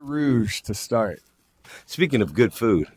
Rouge to start. Speaking of good food,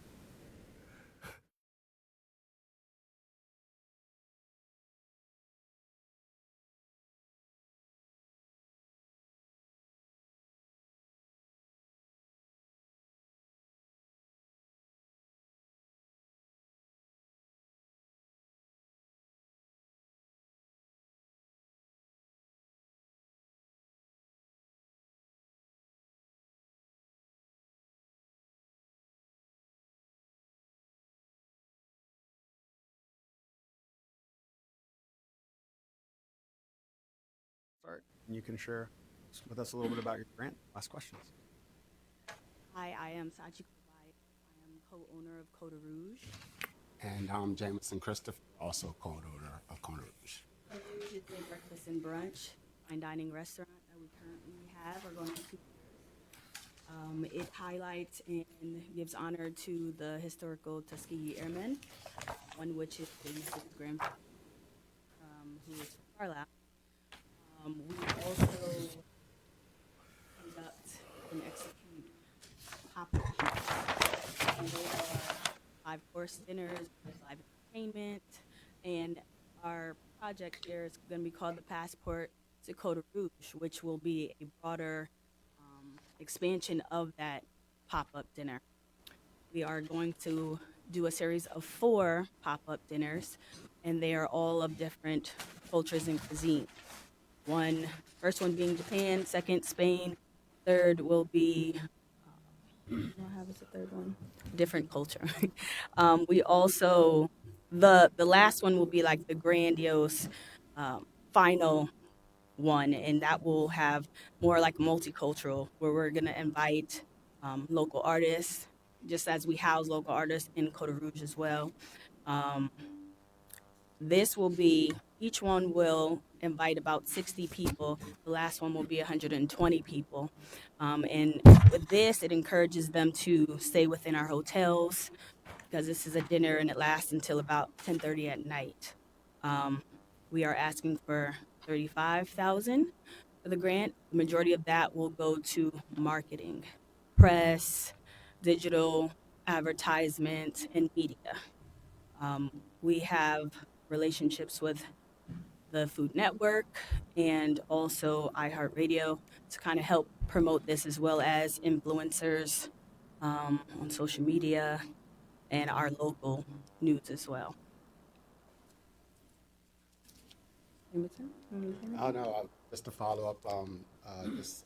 Start. And you can share with us a little bit about your grant. Last questions. Hi, I am Sachi Kubai. I am co-owner of Coda Rouge. And I'm Jameson Christopher, also co-owner of Coda Rouge. Coda Rouge is a breakfast and brunch fine dining restaurant that we currently have. We're going to it highlights and gives honor to the historical Tuskegee Airmen, one which is the grandfather, who is from Carlisle. We also conduct and execute pop-up. And they are 5-course dinners with live entertainment. And our project here is going to be called the Passport to Coda Rouge, which will be a broader expansion of that pop-up dinner. We are going to do a series of 4 pop-up dinners, and they are all of different cultures and cuisine. First one being Japan, second Spain, third will be how was the third one? Different culture. We also the last one will be like the grandiose final one, and that will have more like multicultural, where we're gonna invite local artists, just as we house local artists in Coda Rouge as well. Um, this will be, each one will invite about 60 people. The last one will be 120 people. And with this, it encourages them to stay within our hotels, because this is a dinner and it lasts until about 10:30 at night. We are asking for 35,000 for the grant. The majority of that will go to marketing, press, digital advertisement, and media. We have relationships with the Food Network and also iHeartRadio to kind of help promote this, as well as influencers on social media and our local news as well. Oh no, just to follow up, just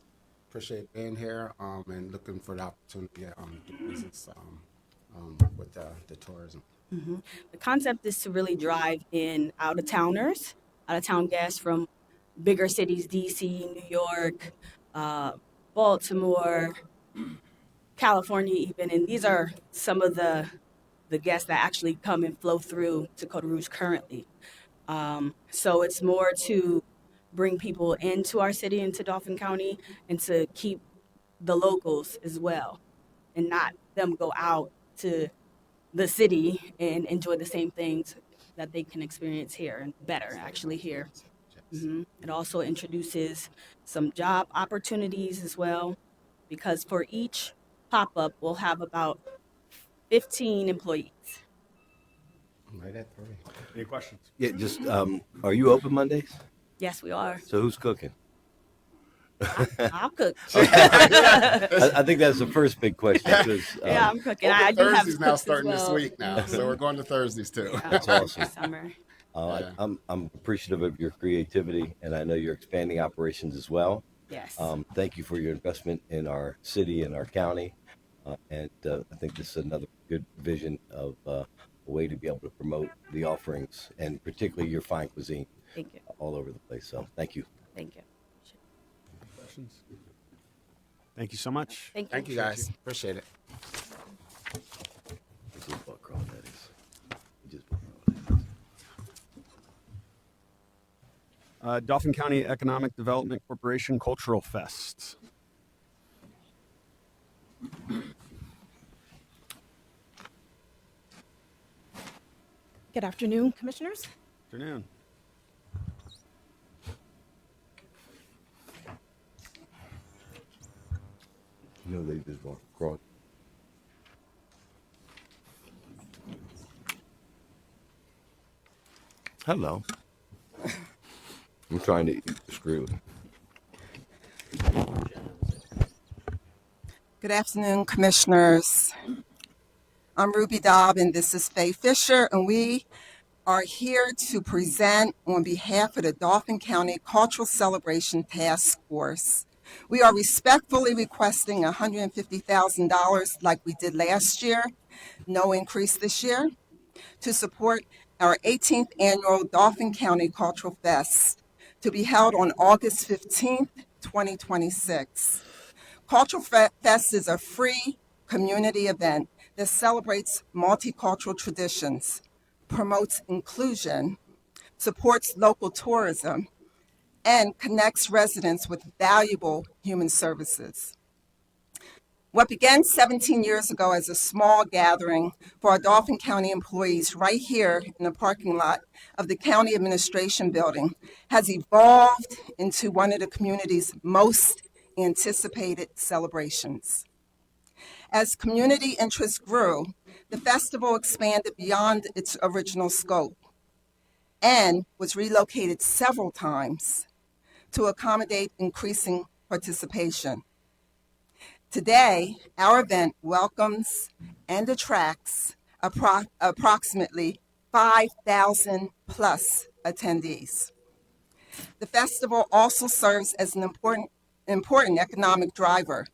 appreciate being here and looking for the opportunity to do business with the tourism. The concept is to really drive in out-of-towners, out-of-town guests from bigger cities, DC, New York, Baltimore, California even. And these are some of the guests that actually come and flow through to Coda Rouge currently. So it's more to bring people into our city, into Dauphin County, and to keep the locals as well, and not them go out to the city and enjoy the same things that they can experience here, and better actually here. It also introduces some job opportunities as well, because for each pop-up, we'll have about 15 employees. Right at 3. Any questions? yeah, just are you open Mondays? Yes, we are. So who's cooking? I'll cook. I think that's the first big question. Yeah, I'm cooking. Open I do have Thursdays now cooks as starting this well. week now, so we're going to Thursdays too. Yeah, That's awesome. this summer. Yeah. I'm appreciative of your creativity, and I know you're expanding operations as well. Yes. Thank you for your investment in our city and our county, and I think this is another good vision of a way to be able to promote the offerings, and particularly your fine cuisine Thank you. all over the place. So thank you. Thank you. Questions? Thank you so much. Thank you. Thank you guys. Appreciate it. We just bought crawdaddies. We just bought crawdaddies. Dauphin County Economic Development Corporation Cultural Fest. Good afternoon, Commissioners. Afternoon. No, they just walk across. Hello. I'm trying to eat the screw. Good afternoon, Commissioners. I'm Ruby Dobb, and this is Faye Fisher, and we are here to present on behalf of the Dauphin County Cultural Celebration Task Force. We are respectfully requesting $150,000 like we did last year, no increase this year, to support our 18th annual Dauphin County Cultural Fest to be held on August 15th, 2026. Cultural Fest is a free community event that celebrates multicultural traditions, promotes inclusion, supports local tourism, and connects residents with valuable human services. What began 17 years ago as a small gathering for our Dauphin County employees right here in the parking lot of the County Administration Building has evolved into one of the community's most anticipated celebrations. As community interest grew, the festival expanded beyond its original scope and was relocated several times to accommodate increasing participation. Today, our event welcomes and attracts approximately 5,000 plus attendees. The festival also serves as an important economic driver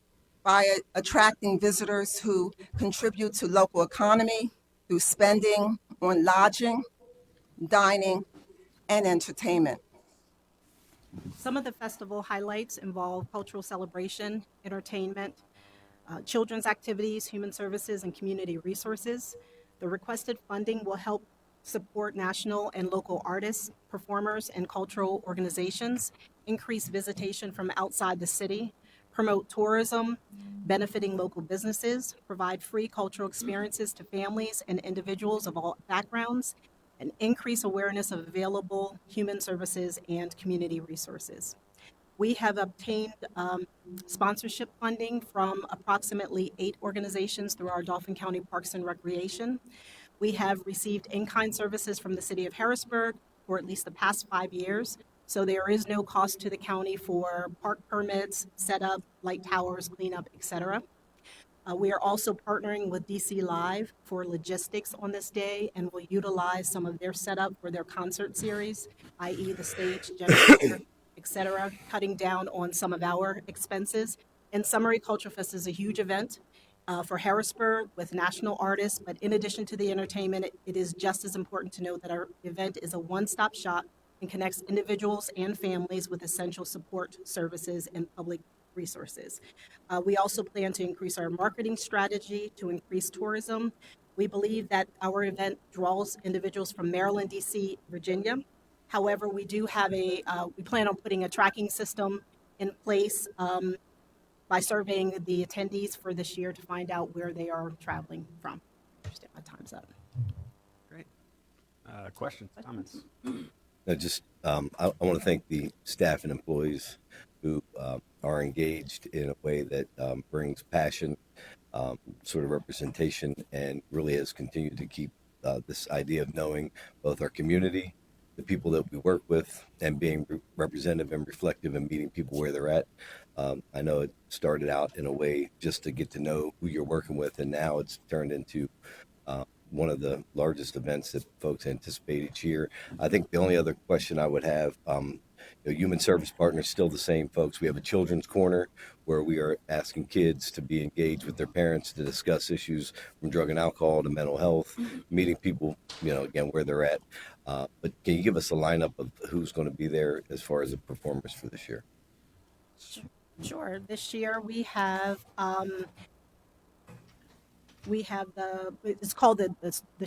by attracting visitors who contribute to local economy through spending on lodging, dining, and entertainment. Some of the festival highlights involve cultural celebration, entertainment, children's activities, human services, and community resources. The requested funding will help support national and local artists, performers, and cultural organizations, increase visitation from outside the city, promote tourism, benefiting local businesses, provide free cultural experiences to families and individuals of all backgrounds, and increase awareness of available human services and community resources. We have obtained sponsorship funding from approximately 8 organizations through our Dauphin County Parks and Recreation. We have received in-kind services from the city of Harrisburg for at least the past 5 years. So there is no cost to the county for park permits, setup, light towers, cleanup, etc. We are also partnering with DC Live for logistics on this day and will utilize some of their setup for their concert series, i.e. the stage, generator, etc., cutting down on some of our expenses. In summary, Culture Fest is a huge event for Harrisburg with national artists, but in addition to the entertainment, it is just as important to note that our event is a one-stop shop and connects individuals and families with essential support services and public resources. We also plan to increase our marketing strategy to increase tourism. We believe that our event draws individuals from Maryland, DC, Virginia. However, we do have we plan on putting a tracking system in place by surveying the attendees for this year to find out where they are traveling from. I understand my time's up. Great. Questions, comments? I want to thank the staff and employees who are engaged in a way that brings passion, sort of representation, and really has continued to keep this idea of knowing both our community, the people that we work with, and being representative and reflective and meeting people where they're at. I know it started out in a way just to get to know who you're working with, and now it's turned into one of the largest events that folks anticipate each year. I think the only other question I would have, human service partners, still the same folks. We have a children's corner where we are asking kids to be engaged with their parents to discuss issues from drug and alcohol to mental health, meeting people, again, where they're at. But can you give us a lineup of who's going to be there as far as the performers for this year? Sure. This year we have the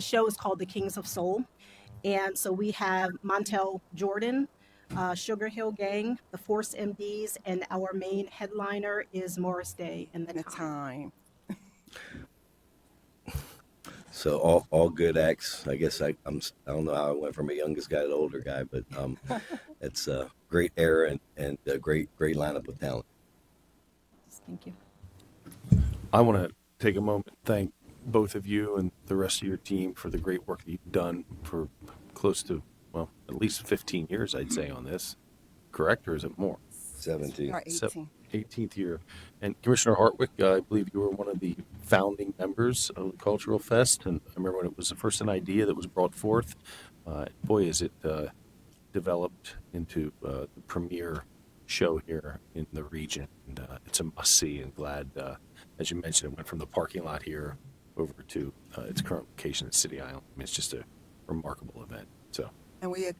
show is called The Kings of Soul. And so we have Montel Jordan, Sugar Hill Gang, the Force MDs, and our main headliner is Morris Day and the Time. So all good acts. I guess I don't know how I went from a youngest guy to older guy, but it's a great era and a great lineup of talent. Thank you. I want to take a moment and thank both of you and the rest of your team for the great work that you've done for close to, well, at least 15 years, I'd say, on this. Correct, or is it more? 17. Or So, 18. 18th year. And Commissioner Hartwick, I believe you were one of the founding members of the Cultural Fest. And I remember when it was the first an idea that was brought forth. Boy, is it developed into the premier show here in the region. And it's a must see, and glad, as you mentioned, it went from the parking lot here over to its current location at City Island. I mean, it's just a remarkable event. So, And we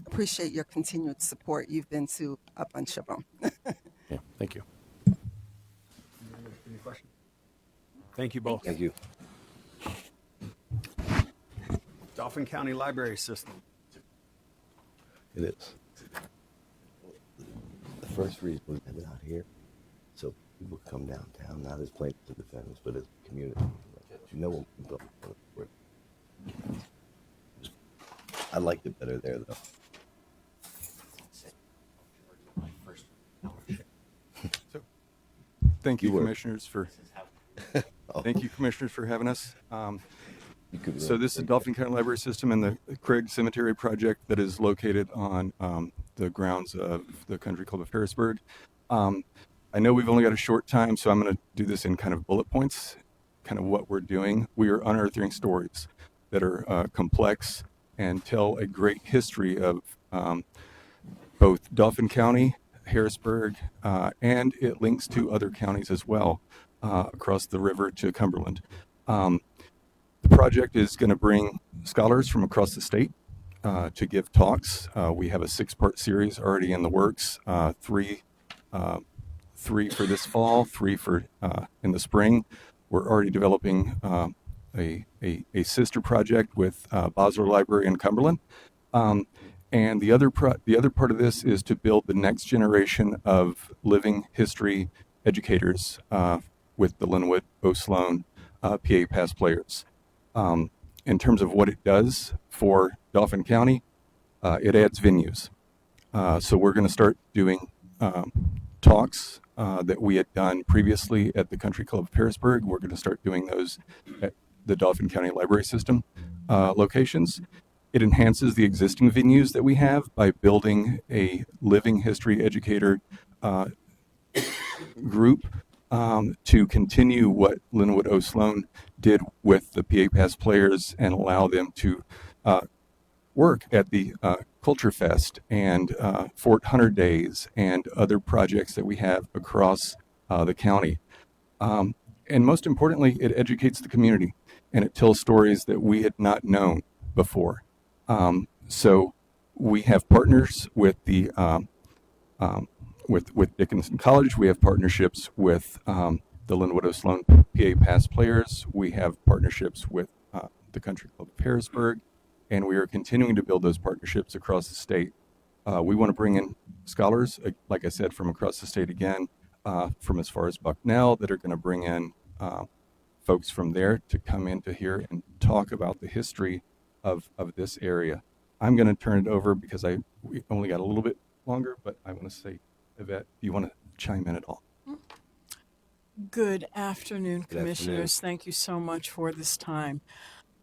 appreciate your continued support. You've been to a bunch of them. yeah, thank you. Any questions? Thank you both. Thank you. Dauphin County Library System. It is. The first reason we have it out here, so people come downtown, not as plaintiffs and defendants, but as a community. You know what we built for it. I liked it better there, though. Thank you, You were. commissioners, for Oh, thank you, commissioners, for having us. you could So really this is take Dauphin County Library System and the Craig Cemetery project that is located on the grounds of the Country Club of Harrisburg. I know we've only got a short time, so I'm going to do this in kind of bullet points, kind of what we're doing. We are unearthing stories that are complex and tell a great history of both Dauphin County, Harrisburg, and it links to other counties as well across the river to Cumberland. The project is going to bring scholars from across the state to give talks. We have a 6-part series already in the works, three for this fall, 3 for in the spring. We're already developing a sister project with Bosler Library in Cumberland. And the other part of this is to build the next generation of living history educators with the Linwood O. Sloan PA Pass players. In terms of what it does for Dauphin County, it adds venues. So we're going to start doing talks that we had done previously at the Country Club of Harrisburg. We're going to start doing those at the Dauphin County Library System locations. It enhances the existing venues that we have by building a living history educator group to continue what Linwood O. Sloan did with the PA Pass players and allow them to work at the Culture Fest and Fort Hunter Days and other projects that we have across the county. And most importantly, it educates the community and it tells stories that we had not known before. So we have partners with the with Dickinson College. We have partnerships with the Linwood O. Sloan PA Pass players. We have partnerships with the Country Club of Harrisburg, and we are continuing to build those partnerships across the state. We want to bring in scholars, like I said, from across the state again, from as far as Bucknell, that are going to bring in folks from there to come in to here and talk about the history of this area. I'm going to turn it over because we only got a little bit longer, but I want to say, Yvette, do you want to chime in at all? Good afternoon, Good Commissioners. afternoon. Thank you so much for this time.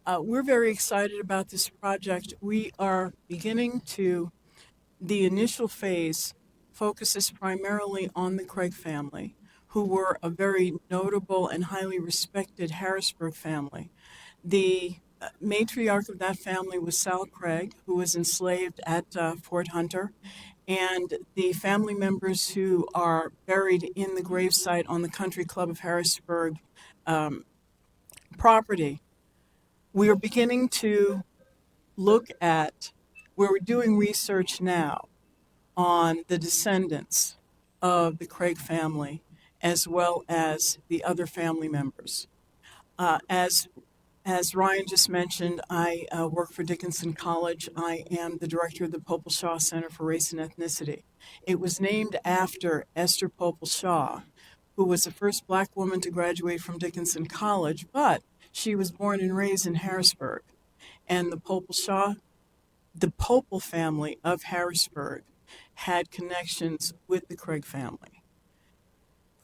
We're very excited about this project. We are beginning to, the initial phase focuses primarily on the Craig family, who were a very notable and highly respected Harrisburg family. The matriarch of that family was Sal Craig, who was enslaved at Fort Hunter, and the family members who are buried in the gravesite on the Country Club of Harrisburg property. We are beginning to look at, we're doing research now on the descendants of the Craig family as well as the other family members. As Ryan just mentioned, I work for Dickinson College. I am the director of the Popel Shaw Center for Race and Ethnicity. It was named after Esther Popel Shaw, who was the first Black woman to graduate from Dickinson College, but she was born and raised in Harrisburg. And the Popel family of Harrisburg had connections with the Craig family.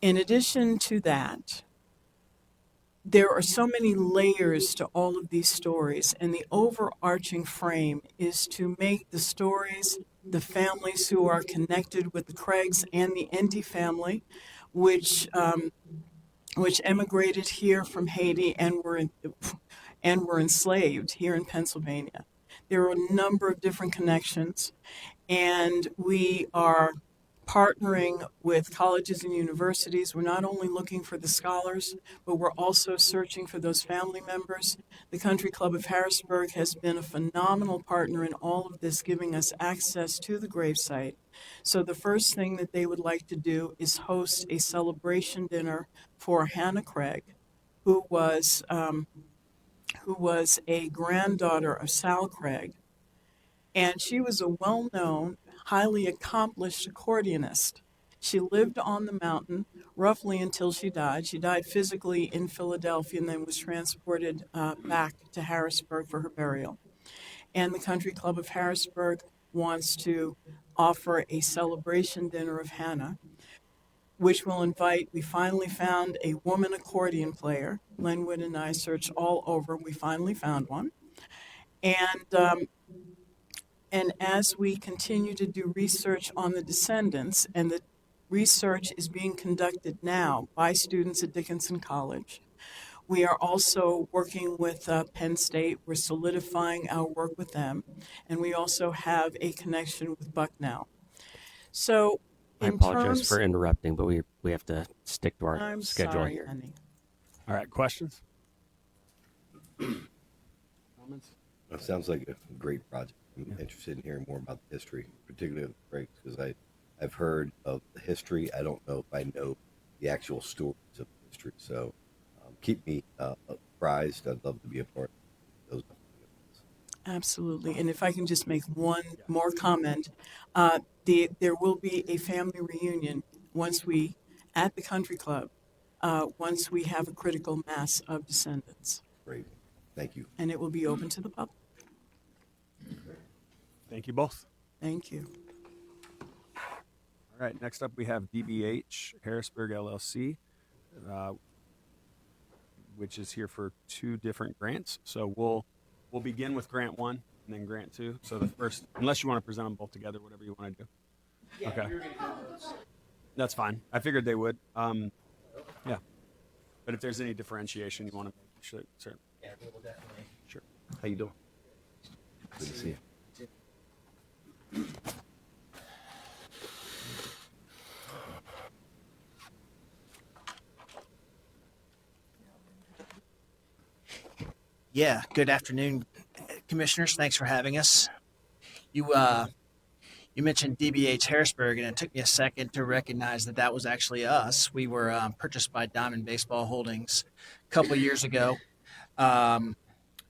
In addition to that, there are so many layers to all of these stories, and the overarching frame is to make the stories, the families who are connected with the Craigs and the Endy family, which which emigrated here from Haiti and were enslaved here in Pennsylvania. There are a number of different connections, and we are partnering with colleges and universities. We're not only looking for the scholars, but we're also searching for those family members. The Country Club of Harrisburg has been a phenomenal partner in all of this, giving us access to the gravesite. So the first thing that they would like to do is host a celebration dinner for Hannah Craig, who was a granddaughter of Sal Craig, and she was a well-known, highly accomplished accordionist. She lived on the mountain roughly until she died. She died physically in Philadelphia and then was transported back to Harrisburg for her burial. And the Country Club of Harrisburg wants to offer a celebration dinner of Hannah, which will invite, we finally found a woman accordion player. Lenwood and I searched all over, we finally found one. And as we continue to do research on the descendants, and the research is being conducted now by students at Dickinson College, we are also working with Penn State. We're solidifying our work with them, and we also have a connection with Bucknell. So, I in apologize terms, for interrupting, but we have to stick to our I'm schedule sorry, here. honey. All right, questions? Comments? That sounds like a great project. I'm interested in hearing more about the history, particularly of the Craigs, because I've heard of the history. I don't know if I know the actual stories of the history. So keep me apprised. I'd love to be a part of those. Absolutely. And if I can just make one more comment, there will be a family reunion at the country club, once we have a critical mass of descendants. Great. Thank you. And it will be open to the public. Thank you both. Thank you. All right, next up we have DBH Harrisburg LLC, which is here for 2 different grants. So we'll begin with grant 1 and then grant 2. So the first, unless you want to present them both together, whatever you want to do. Yeah, okay. That's fine. I figured they would. Yeah. But if there's any differentiation you want to make, sure. Yeah, we will definitely. Sure. How you doing? Good to see you. Yeah, good afternoon, commissioners. Thanks for having us. You mentioned DBH Harrisburg, and it took me a second to recognize that was actually us. We were purchased by Diamond Baseball Holdings a couple of years ago,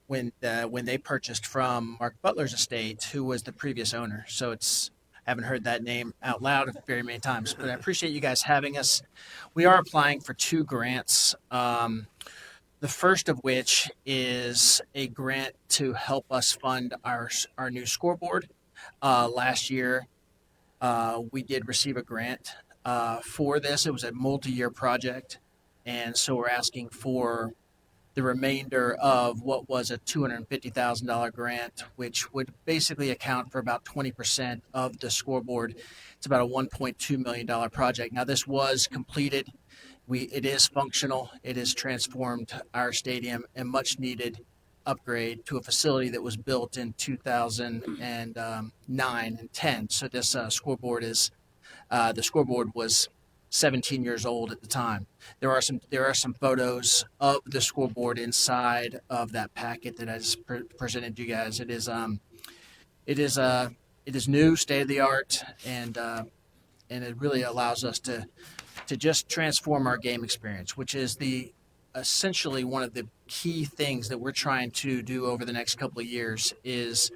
when they purchased from Mark Butler's estate, who was the previous owner. So I haven't heard that name out loud very many times, but I appreciate you guys having us. We are applying for 2 grants. The first of which is a grant to help us fund our new scoreboard. Last year, we did receive a grant for this. It was a multi-year project, and so we're asking for the remainder of what was a $250,000 grant, which would basically account for about 20% of the scoreboard. It's about a $1.2 million project. Now, this was completed. It is functional. It has transformed our stadium, a much needed upgrade to a facility that was built in 2009 and 10. So this scoreboard was 17 years old at the time. There are some photos of the scoreboard inside of that packet that I just presented you guys. It is new, state of the art, and it really allows us to just transform our game experience, which is essentially one of the key things that we're trying to do over the next couple of years is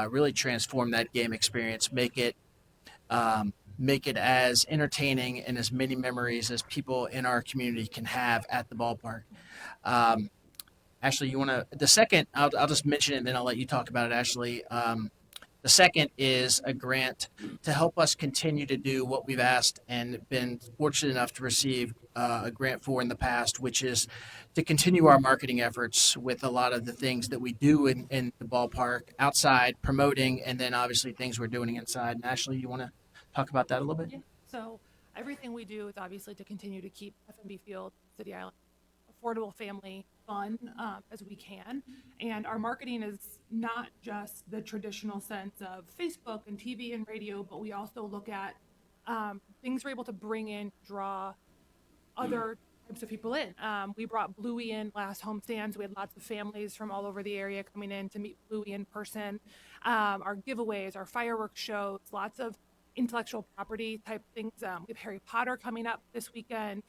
really transform that game experience, make it as entertaining and as many memories as people in our community can have at the ballpark. Ashley, you want to, the second, I'll just mention it and then I'll let you talk about it, Ashley. The second is a grant to help us continue to do what we've asked and been fortunate enough to receive a grant for in the past, which is to continue our marketing efforts with a lot of the things that we do in the ballpark, outside, promoting, and then obviously things we're doing inside. And Ashley, you want to talk about that a little bit? Yeah. So everything we do is obviously to continue to keep F&B Field, City Island, affordable, family fun as we can. And our marketing is not just the traditional sense of Facebook and TV and radio, but we also look at things we're able to bring in, draw other types of people in. We brought Bluey in last homestand, so we had lots of families from all over the area coming in to meet Bluey in person. Our giveaways, our fireworks shows, lots of intellectual property type things. We have Harry Potter coming up this weekend,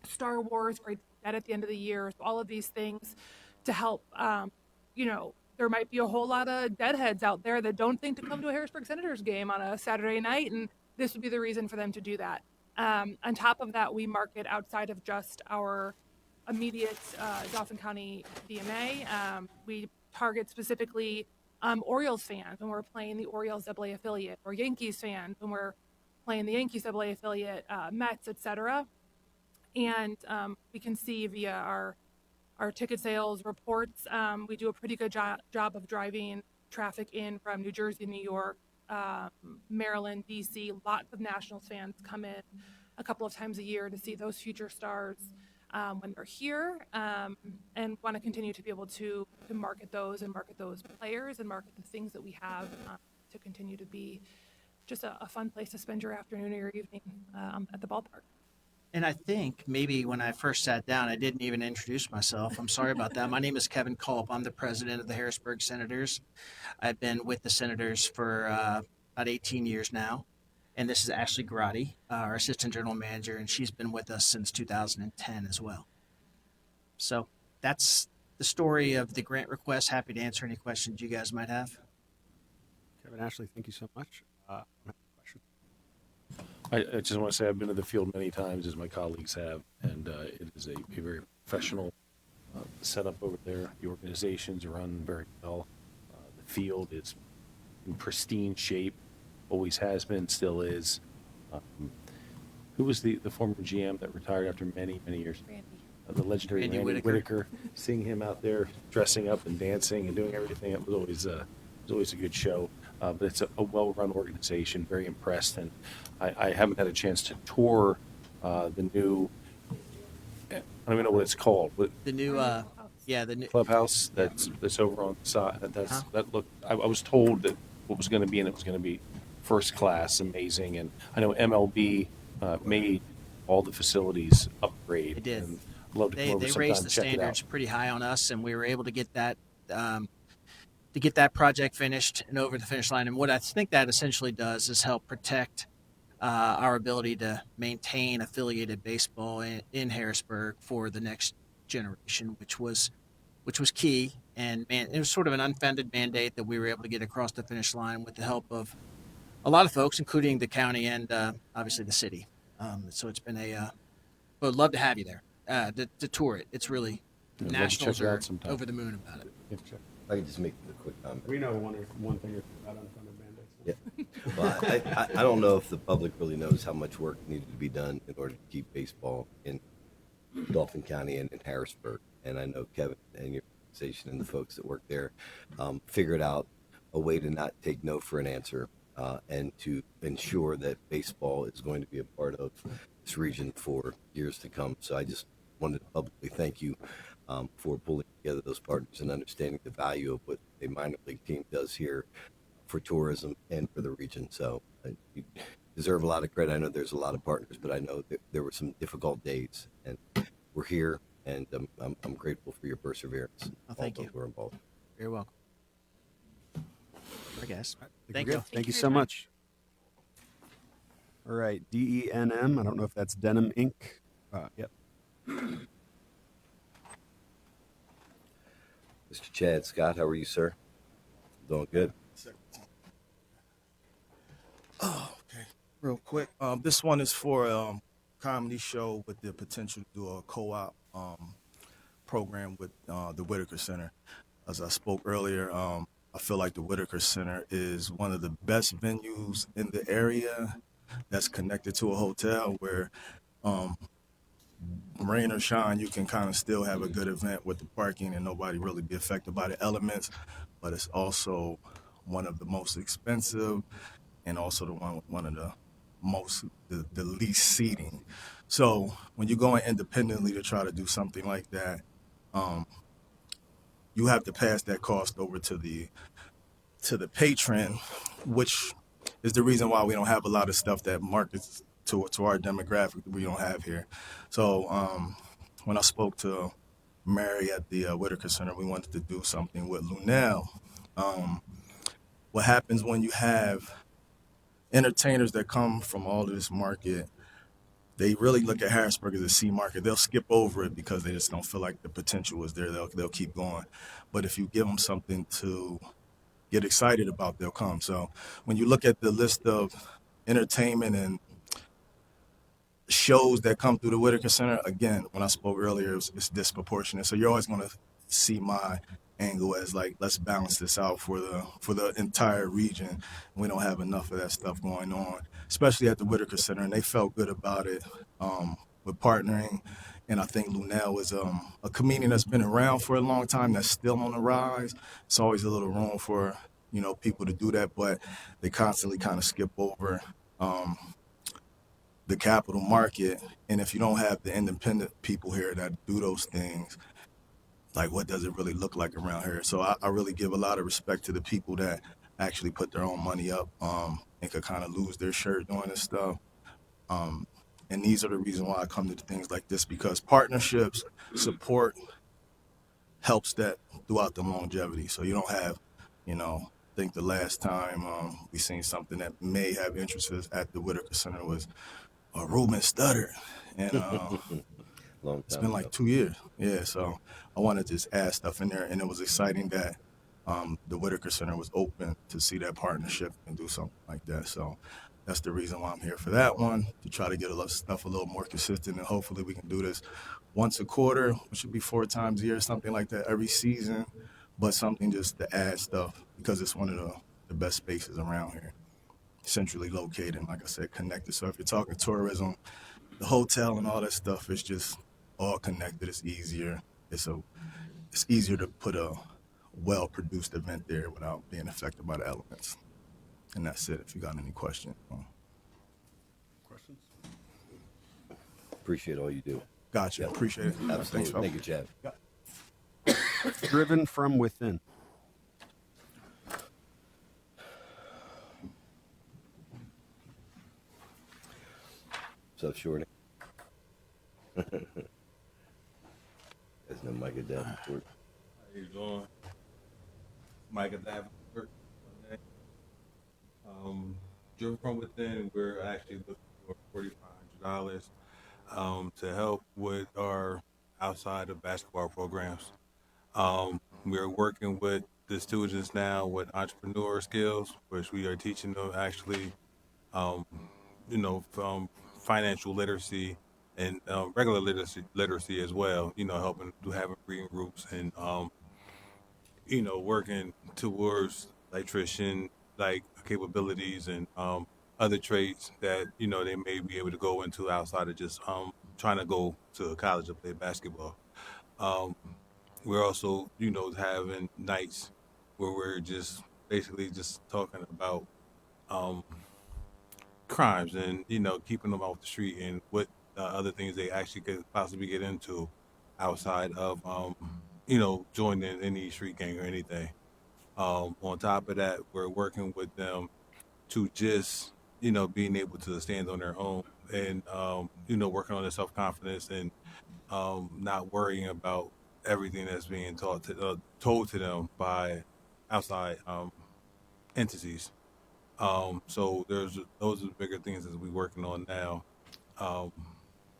Star Wars, Great Dead at the end of the year. So all of these things to help, there might be a whole lot of deadheads out there that don't think to come to a Harrisburg Senators game on a Saturday night, and this would be the reason for them to do that. On top of that, we market outside of just our immediate Dauphin County DMA. We target specifically Orioles fans when we're playing the Orioles AA affiliate, or Yankees fans when we're playing the Yankees AA affiliate, Mets, etc. And we can see via our ticket sales reports, we do a pretty good job of driving traffic in from New Jersey, New York, Maryland, DC. Lots of Nationals fans come in a couple of times a year to see those future stars when they're here, and want to continue to be able to market those players and market the things that we have to continue to be just a fun place to spend your afternoon or your evening at the ballpark. And I think maybe when I first sat down, I didn't even introduce myself. I'm sorry about that. My name is Kevin Culp. I'm the president of the Harrisburg Senators. I've been with the Senators for about 18 years now. And this is Ashley Grotti, our assistant general manager, and she's been with us since 2010 as well. So that's the story of the grant request. Happy to answer any questions you guys might have. Kevin, Ashley, thank you so much. I just want to say I've been to the field many times, as my colleagues have, and it is a very professional setup over there. The organizations run very well. The field is in pristine shape, always has been, still is. Who was the former GM that retired after many, many years? Randy. The legendary Randy Randy Whitaker. Whitaker. Seeing him out there dressing up and dancing and doing everything, it was always a good show. But it's a well-run organization. Very impressed, and I haven't had a chance to tour the new. I don't even know what it's called. The new, the new Clubhouse that's over on the side. That looked. I was told that what was going to be in it was going to be first class, amazing, and I know MLB made all the facilities upgrade. They did. And I'd love to come over They sometime raised and the check it out. standards pretty high on us, and we were able to get that project finished and over the finish line. And what I think that essentially does is help protect our ability to maintain affiliated baseball in Harrisburg for the next generation, which was key. And it was sort of an unfunded mandate that we were able to get across the finish line with the help of a lot of folks, including the county and obviously the city. So it's been would love to have you there to tour it. It's really, I'd love to Nationals check it out are sometime. over the moon about it. Yeah, sure. I can just make a quick comment. We know one thing or two about unfunded mandates. Yeah. Well, I don't know if the public really knows how much work needed to be done in order to keep baseball in Dauphin County and in Harrisburg. And I know Kevin and your organization and the folks that work there figured out a way to not take no for an answer and to ensure that baseball is going to be a part of this region for years to come. So I just wanted to publicly thank you for pulling together those partners and understanding the value of what a minor league team does here for tourism and for the region. So you deserve a lot of credit. I know there's a lot of partners, but I know that there were some difficult days, and we're here, and I'm grateful for your perseverance. Well, thank all you. those who are involved. Very welcome. I guess. Thank you. you. Thank you so much. All right, DENM. I don't know if that's Denim Inc. Yep. Mr. Chad Scott, how are you, sir? Doing good. Oh, okay. Real quick. This one is for a comedy show with the potential to do a co-op program with the Whitaker Center. As I spoke earlier, I feel like the Whitaker Center is one of the best venues in the area that's connected to a hotel where rain or shine, you can kind of still have a good event with the parking and nobody really be affected by the elements. But it's also one of the most expensive and also the one with one of the least seating. So when you're going independently to try to do something like that, you have to pass that cost over to the patron, which is the reason why we don't have a lot of stuff that markets to our demographic that we don't have here. So when I spoke to Mary at the Whitaker Center, we wanted to do something with Lunel. What happens when you have entertainers that come from all of this market? They really look at Harrisburg as a C market. They'll skip over it because they just don't feel like the potential is there. They'll keep going. But if you give them something to get excited about, they'll come. So when you look at the list of entertainment and shows that come through the Whitaker Center, again, when I spoke earlier, it's disproportionate. So you're always going to see my angle as like, let's balance this out for the entire region. We don't have enough of that stuff going on, especially at the Whitaker Center, and they felt good about it with partnering. And I think Lunel is a comedian that's been around for a long time that's still on the rise. It's always a little room for people to do that, but they constantly kind of skip over the capital market. And if you don't have the independent people here that do those things, like what does it really look like around here? So I really give a lot of respect to the people that actually put their own money up and could kind of lose their shirt doing this stuff. And these are the reason why I come to things like this, because partnerships, support helps that throughout the longevity. So you don't have, I think the last time we seen something that may have interest at the Whitaker Center was Ruben Studdard. And it's been like 2 years. Yeah, so I wanted to just add stuff in there, and it was exciting that the Whitaker Center was open to see that partnership and do something like that. So that's the reason why I'm here for that one, to try to get stuff a little more consistent, and hopefully we can do this once a quarter, which should be 4 times a year, something like that every season, but something just to add stuff because it's one of the best spaces around here. Centrally located, and like I said, connected. So if you're talking tourism, the hotel and all that stuff is just all connected. It's easier. It's easier to put a well-produced event there without being affected by the elements. And that's it. If you got any questions. Questions? Appreciate all you do. Gotcha. Yep. Appreciate it. Absolutely. Thanks, Thank you, Chad. Driven from within. What's up, Shorty? There's no Micah Davenport. How you doing? Micah Davenport. Driven from within, we're actually looking for $4,500 to help with our outside of basketball programs. We're working with the students now with entrepreneur skills, which we are teaching them actually, from financial literacy and regular literacy as well. Helping to having reading groups and working towards electrician like capabilities and other trades that they may be able to go into outside of just trying to go to college to play basketball. We're also having nights where we're just basically just talking about crimes and keeping them off the street and what other things they actually could possibly get into outside of joining any street gang or anything. On top of that, we're working with them to just being able to stand on their own and working on their self-confidence and not worrying about everything that's being told to them by outside entities. So those are the bigger things that we're working on now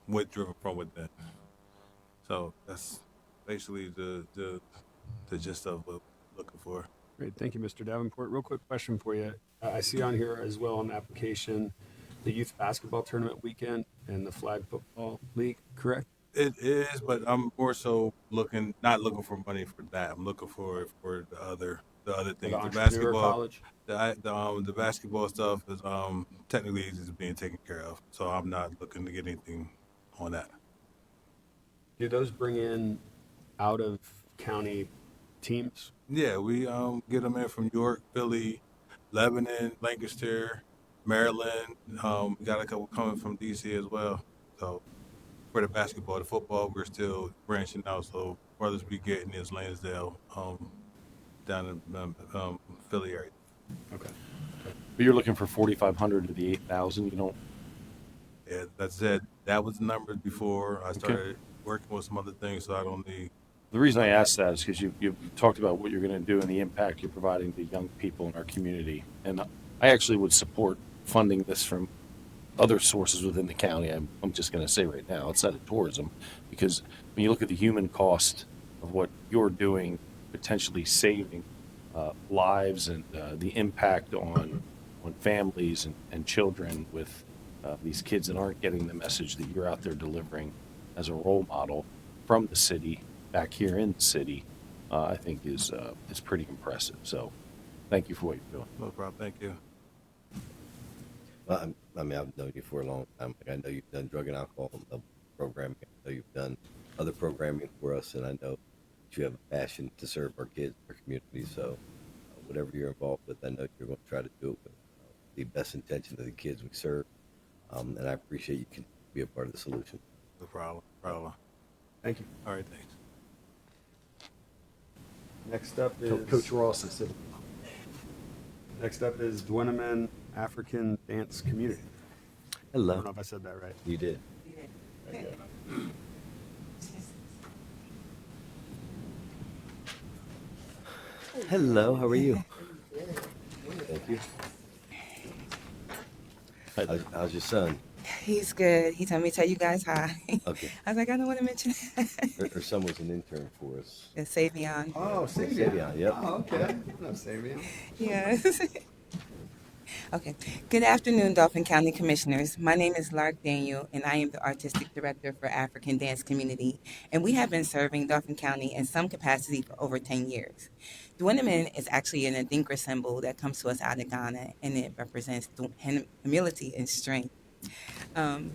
with Driven From Within. So that's basically the gist of what we're looking for. Great. Thank you, Mr. Davenport. Real quick question for you. I see on here as well on the application the youth basketball tournament weekend and the flag football league, correct? It is, but I'm more so not looking for money for that. I'm looking for the the other Or things. the The entrepreneur basketball, college. the basketball stuff is technically is being taken care of. So I'm not looking to get anything on that. Do those bring in out of county teams? Yeah, we get them in from York, Philly, Lebanon, Lancaster, Maryland. We got a couple coming from DC as well. So for the basketball, the football, we're still branching out. So brothers we getting is Lansdale, down in Philly area. Okay. But you're looking for 4,500 to the 8,000. You don't. Yeah, that said, that was the numbers before I started working with some other things. So I don't need. The reason I asked that is because you've talked about what you're going to do and the impact you're providing to young people in our community. And I actually would support funding this from other sources within the county. I'm just going to say right now, outside of tourism, because when you look at the human cost of what you're doing, potentially saving lives and the impact on families and children with these kids that aren't getting the message that you're out there delivering as a role model from the city back here in the city, I think is pretty impressive. So thank you for what you're doing. No problem. Thank you. Well, I mean, I've known you for a long time. Like, I know you've done drug and alcohol programming. I know you've done other programming for us, and I know that you have a passion to serve our kids, our community. So, whatever you're involved with, I know you're going to try to do it with the best intention of the kids we serve. And I appreciate you can be a part of the solution. No problem. Problem. Thank you. All right. Thanks. Next up is Coach Ross is sitting. Next up is Dwineman African Dance Community. I Hello. don't know if I said that right. You did. Hello, how are you? Thank you. How's your son? He's good. He told me to tell you guys hi. Okay. I was like, I don't want to mention Her son was an intern for us. it's Savion. Oh, Savion, yep. Oh, okay. I know Savion. Yes. Okay. Good afternoon, Dauphin County Commissioners. My name is Lark Daniel, and I am the Artistic Director for African Dance Community. And we have been serving Dauphin County in some capacity for over 10 years. Dwineman is actually an Adinkra symbol that comes to us out of Ghana, and it represents humility and strength.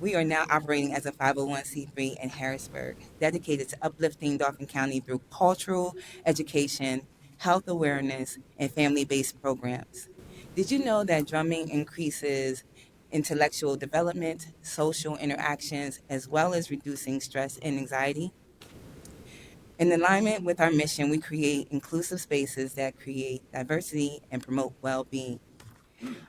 We are now operating as a 501c3 in Harrisburg, dedicated to uplifting Dauphin County through cultural, education, health awareness, and family-based programs. Did you know that drumming increases intellectual development, social interactions, as well as reducing stress and anxiety? In alignment with our mission, we create inclusive spaces that create diversity and promote well-being.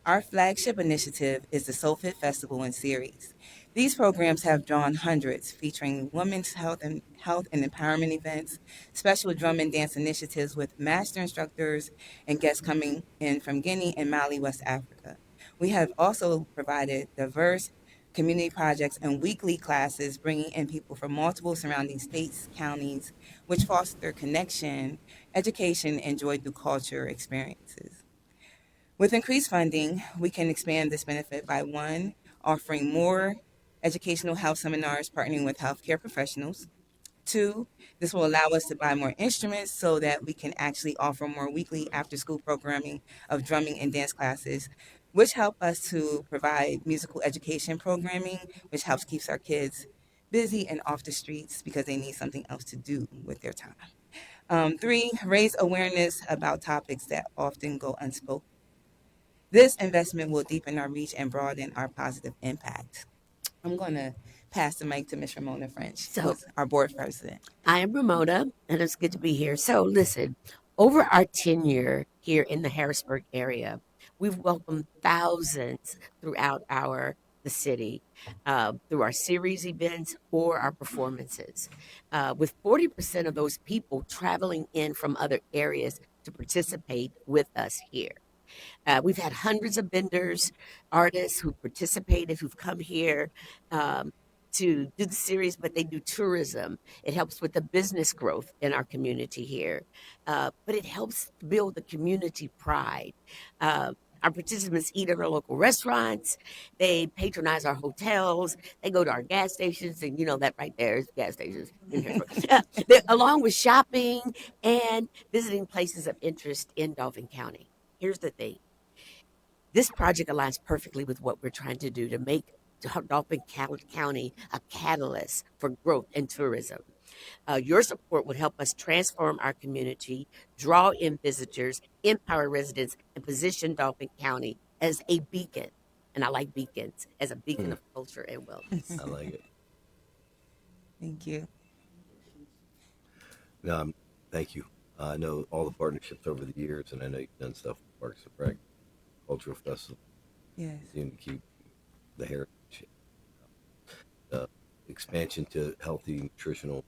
Our flagship initiative is the Soul Fit Festival and Series. These programs have drawn hundreds, featuring women's health and empowerment events, special drum and dance initiatives with master instructors and guests coming in from Guinea and Mali, West Africa. We have also provided diverse community projects and weekly classes, bringing in people from multiple surrounding states, counties, which foster connection, education, and joy through culture experiences. With increased funding, we can expand this benefit by one, offering more educational health seminars partnering with healthcare professionals. Two, this will allow us to buy more instruments so that we can actually offer more weekly after-school programming of drumming and dance classes, which help us to provide musical education programming, which helps keeps our kids busy and off the streets because they need something else to do with their time. Three, raise awareness about topics that often go unspoken. This investment will deepen our reach and broaden our positive impact. I'm going to pass the mic to Ms. Ramona French, who's our board president. I am Ramona, and it's good to be here. So, listen, over our tenure here in the Harrisburg area, we've welcomed thousands throughout the city through our series events or our performances, with 40% of those people traveling in from other areas to participate with us here. We've had hundreds of vendors, artists who participated, who've come here to do the series, but they do tourism. It helps with the business growth in our community here, but it helps build the community pride. Our participants eat at our local restaurants. They patronize our hotels. They go to our gas stations, and you know that right there is gas stations in Harrisburg. Along with shopping and visiting places of interest in Dauphin County. Here's the thing. This project aligns perfectly with what we're trying to do to make Dauphin County a catalyst for growth and tourism. Your support would help us transform our community, draw in visitors, empower residents, and position Dauphin County as a beacon. And I like beacons, as a beacon of culture and wellness. I like it. Thank you. Thank you. I know all the partnerships over the years, and I know you've done stuff with Parks and Rec, Cultural Festival. Yes. You keep the heritage. The expansion to healthy nutritional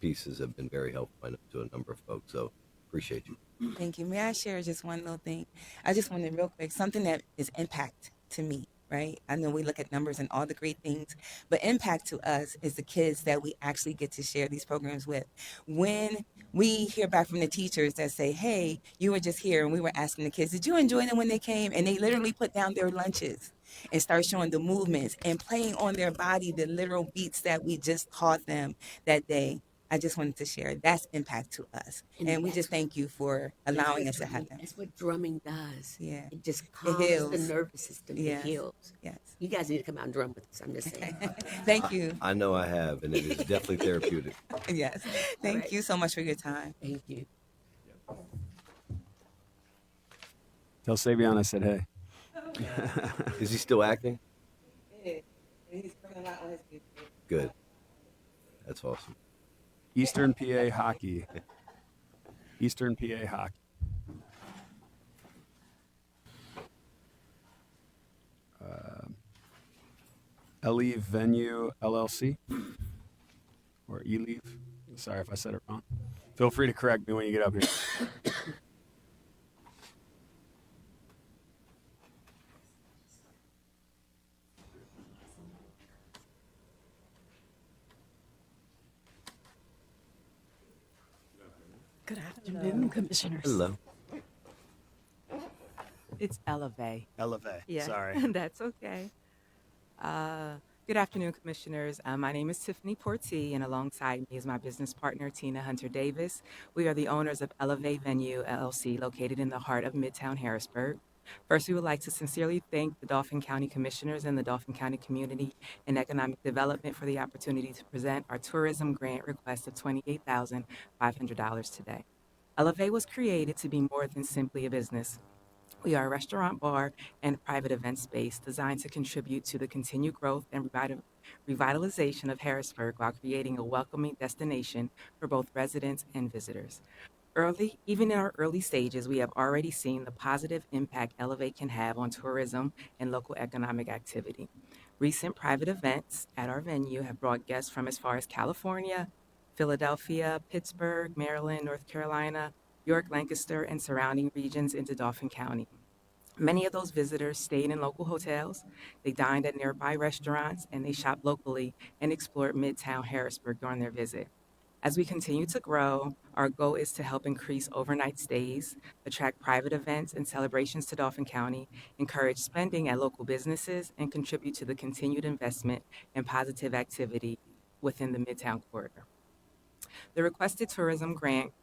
pieces have been very helpful, I know, to a number of folks. So appreciate you. Thank you. May I share just one little thing? I just wanted real quick, something that is impact to me, right? I know we look at numbers and all the great things, but impact to us is the kids that we actually get to share these programs with. When we hear back from the teachers that say, hey, you were just here and we were asking the kids, did you enjoy them when they came? And they literally put down their lunches and start showing the movements and playing on their body the literal beats that we just taught them that day. I just wanted to share that's impact to us. And we just thank you for allowing us to have that. That's what drumming does. Yeah. It just It calms heals. the nervous system. Yes. It heals. Yes. You guys need to come out and drum with us. I'm just saying. Thank you. I know I have, and it is definitely therapeutic. Yes. Thank you so much for your time. Thank you. Tell Savion I said hey. Is he still acting? Good. That's awesome. Eastern PA hockey. Eastern PA hockey. Elieve Venue LLC or Elieve. Sorry if I said it wrong. Feel free to correct me when you get up here. Good afternoon, Commissioners. Hello. It's Elevate. Elevate. Yeah, Sorry. that's okay. Good afternoon, Commissioners. My name is Tiffany Portee, and alongside me is my business partner, Tina Hunter Davis. We are the owners of Elevate Venue, LLC, located in the heart of Midtown Harrisburg. First, we would like to sincerely thank the Dauphin County Commissioners and the Dauphin County Community and Economic Development for the opportunity to present our tourism grant request of $28,500 today. Elevate was created to be more than simply a business. We are a restaurant, bar, and private event space designed to contribute to the continued growth and revitalization of Harrisburg while creating a welcoming destination for both residents and visitors. Even in our early stages, we have already seen the positive impact Elevate can have on tourism and local economic activity. Recent private events at our venue have brought guests from as far as California, Philadelphia, Pittsburgh, Maryland, North Carolina, York, Lancaster, and surrounding regions into Dauphin County. Many of those visitors stayed in local hotels, they dined at nearby restaurants, and they shopped locally and explored Midtown Harrisburg during their visit. As we continue to grow, our goal is to help increase overnight stays, attract private events and celebrations to Dauphin County, encourage spending at local businesses, and contribute to the continued investment and positive activity within the Midtown corridor. The requested tourism grant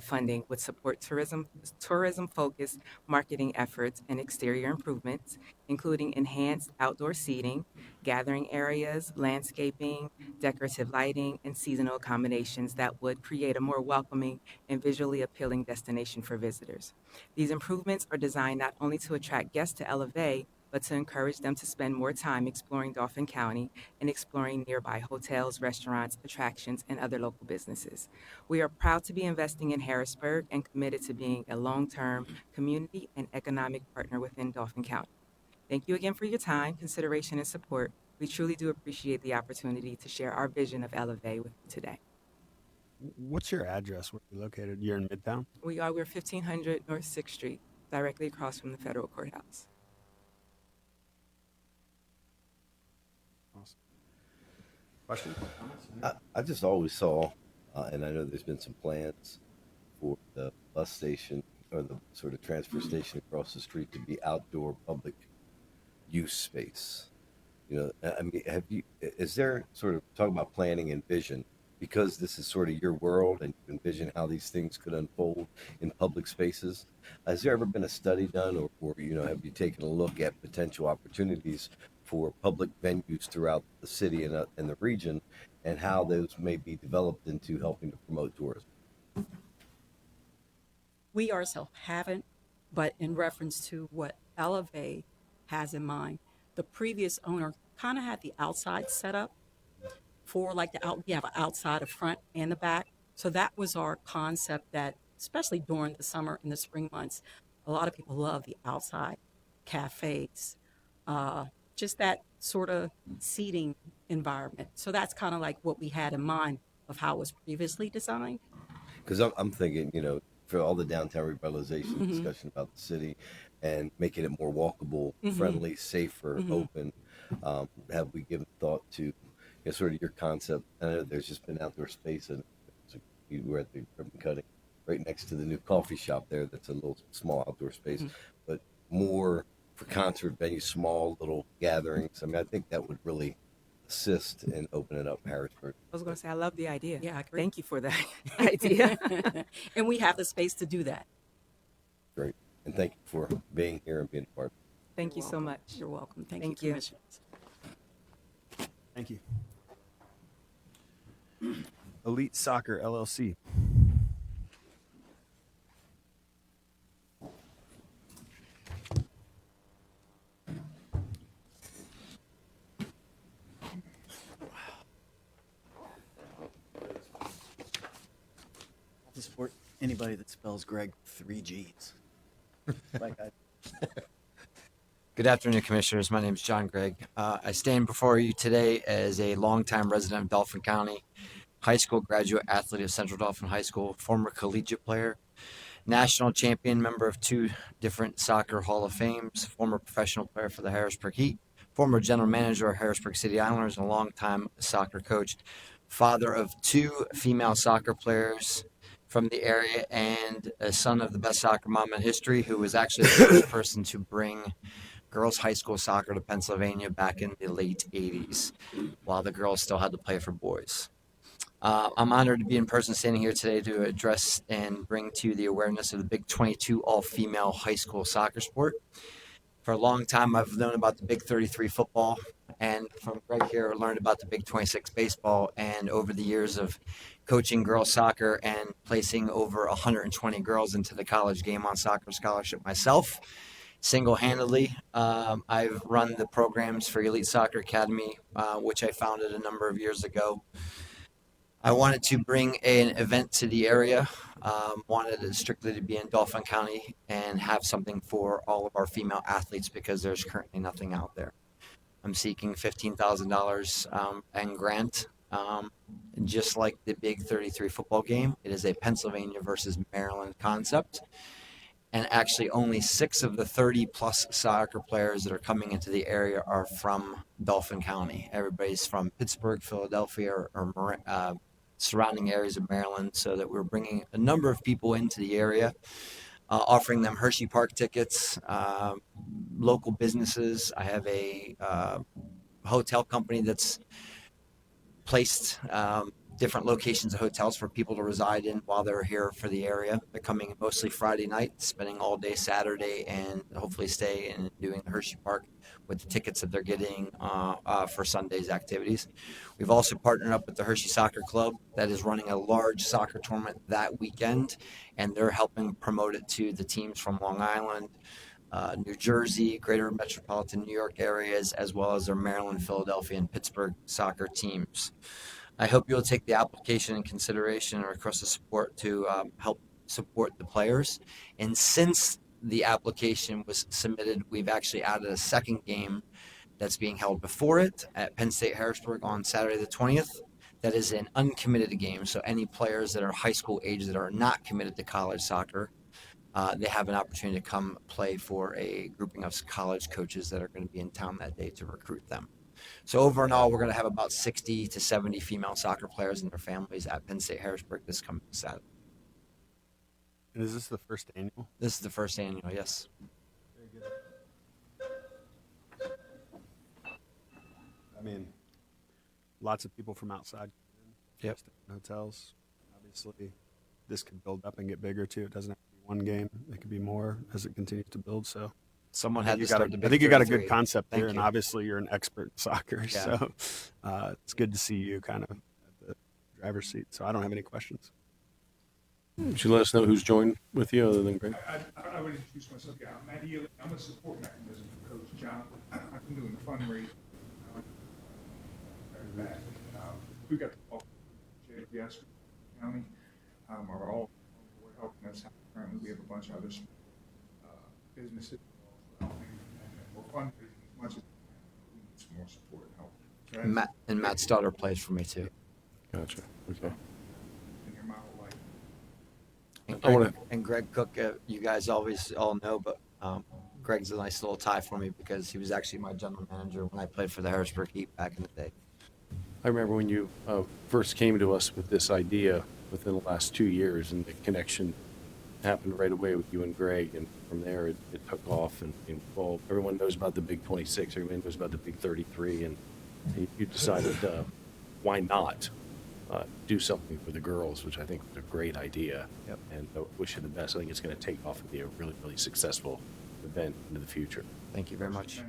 funding would support tourism-focused marketing efforts and exterior improvements, including enhanced outdoor seating, gathering areas, landscaping, decorative lighting, and seasonal accommodations that would create a more welcoming and visually appealing destination for visitors. These improvements are designed not only to attract guests to Elevate, but to encourage them to spend more time exploring Dauphin County and exploring nearby hotels, restaurants, attractions, and other local businesses. We are proud to be investing in Harrisburg and committed to being a long-term community and economic partner within Dauphin County. Thank you again for your time, consideration, and support. We truly do appreciate the opportunity to share our vision of Elevate with you today. What's your address? Where are you located? You're in Midtown? We're 1500 North 6th Street, directly across from the federal courthouse. Awesome. Questions? I just always saw, and I know there's been some plans for the bus station or the sort of transfer station across the street to be outdoor public use space. I mean, is there sort of talk about planning and vision, because this is sort of your world and you envision how these things could unfold in public spaces? Has there ever been a study done, or have you taken a look at potential opportunities for public venues throughout the city and the region, and how those may be developed into helping to promote tourism? We ourselves haven't, but in reference to what Elevate has in mind, the previous owner kind of had the outside set up for like we have an outside, a front, and the back. So that was our concept, that especially during the summer and the spring months, a lot of people love the outside cafes, just that sort of seating environment. So that's kind of like what we had in mind of how it was previously designed. Because I'm thinking, for all the downtown revitalization discussion about the city and making it more walkable, friendly, safer, open, have we given thought to sort of your concept? I know there's just been outdoor space, and you were at the ribbon cutting right next to the new coffee shop there. That's a little small outdoor space, but more for concert venues, small little gatherings. I mean, I think that would really assist in opening up Harrisburg. I was going to say, I love the idea. Yeah, I agree. Thank you for that idea. And we have the space to do that. Great. And thank you for being here and being a part. Thank you so much. You're welcome. Thank Thank you, you. Commissioners. Thank you. Elite Soccer LLC. To support anybody that spells Greg with 3 G's. Good afternoon, Commissioners. My name is John Gregg. I stand before you today as a longtime resident of Dauphin County, high school graduate athlete of Central Dauphin High School, former collegiate player, national champion, member of 2 different soccer Hall of Fames, former professional player for the Harrisburg Heat, former general manager of Harrisburg City Islanders, and a longtime soccer coach, father of 2 female soccer players from the area, and a son of the best soccer mom in history, who was actually the first person to bring girls high school soccer to Pennsylvania back in the late 80s, while the girls still had to play for boys. I'm honored to be in person standing here today to address and bring to you the awareness of the Big 22 all-female high school soccer sport. For a long time, I've known about the Big 33 football, and from Greg here, I learned about the Big 26 baseball. And over the years of coaching girls soccer and placing over 120 girls into the college game on soccer scholarship myself, single-handedly, I've run the programs for Elite Soccer Academy, which I founded a number of years ago. I wanted to bring an event to the area, wanted it strictly to be in Dauphin County and have something for all of our female athletes, because there's currently nothing out there. I'm seeking $15,000 and grant. Just like the Big 33 football game, it is a Pennsylvania versus Maryland concept. And actually only 6 of the 30-plus soccer players that are coming into the area are from Dauphin County. Everybody's from Pittsburgh, Philadelphia, or surrounding areas of Maryland, so that we're bringing a number of people into the area, offering them Hershey Park tickets, local businesses. I have a hotel company that's placed different locations of hotels for people to reside in while they're here for the area. They're coming mostly Friday night, spending all day Saturday, and hopefully stay and doing the Hershey Park with the tickets that they're getting for Sunday's activities. We've also partnered up with the Hershey Soccer Club that is running a large soccer tournament that weekend, and they're helping promote it to the teams from Long Island, New Jersey, greater metropolitan New York areas, as well as their Maryland, Philadelphia, and Pittsburgh soccer teams. I hope you'll take the application in consideration and request the support to help support the players. And since the application was submitted, we've actually added a second game that's being held before it at Penn State Harrisburg on Saturday the 20th. That is an uncommitted game. So any players that are high school age that are not committed to college soccer, they have an opportunity to come play for a grouping of college coaches that are going to be in town that day to recruit them. So over and all, we're going to have about 60 to 70 female soccer players and their families at Penn State Harrisburg this coming Saturday. And is this the first annual? This is the first annual, yes. Very good. I mean, lots of people from outside come in, Yep. stay in hotels. Obviously, this could build up and get bigger too. It doesn't have to be one game. It could be more as it continues to build. So Someone I had think to start the I big think you got a 33. good concept Thank here, and you. obviously you're an expert in soccer. Yeah. So it's good to see you kind of at the driver's seat. So I don't have any questions. Would you let us know who's joined with you other than Greg? I would introduce myself. Yeah, I'm Matt Healy. I'm a support mechanism for Coach John. I've been doing the fundraising. We got the call from JPS County. Are all on board helping us out. Currently, we have a bunch of other businesses helping, and we're fundraising as much as we need some more support and help. So that's And Matt Stutter plays for me too. Gotcha. Okay. been here my whole life. And Greg Cook, you guys always all know, but Greg's a nice little tie for me because he was actually my general manager when I played for the Harrisburg Heat back in the day. I remember when you first came to us with this idea within the last 2 years, and the connection happened right away with you and Greg, and from there it took off and well, everyone knows about the Big 26, everyone knows about the Big 33, and you decided why not do something for the girls, which I think was a great idea. Yep. And I wish you the best. I think it's going to take off and be a really, really successful event into the future. Thank you very much.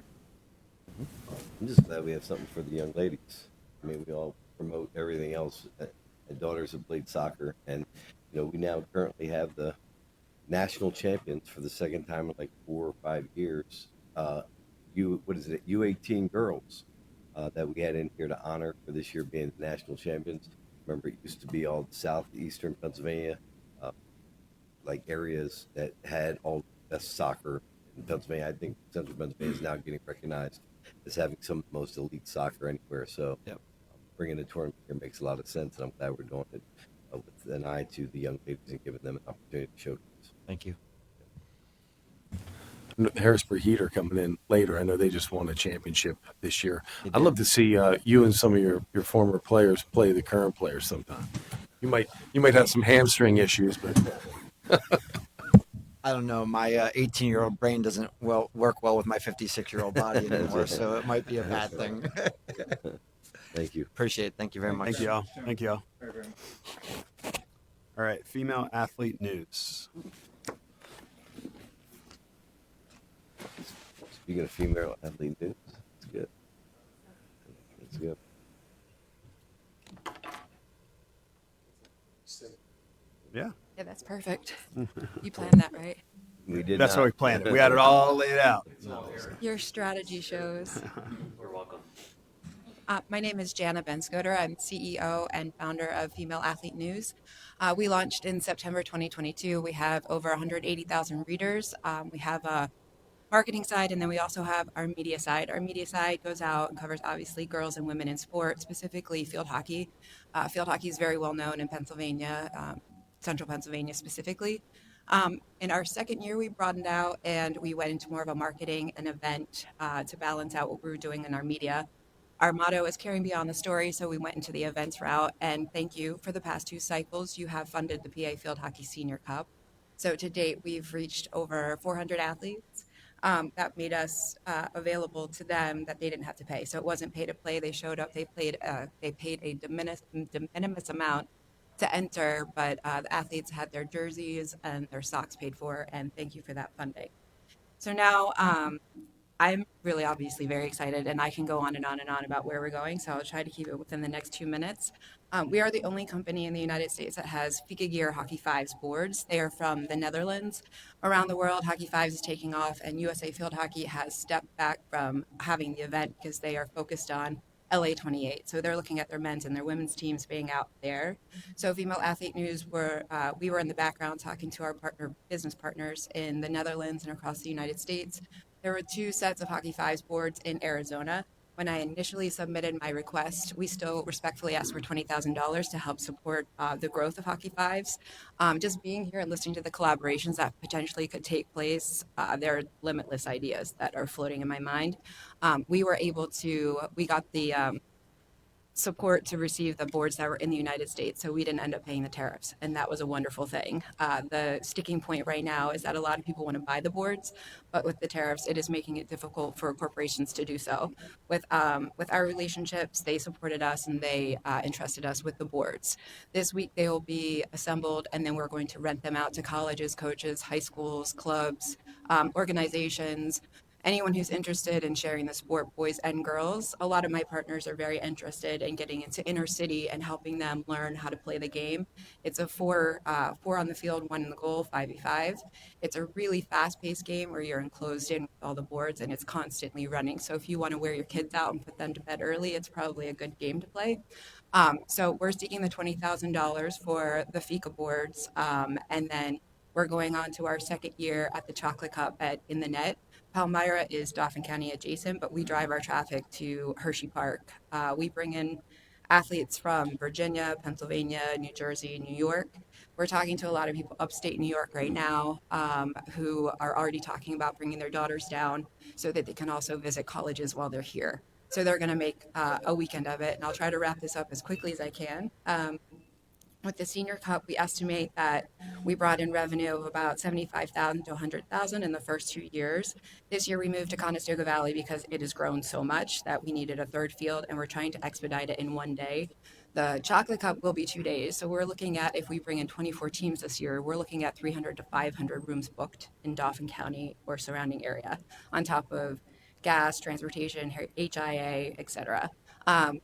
I'm just glad we have something for the young ladies. I mean, we all promote everything else. My daughters have played soccer, and we now currently have the national champions for the second time in like 4 or 5 years. U18 girls that we had in here to honor for this year being the national champions. Remember, it used to be all southeastern Pennsylvania, like areas that had all the best soccer in Pennsylvania. I think Central Pennsylvania is now getting recognized as having some of the most elite soccer anywhere. So bringing the tournament here makes a lot of sense, and I'm glad we're doing it with an eye to the young ladies and giving them an opportunity to showcase. Thank you. The Harrisburg Heat are coming in later. I know they just won a championship this year. I'd love to see you and some of your former players play the current players sometime. You might have some hamstring issues, but I don't know. My 18-year-old brain doesn't work well with my 56-year-old body anymore, so it might be a bad thing. Thank you. Appreciate it. Thank you very much. Thank you all. Thank you all. All right, female athlete news. Speaking of female athlete news, it's good. It's good. Yeah. Yeah, that's perfect. You planned that, right? We did. That's how we planned it. We had it all laid out. Your strategy shows. You're welcome. My name is Jana Benscoter. I'm CEO and founder of Female Athlete News. We launched in September 2022. We have over 180,000 readers. We have a marketing side, and then we also have our media side. Our media side goes out and covers obviously girls and women in sport, specifically field hockey. Field hockey is very well known in Pennsylvania, central Pennsylvania specifically. In our second year, we broadened out and we went into more of a marketing and event to balance out what we were doing in our media. Our motto is caring beyond the story, so we went into the events route, and thank you for the past 2 cycles. You have funded the PA Field Hockey Senior Cup. So to date, we've reached over 400 athletes. That made us available to them that they didn't have to pay. So it wasn't pay to play. They showed up, they paid a de minimis amount to enter, but the athletes had their jerseys and their socks paid for, and thank you for that funding. So now I'm really obviously very excited, and I can go on and on and on about where we're going, so I'll try to keep it within the next 2 minutes. We are the only company in the United States that has Fika Gear Hockey Fives boards. They are from the Netherlands. Around the world, Hockey Fives is taking off, and USA Field Hockey has stepped back from having the event because they are focused on LA 28. So they're looking at their men's and their women's teams being out there. So Female Athlete News, we were in the background talking to our business partners in the Netherlands and across the United States. There were 2 sets of Hockey Fives boards in Arizona. When I initially submitted my request, we still respectfully asked for $20,000 to help support the growth of Hockey Fives. Just being here and listening to the collaborations that potentially could take place, there are limitless ideas that are floating in my mind. We got the support to receive the boards that were in the United States, so we didn't end up paying the tariffs, and that was a wonderful thing. The sticking point right now is that a lot of people want to buy the boards, but with the tariffs, it is making it difficult for corporations to do so. With our relationships, they supported us and they entrusted us with the boards. This week they will be assembled, and then we're going to rent them out to colleges, coaches, high schools, clubs, organizations, anyone who's interested in sharing the sport, boys and girls. A lot of my partners are very interested in getting into inner city and helping them learn how to play the game. It's a four on the field, one in the goal, 5v5. It's a really fast-paced game where you're enclosed in with all the boards and it's constantly running. So if you want to wear your kids out and put them to bed early, it's probably a good game to play. So we're seeking the $20,000 for the FICA boards, and then we're going on to our second year at the Chocolate Cup in the Net. Palmyra is Dauphin County adjacent, but we drive our traffic to Hershey Park. We bring in athletes from Virginia, Pennsylvania, New Jersey, New York. We're talking to a lot of people upstate New York right now who are already talking about bringing their daughters down so that they can also visit colleges while they're here. So they're going to make a weekend of it, and I'll try to wrap this up as quickly as I can. With the Senior Cup, we estimate that we brought in revenue of about $75,000 to $100,000 in the first 2 years. This year we moved to Conestoga Valley because it has grown so much that we needed a third field, and we're trying to expedite it in one day. The Chocolate Cup will be 2 days, so we're looking at, if we bring in 24 teams this year, we're looking at 300 to 500 rooms booked in Dauphin County or surrounding area, on top of gas, transportation, HIA, etc.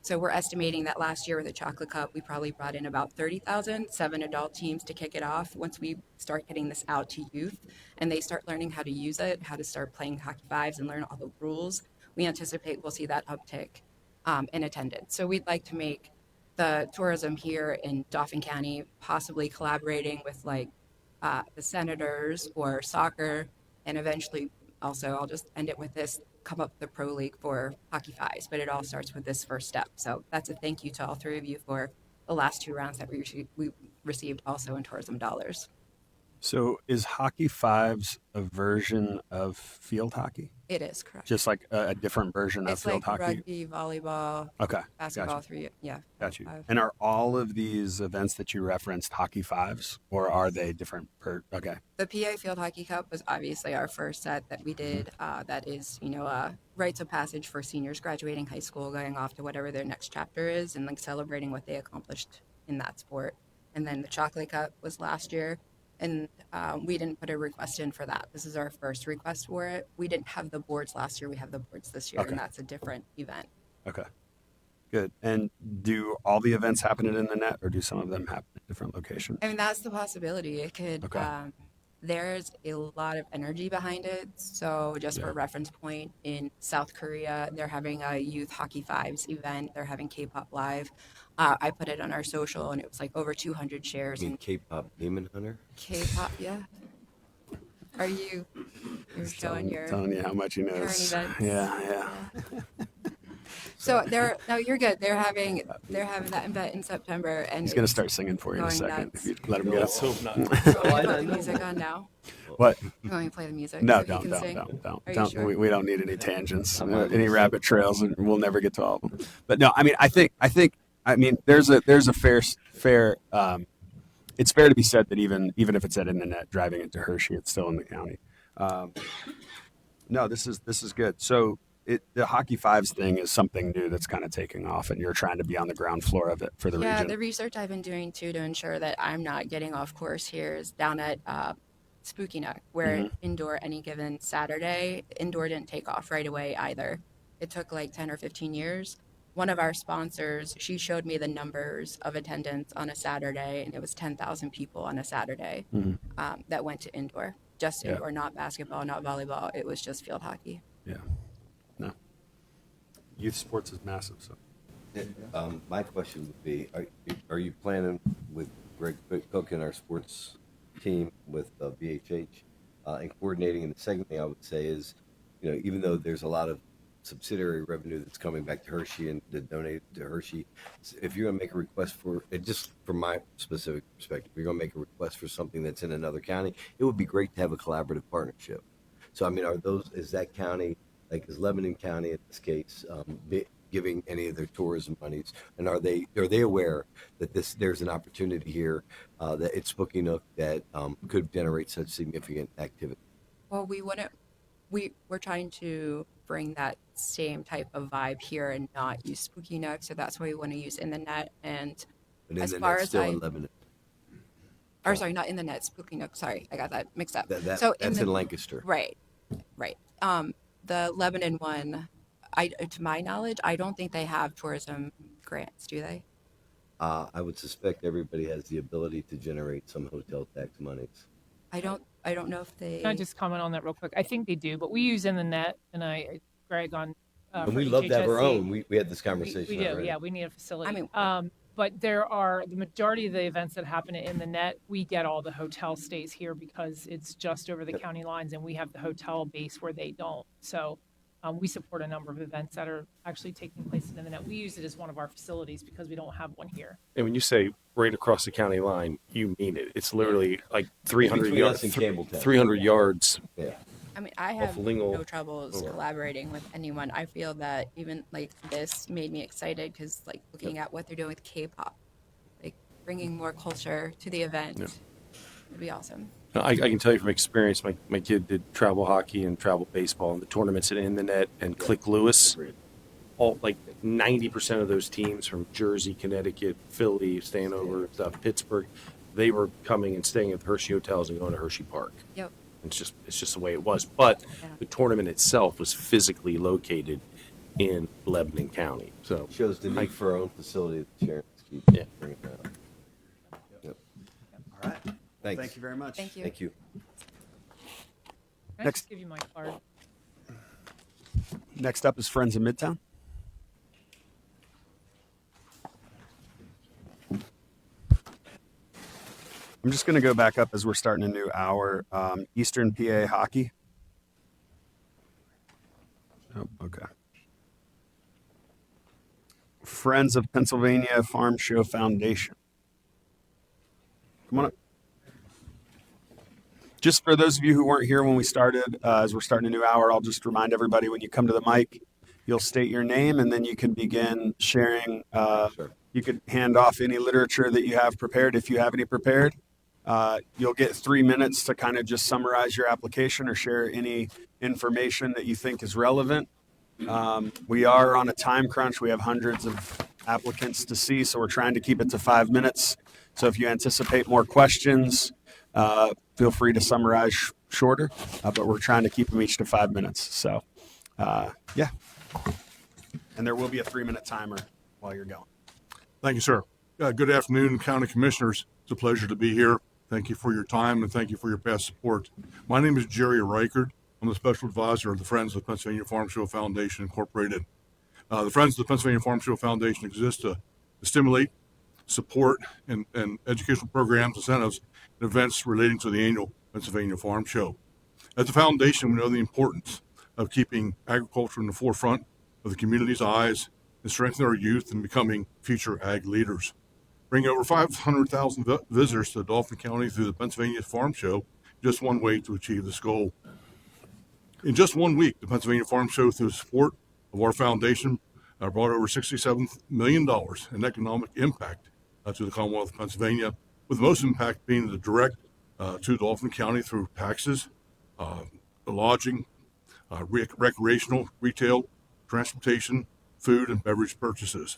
So we're estimating that last year with the Chocolate Cup, we probably brought in about 30,000, 7 adult teams to kick it off. Once we start getting this out to youth and they start learning how to use it, how to start playing hockey fives and learn all the rules, we anticipate we'll see that uptick in attendance. So we'd like to make the tourism here in Dauphin County, possibly collaborating with like the Senators or soccer, and eventually also, I'll just end it with this, come up with the pro league for hockey fives, but it all starts with this first step. So that's a thank you to all three of you for the last 2 rounds that we received also in tourism dollars. So is hockey fives a version of field hockey? It is, correct. Just like a different version of It's field like hockey? rugby, volleyball, Okay, basketball, gotcha. yeah. Got you. Five. And are all of these events that you referenced hockey fives, or are they different? Okay. The PA Field Hockey Cup was obviously our first set that we did. That is, rites of passage for seniors graduating high school, going off to whatever their next chapter is, and like celebrating what they accomplished in that sport. And then the Chocolate Cup was last year, and we didn't put a request in for that. This is our first request for it. We didn't have the boards last year. We have the boards this year, Okay. and that's a different event. Okay. Good. And do all the events happen in the net, or do some of them happen at different locations? I mean, that's the possibility. It could. Okay. There's a lot of energy behind it. So, just for reference point, in South Korea, they're having a youth hockey fives event. They're having K-pop live. I put it on our social, and it was like over 200 shares. You mean K-pop Demon Hunter? K-pop, yeah. Are you? You're showing your. Telling you how much he current knows. events. Yeah. So no, you're good. They're having that event in September, and He's gonna start singing for you in a going second nuts. if you let him get up. You want me to put the music on now? What? You want me to play the music? No, so he don't. can sing? Are you sure? We don't need any tangents, any rabbit trails, and we'll never get to all of them. But no, I mean, I think, there's a fair. It's fair to be said that even if it's at in the net, driving into Hershey, it's still in the county. No, this is good. So the hockey fives thing is something new that's kind of taking off, and you're trying to be on the ground floor of it for the region. Yeah, the research I've been doing too to ensure that I'm not getting off course here is down at Spooky Nook, where indoor any given Saturday, indoor didn't take off right away either. It took like 10 or 15 years. One of our sponsors, she showed me the numbers of attendance on a Saturday, and it was 10,000 people on a Saturday that went to indoor. Just indoor, not basketball, not volleyball. It was just field hockey. Yeah. No. Youth sports is massive. So. My question would be: Are you planning with Greg Cook and our sports team with BHH and coordinating? And the second thing I would say is, even though there's a lot of subsidiary revenue that's coming back to Hershey and to donate to Hershey, if you're going to make a request for it, just from my specific perspective, if you're going to make a request for something that's in another county, it would be great to have a collaborative partnership. So, I mean, is that county, like is Lebanon County in this case, giving any of their tourism monies? And are they aware that there's an opportunity here that it's Spooky Nook that could generate such significant activity? Well, we're trying to bring that same type of vibe here and not use Spooky Nook, so that's why we want to use In the Net. And But in as the far net, as still I, in Lebanon. or sorry, not In the Net, Spooky Nook. Sorry, I got that mixed up. That's in Lancaster. Right, right. The Lebanon one, to my knowledge, I don't think they have tourism grants, do they? I would suspect everybody has the ability to generate some hotel tax monies. I don't know if they. Can I just comment on that real quick? I think they do, but we use In the Net, and Greg on. And for we love to have our HHSC. own. We had this conversation We do, already. yeah. We need a facility. I mean, but there are the majority of the events that happen In the Net. We get all the hotel stays here because it's just over the county lines, and we have the hotel base where they don't. So we support a number of events that are actually taking place In the Net. We use it as one of our facilities because we don't have one here. And when you say right across the county line, you mean it. It's literally like 300 Between yards. us and Campbelltown. 300 yards. Yeah. I mean, I have Lingle no troubles over. collaborating with anyone. I feel that even like this made me excited because like looking at what they're doing with K-pop, like bringing more culture to the event would be awesome. I can tell you from experience, my kid did travel hockey and travel baseball, and the tournaments at In the Net and Click Lewis, all like 90% of those teams from Jersey, Connecticut, Philly, staying over stuff, Pittsburgh, they were coming and staying at the Hershey hotels and going to Hershey Park. Yep. It's just the way it was. But the tournament itself was physically located in Lebanon County. So Shows the need for our own facility that Sharon's keep bringing down. Yep. All right. Thanks. Thank you very much. Thank you. Thank you. Can I Next. just give you my card? Next up is Friends of Midtown. I'm just going to go back up as we're starting a new hour. Eastern PA hockey. Oh, okay. Friends of Pennsylvania Farm Show Foundation. Come on up. Just for those of you who weren't here when we started, as we're starting a new hour, I'll just remind everybody when you come to the mic, you'll state your name and then you can begin sharing. You could hand off any literature that you have prepared if you have any prepared. You'll get 3 minutes to kind of just summarize your application or share any information that you think is relevant. We are on a time crunch. We have hundreds of applicants to see, so we're trying to keep it to 5 minutes. So if you anticipate more questions, feel free to summarize shorter, but we're trying to keep them each to 5 minutes. So, yeah. And there will be a 3-minute timer while you're going. Thank you, sir. Good afternoon, County Commissioners. It's a pleasure to be here. Thank you for your time and thank you for your past support. My name is Jerry Reichert. I'm the Special Advisor of the Friends of the Pennsylvania Farm Show Foundation, Incorporated. The Friends of the Pennsylvania Farm Show Foundation exists to stimulate, support, and educational programs, incentives, and events relating to the annual Pennsylvania Farm Show. At the foundation, we know the importance of keeping agriculture in the forefront of the community's eyes and strengthening our youth in becoming future ag leaders. Bringing over 500,000 visitors to Dauphin County through the Pennsylvania Farm Show, just one way to achieve this goal. In just 1 week, the Pennsylvania Farm Show, through the support of our foundation, brought over $67 million in economic impact to the Commonwealth of Pennsylvania, with the most impact being the direct to Dauphin County through taxes, lodging, recreational, retail, transportation, food, and beverage purchases.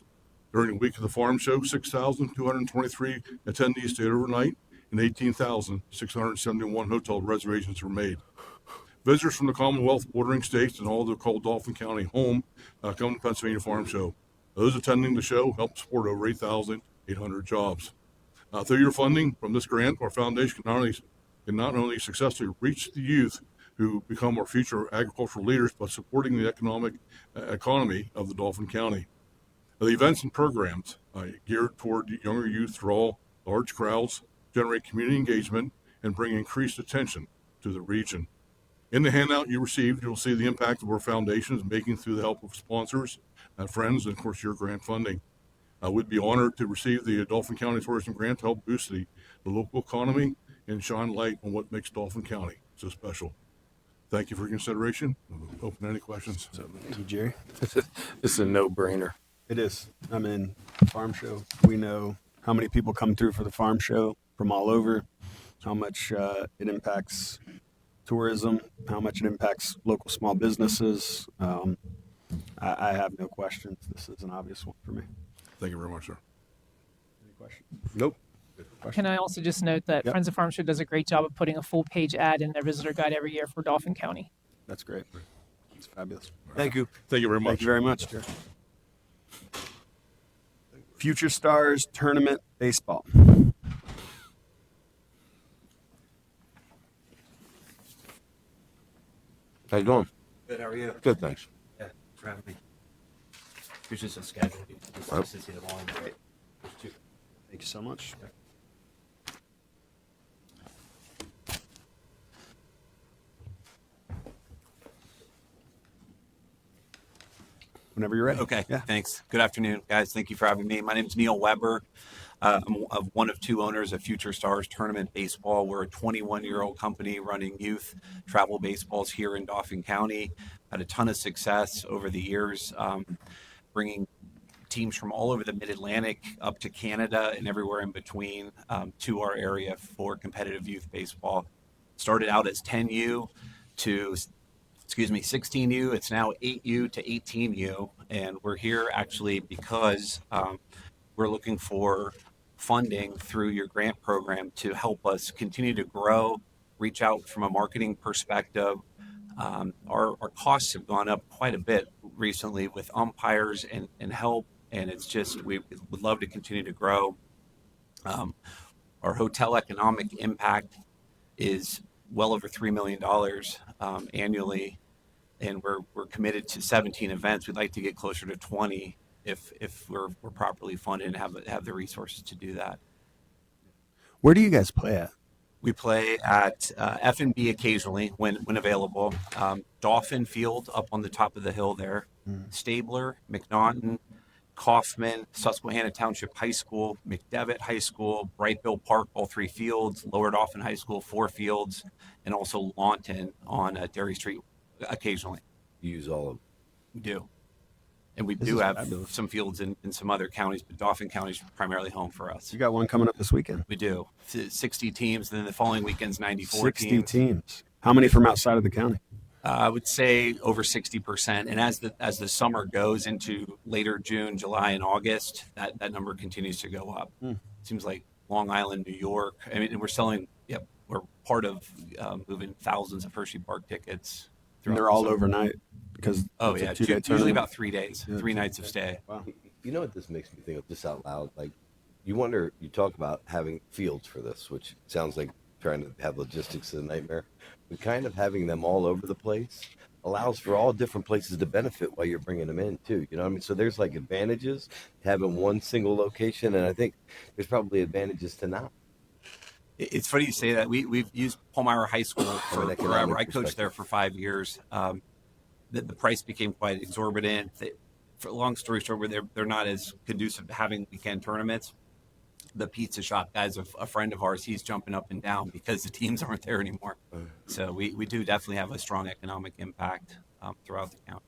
During the week of the farm show, 6,223 attendees stayed overnight and 18,671 hotel reservations were made. Visitors from the Commonwealth bordering states and all that are called Dauphin County home come to the Pennsylvania Farm Show. Those attending the show helped support over 8,800 jobs. Through your funding from this grant, our foundation can not only successfully reach the youth who become our future agricultural leaders, but supporting the economy of the Dauphin County. The events and programs geared toward younger youth draw large crowds, generate community engagement, and bring increased attention to the region. In the handout you received, you'll see the impact of our foundation is making through the help of sponsors, friends, and of course your grant funding. We'd be honored to receive the Dauphin County Tourism Grant to help boost the local economy and shine light on what makes Dauphin County so special. Thank you for your consideration. Open to any questions. Thank you, Jerry. This is a no-brainer. It is. I mean, farm show. We know how many people come through for the farm show from all over, how much it impacts tourism, how much it impacts local small businesses. I have no questions. This is an obvious one for me. Thank you very much, sir. Any questions? Nope. Can I also just note that Friends of Farm Show does a great job of putting a full page ad in their visitor guide every year for Dauphin County. That's great. It's fabulous. Thank you. Thank you very much. Thank you very much, Jerry. Future Stars Tournament Baseball. How you doing? Good, how are you? Good, thanks. Yeah, thanks for having me. Here's just a schedule. Just nice to see them all. Great. Thank you so much. Whenever you're ready. Okay, Yeah. thanks. Good afternoon, guys. Thank you for having me. My name is Neil Weber. I'm one of two owners of Future Stars Tournament Baseball. We're a 21-year-old company running youth travel baseballs here in Dauphin County. Had a ton of success over the years, bringing teams from all over the Mid-Atlantic up to Canada and everywhere in between to our area for competitive youth baseball. Started out as 10U to 16U. It's now 8U to 18U. And we're here actually because we're looking for funding through your grant program to help us continue to grow, reach out from a marketing perspective. Our costs have gone up quite a bit recently with umpires and help. And it's just, we would love to continue to grow. Our hotel economic impact is well over $3 million annually. And we're committed to 17 events. We'd like to get closer to 20 if we're properly funded and have the resources to do that. Where do you guys play at? We play at F&B occasionally when available. Dauphin Field up on the top of the hill there. Stabler, McNaughton, Kaufman, Susquehanna Township High School, McDevitt High School, Brightville Park, all 3 fields, Lower Dauphin High School, 4 fields, and also Lawton on Derry Street occasionally. You use all of them? We do. And we This do is have fabulous. some fields in some other counties, but Dauphin County is primarily home for us. You got one coming up this weekend. We do. 60 teams, then the following weekend's 94 60 teams. How many from outside of the county? I would say over 60%. And as the summer goes into later June, July, and August, that number continues to go up. Seems like Long Island, New York. I mean, and we're part of moving thousands of Hershey Park tickets. And they're all overnight because it's a 2-day usually tournament. about 3 days, 3 nights of stay. Wow. You know what this makes me think of, just out loud? Like, you talk about having fields for this, which sounds like trying to have logistics is a nightmare. But kind of having them all over the place allows for all different places to benefit while you're bringing them in, too. You know what I mean? So there's like advantages to having one single location, and I think there's probably advantages to not. It's funny you say that. We've used Palmyra High School From an for forever. economic I coached there for 5 years. The price became quite exorbitant. For long story short, they're not as conducive to having weekend tournaments. The pizza shop guy's a friend of ours. He's jumping up and down because the teams aren't there anymore. So we do definitely have a strong economic impact throughout the county.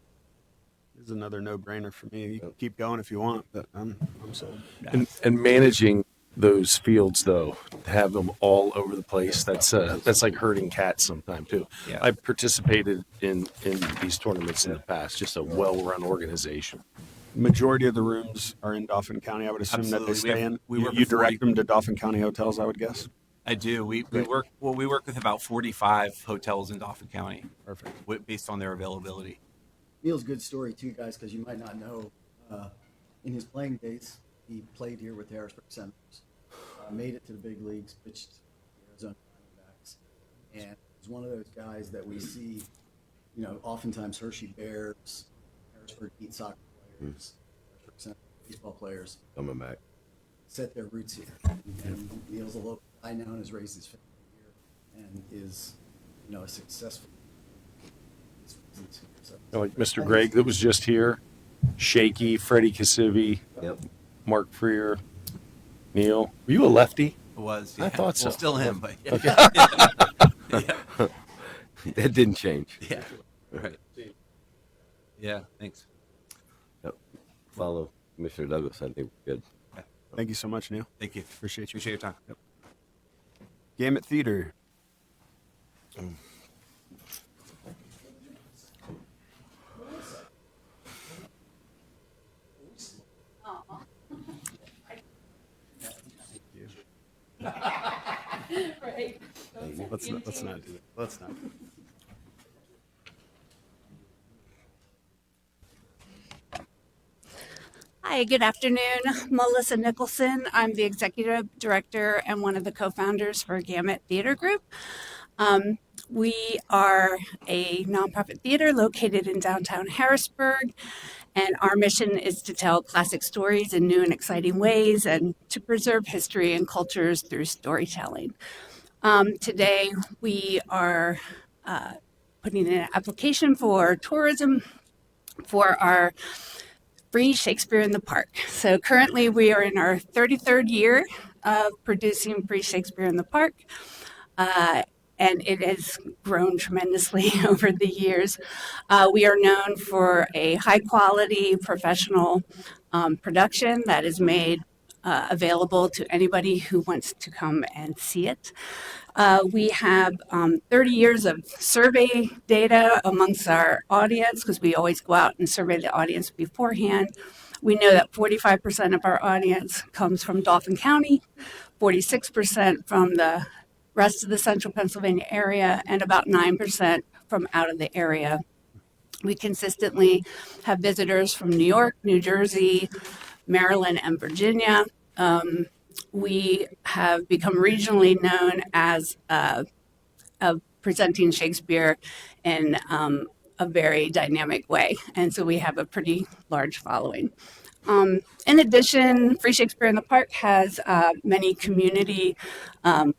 This is another no-brainer for me. You can keep going if you want, but I'm sold. And managing those fields, though, to have them all over the place, that's like herding cats sometimes too. Yeah. I've participated in these tournaments in the past. Just a well-run organization. Majority of the rooms are in Dauphin County. I would assume that they stay in. You direct them to Dauphin County hotels, I would guess. I do. We work with about 45 hotels in Dauphin County. Perfect. Based on their availability. Neil's a good story too, guys, because you might not know. In his playing days, he played here with the Harrisburg Senators, made it to the big leagues, pitched the Arizona Diamondbacks, and was one of those guys that we see, oftentimes Hershey Bears, Harrisburg Heat soccer players, Harrisburg Senators baseball players Coming back. set their roots here. And Neil's a local guy now and has raised his family here and is, a successful. So, Like Mr. Gregg that was just here, Shaky, Freddie Cassivi, Mark Freer, Neil. Were you a lefty? It was. I thought so. Well, still him, but Okay. That didn't change. Yeah. Right. Yeah. Thanks. Yep. Follow Commissioner Douglas. I think we're good. Thank you so much, Neil. Thank you. Appreciate you. Appreciate your time. Yep. Gamut Theater. Right. Let's not do that. Let's not. Hi, good afternoon. Melissa Nicholson. I'm the executive director and one of the co-founders for Gamut Theater Group. We are a nonprofit theater located in downtown Harrisburg, and our mission is to tell classic stories in new and exciting ways and to preserve history and cultures through storytelling. Today, we are putting in an application for tourism for our Free Shakespeare in the Park. So currently we are in our 33rd year of producing Free Shakespeare in the Park. And it has grown tremendously over the years. We are known for a high quality professional production that is made available to anybody who wants to come and see it. We have 30 years of survey data amongst our audience because we always go out and survey the audience beforehand. We know that 45% of our audience comes from Dauphin County, 46% from the rest of the central Pennsylvania area, and about 9% from out of the area. We consistently have visitors from New York, New Jersey, Maryland, and Virginia. We have become regionally known as presenting Shakespeare in a very dynamic way. And so we have a pretty large following. In addition, Free Shakespeare in the Park has many community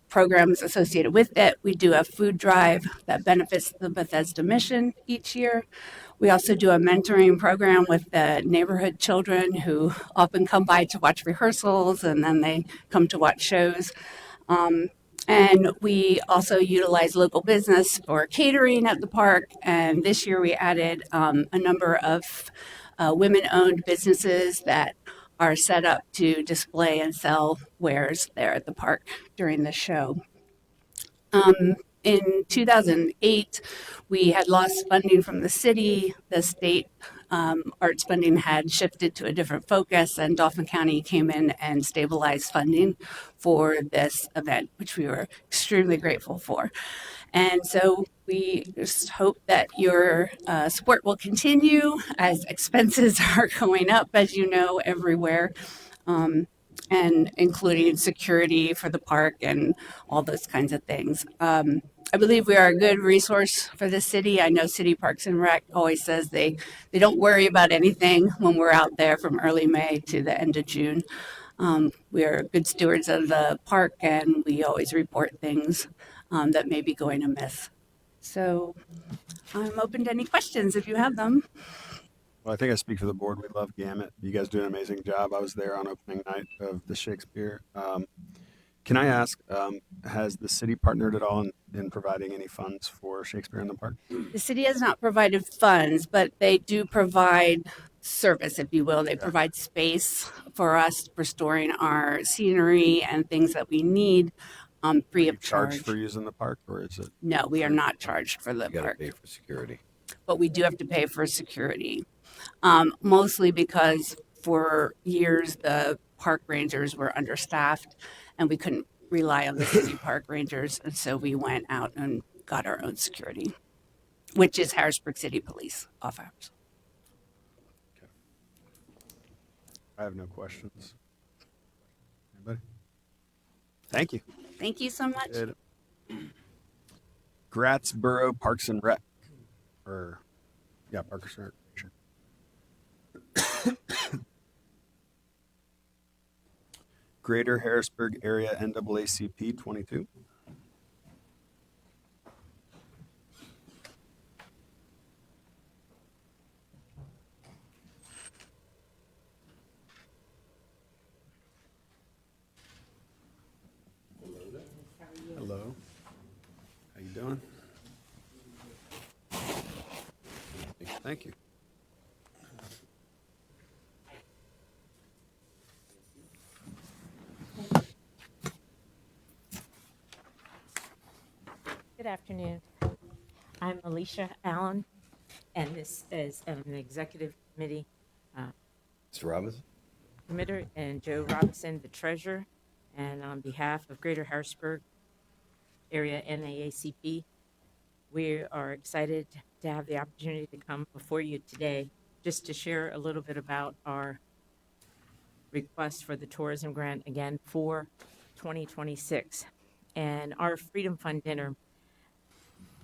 programs associated with it. We do a food drive that benefits the Bethesda mission each year. We also do a mentoring program with the neighborhood children who often come by to watch rehearsals and then they come to watch shows. And we also utilize local business for catering at the park. And this year we added a number of women-owned businesses that are set up to display and sell wares there at the park during the show. In 2008, we had lost funding from the city. The state arts funding had shifted to a different focus, and Dauphin County came in and stabilized funding for this event, which we were extremely grateful for. And so we just hope that your support will continue as expenses are going up, as you know, everywhere. And including security for the park and all those kinds of things. I believe we are a good resource for the city. I know City Parks and Rec always says they don't worry about anything when we're out there from early May to the end of June. We are good stewards of the park and we always report things that may be going amiss. So I'm open to any questions if you have them. Well, I think I speak for the board. We love Gamut. You guys do an amazing job. I was there on opening night of the Shakespeare. Can I ask, has the city partnered at all in providing any funds for Shakespeare in the Park? The city has not provided funds, but they do provide service, if you will. They provide space for us for storing our scenery and things that we need free of charge. Charged for using the park, or is it? No, we are not charged for the You got to park. pay for security. But we do have to pay for security, mostly because for years the park rangers were understaffed and we couldn't rely on the city park rangers. And so we went out and got our own security, which is Harrisburg City Police off hours. I have no questions. Anybody? Thank you. Thank you so much. Grattsboro Parks and Rec. Parks and Recreation. Greater Harrisburg Area NAACP 22. Hello. How you doing? Thank you. Good afternoon. I'm Alicia Allen, and this is an executive committee Mr. Robinson? committer, and Joe Robinson, the treasurer. And on behalf of Greater Harrisburg Area NAACP, we are excited to have the opportunity to come before you today just to share a little bit about our request for the tourism grant again for 2026. And our Freedom Fund dinner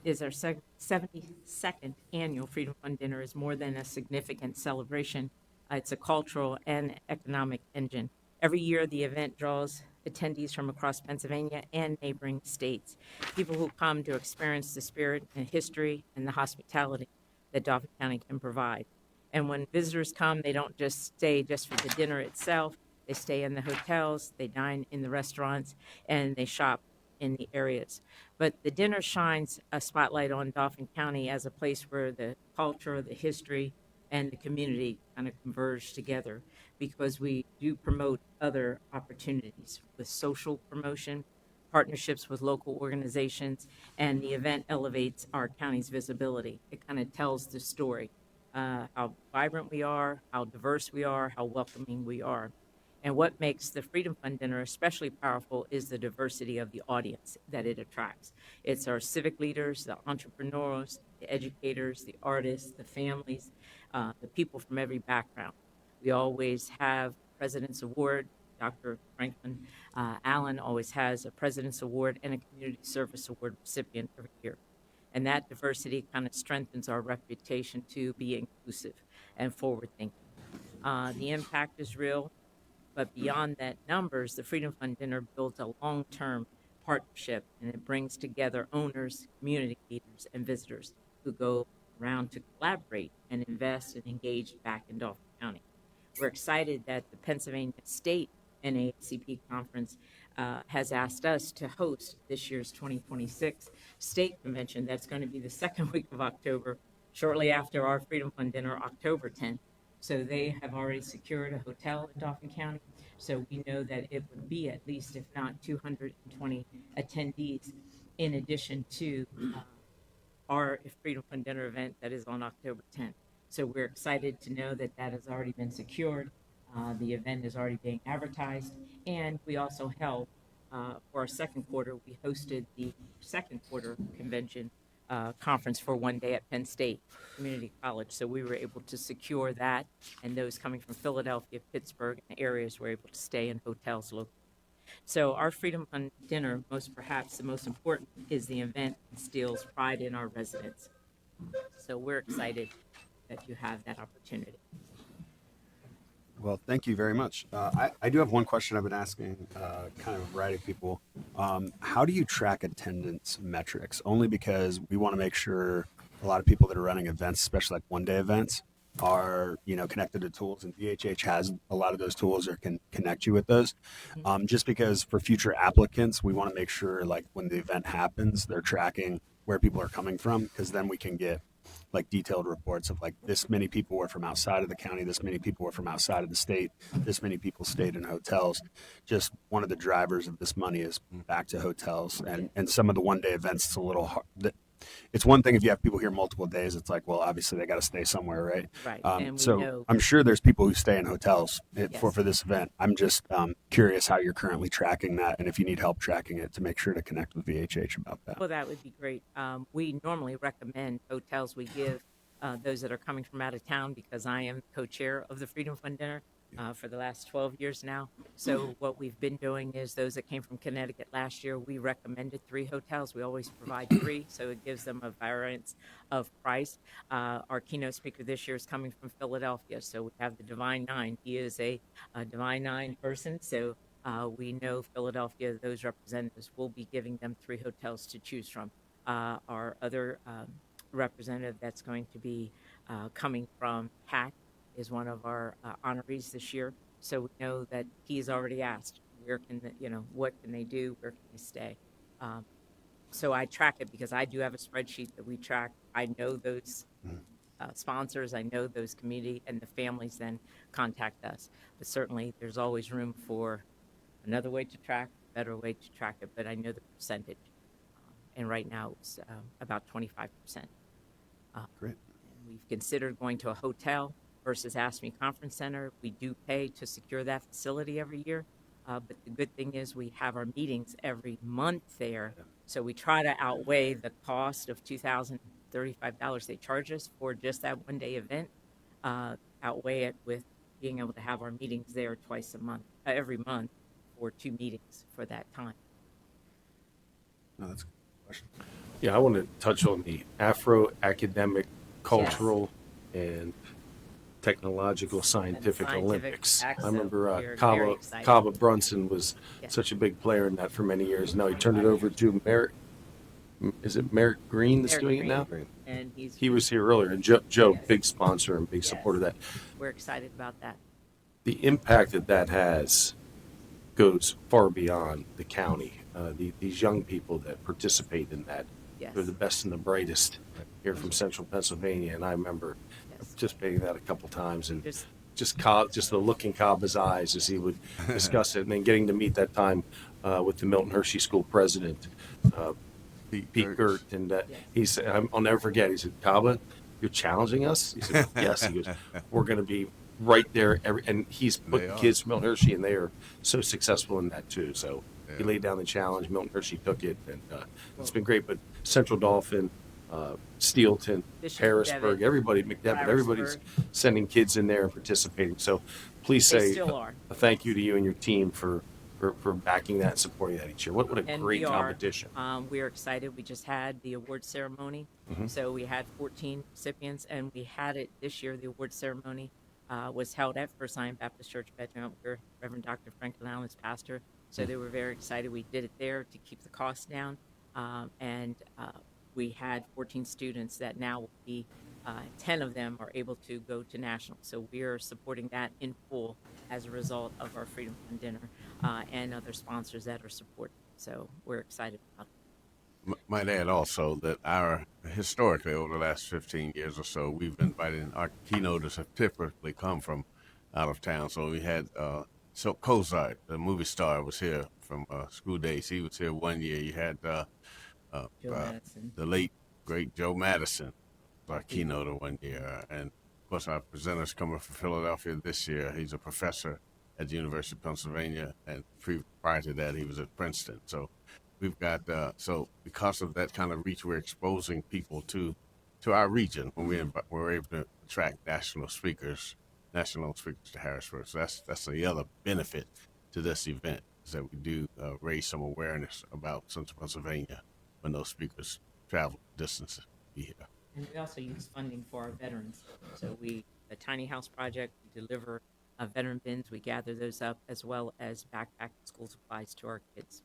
is our 72nd annual Freedom Fund dinner is more than a significant celebration. It's a cultural and economic engine. Every year, the event draws attendees from across Pennsylvania and neighboring states, people who come to experience the spirit and history and the hospitality that Dauphin County can provide. And when visitors come, they don't just stay just for the dinner itself. They stay in the hotels, they dine in the restaurants, and they shop in the areas. But the dinner shines a spotlight on Dauphin County as a place where the culture, the history, and the community kind of converge together, because we do promote other opportunities with social promotion, partnerships with local organizations, and the event elevates our county's visibility. It kind of tells the story, how vibrant we are, how diverse we are, how welcoming we are. And what makes the Freedom Fund dinner especially powerful is the diversity of the audience that it attracts. It's our civic leaders, the entrepreneurs, the educators, the artists, the families, the people from every background. We always have President's Award. Dr. Franklin Allen always has a President's Award and a Community Service Award recipient every year. And that diversity kind of strengthens our reputation to be inclusive and forward-thinking. The impact is real. But beyond that numbers, the Freedom Fund dinner builds a long-term partnership, and it brings together owners, community leaders, and visitors who go around to collaborate and invest and engage back in Dauphin County. We're excited that the Pennsylvania State NAACP Conference has asked us to host this year's 2026 state convention. That's going to be the second week of October, shortly after our Freedom Fund dinner, October 10th. So they have already secured a hotel in Dauphin County. So we know that it would be at least, if not 220 attendees, in addition to our Freedom Fund dinner event that is on October 10th. So we're excited to know that that has already been secured. The event is already being advertised. And we also held, for our second quarter, we hosted the second quarter convention conference for one day at Penn State Community College. So we were able to secure that, and those coming from Philadelphia, Pittsburgh, and areas were able to stay in hotels locally. So our Freedom Fund dinner, perhaps the most important, is the event instills pride in our residents. So we're excited that you have that opportunity. Well, thank you very much. I do have one question I've been asking kind of a variety of people. How do you track attendance metrics? Only because we want to make sure a lot of people that are running events, especially like one-day events, are connected to tools, and VHH has a lot of those tools or can connect you with those. Just because for future applicants, we want to make sure like when the event happens, they're tracking where people are coming from, because then we can get like detailed reports of like this many people were from outside of the county, this many people were from outside of the state, this many people stayed in hotels. Just one of the drivers of this money is back to hotels, and some of the one-day events, it's a little hard. It's one thing if you have people here multiple days, it's like, well, obviously they got to stay somewhere, right? Right. And we So know, I'm sure there's people who stay in hotels for Yes. this event. I'm just curious how you're currently tracking that, and if you need help tracking it, to make sure to connect with VHH about that. well, that would be great. We normally recommend hotels. We give those that are coming from out of town, because I am co-chair of the Freedom Fund dinner for the last 12 years now. So what we've been doing is those that came from Connecticut last year, we recommended 3 hotels. We always provide 3, so it gives them a variance of price. Our keynote speaker this year is coming from Philadelphia, so we have the Divine Nine. He is a Divine Nine person, so we know Philadelphia, those representatives will be giving them 3 hotels to choose from. Our other representative that's going to be coming from HAC is one of our honorees this year. So we know that he's already asked, where can what can they do, where can they stay? So I track it because I do have a spreadsheet that we track. I know those sponsors. I know those community and the families then contact us. But certainly, there's always room for another way to track, better way to track it. But I know the percentage, and right now it's about 25%. Great. We've considered going to a hotel versus ASME Conference Center. We do pay to secure that facility every year. But the good thing is we have our meetings every month there. So we try to outweigh the cost of $2,035 they charge us for just that one-day event, outweigh it with being able to have our meetings there twice a month, every month, for 2 meetings for that time. No, that's a good question. Yeah, I want to touch on the Afro-academic, cultural, and technological scientific Olympics. I remember Kaba Brunson was such a big player in that for many years. Now he turned it over to Merrick. Is it Merrick Green that's doing it now? And He was here earlier, and Joe, big sponsor and big supporter of that. We're excited about that. The impact that has goes far beyond the county. These young people that participate in that, they're the best and the brightest here from Central Pennsylvania, and I remember participating in that a couple times, and just the look in Kaba's eyes as he would discuss it, and then getting to meet that time with the Milton Hershey School president, Pete Gert, and he said, I'll never forget, he said, Kaba, you're challenging us? He said, yes. He goes, we're going to be right there, and he's put kids from Milton Hershey, and they are so successful in that too. So he laid down the challenge, Milton Hershey took it, and it's been great. But Central Dauphin, Steelton, Harrisburg, everybody, McDevitt, everybody's sending kids in there and participating. So please say a thank you to you and your team for backing that and supporting that each year. What a great competition. We are excited. We just had the award ceremony. So we had 14 recipients, and we had it this year. The award ceremony was held at First Zion Baptist Church, Bedroom, where Reverend Dr. Franklin Allen is pastor. So they were very excited. We did it there to keep the cost down. And we had 14 students that now will be 10 of them are able to go to national. So we are supporting that in full as a result of our Freedom Fund dinner and other sponsors that are supporting. So we're excited about it. Might add also that historically over the last 15 years or so, we've invited, our keynoters have typically come from out of town. So we had so Cozart, the movie star, was here from School Days. He was here one year. You had the late, great Joe Madison, our keynoter one year. And of course, our presenter's coming from Philadelphia this year. He's a professor at the University of Pennsylvania. And prior to that, he was at Princeton. So we've got, so because of that kind of reach, we're exposing people to our region when we're able to attract national speakers to Harrisburg. So that's the other benefit to this event, is that we do raise some awareness about Central Pennsylvania when those speakers travel distances to be here. And we also use funding for our veterans. So the Tiny House Project, we deliver veteran bins. We gather those up, as well as backpack school supplies to our kids.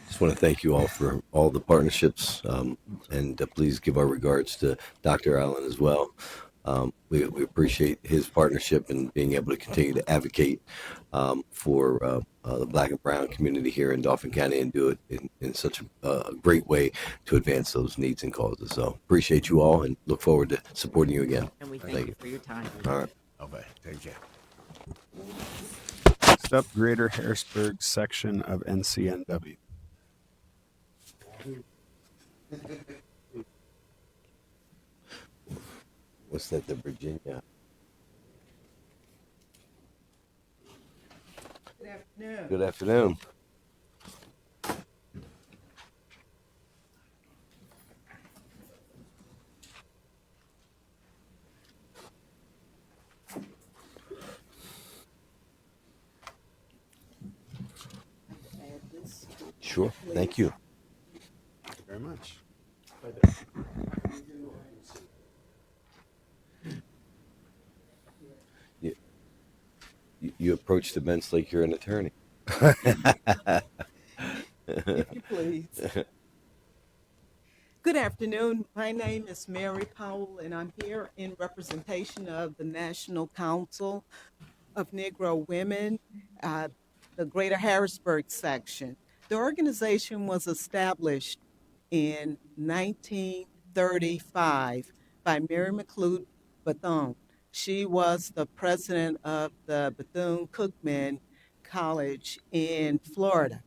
Just want to thank you all for all the partnerships, and please give our regards to Dr. Allen as well. We appreciate his partnership and being able to continue to advocate for the Black and Brown community here in Dauphin County, and do it in such a great way to advance those needs and causes. So appreciate you all, and look forward to supporting you again. And we thank you for your time. All right. Okay, take care. Next up, Greater Harrisburg section of NCNW. What's that, the Virginia? Good afternoon. Good afternoon. Sure. Thank you. Thank you very much. You approached events like you're an attorney. If you please. Good afternoon. My name is Mary Powell, and I'm here in representation of the National Council of Negro Women, the Greater Harrisburg section. The organization was established in 1935 by Mary McLeod Bethune. She was the president of the Bethune-Cookman College in Florida.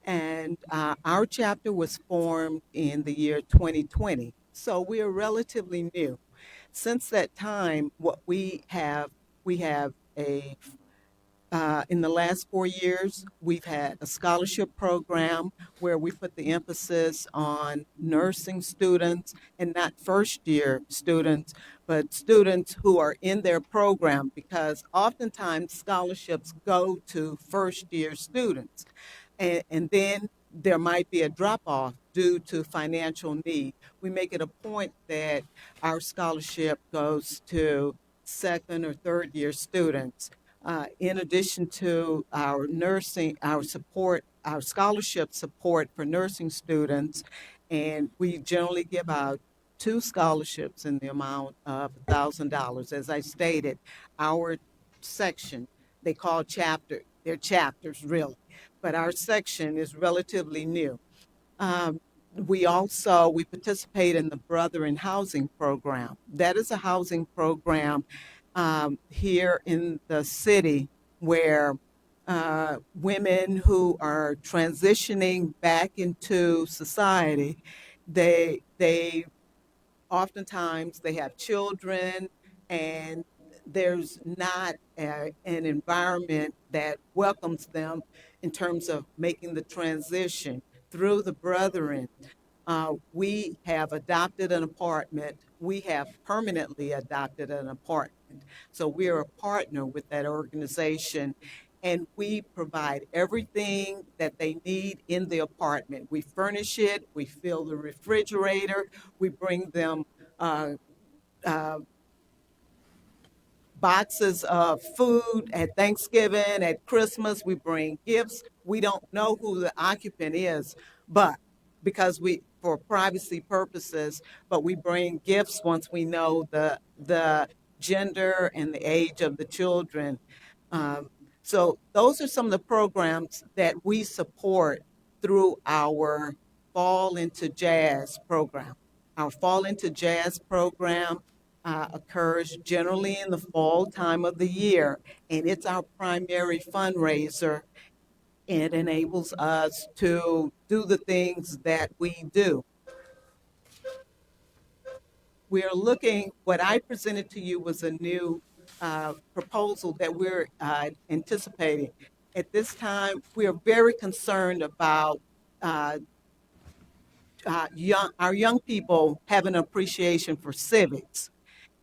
And our chapter was formed in the year 2020. So we are relatively new. Since that time, what we have a in the last 4 years, we've had a scholarship program where we put the emphasis on nursing students and not first year students, but students who are in their program because oftentimes scholarships go to first year students. And then there might be a drop off due to financial need. We make it a point that our scholarship goes to second or third year students. In addition to our nursing, our support, our scholarship support for nursing students, and we generally give out two scholarships in the amount of $1,000. As I stated, our section, they call they're chapters really, but our section is relatively new. Um, we participate in the Brother in Housing program. That is a housing program here in the city where women who are transitioning back into society, they oftentimes they have children and there's not an environment that welcomes them in terms of making the transition through the brethren. We have adopted an apartment. We have permanently adopted an apartment. So we are a partner with that organization and we provide everything that they need in the apartment. We furnish it, we fill the refrigerator, we bring them uh, uh, boxes of food at Thanksgiving, at Christmas. We bring gifts. We don't know who the occupant is, but because for privacy purposes, but we bring gifts once we know the gender and the age of the children. Um, so those are some of the programs that we support through our Fall into Jazz program. Our Fall into Jazz program occurs generally in the fall time of the year, and it's our primary fundraiser. It enables us to do the things that we do. We are looking, what I presented to you was a new proposal that we're anticipating. At this time, we are very concerned about uh, our young people have an appreciation for civics.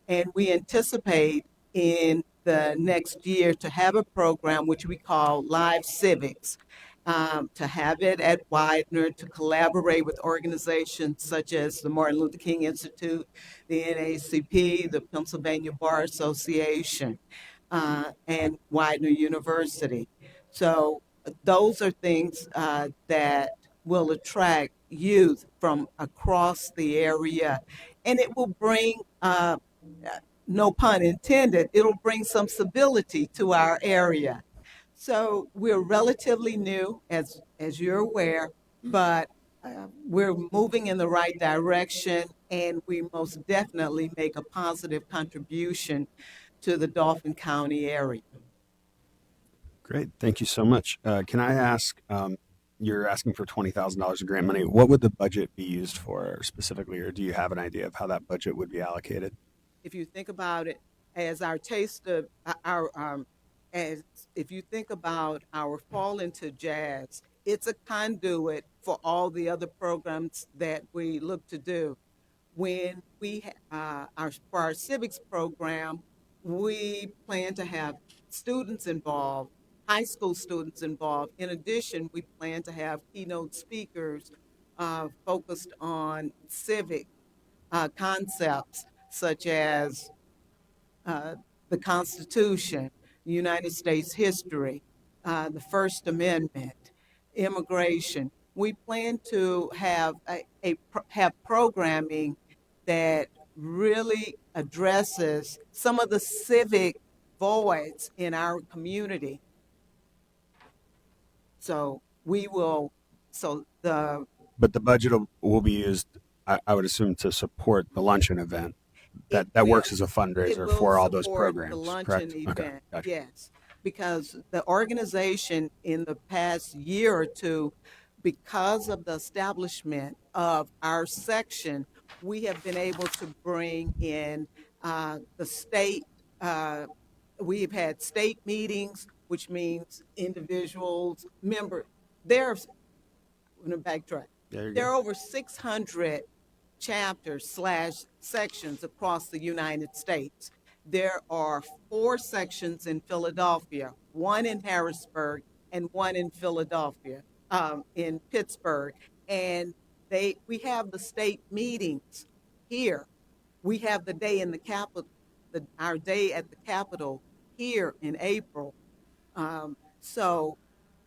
And we anticipate in the next year to have a program which we call Live Civics, to have it at Widener, to collaborate with organizations such as the Martin Luther King Institute, the NAACP, the Pennsylvania Bar Association, and Widener University. So those are things that will attract youth from across the area, and it will bring no pun intended, it'll bring some stability to our area. So we're relatively new, as you're aware, but we're moving in the right direction, and we most definitely make a positive contribution to the Dauphin County area. Great. Thank you so much. Can I ask, you're asking for $20,000 in grant money. What would the budget be used for specifically, or do you have an idea of how that budget would be allocated? If you think about it as our taste of our, as if you think about our fall into jazz, it's a conduit for all the other programs that we look to do. When for our civics program, we plan to have students involved, high school students involved. In addition, we plan to have keynote speakers focused on civic concepts such as uh, the Constitution, United States history, the First Amendment, immigration. We plan to have programming that really addresses some of the civic voids in our community. So we will. So the But the budget will be used, I would assume, to support the luncheon event. that works as a fundraiser It will for all those support programs, the luncheon correct? Okay, event, gotcha. yes, because the organization in the past year or two, because of the establishment of our section, we have been able to bring in the state. We've had state meetings, which means individuals, member. There's, I'm going to backtrack. There you There go. are over 600 chapters slash sections across the United States. There are 4 sections in Philadelphia, 1 in Harrisburg, and 1 in Philadelphia, in Pittsburgh. And we have the state meetings here. We have the day in the Capitol, our day at the Capitol here in April. So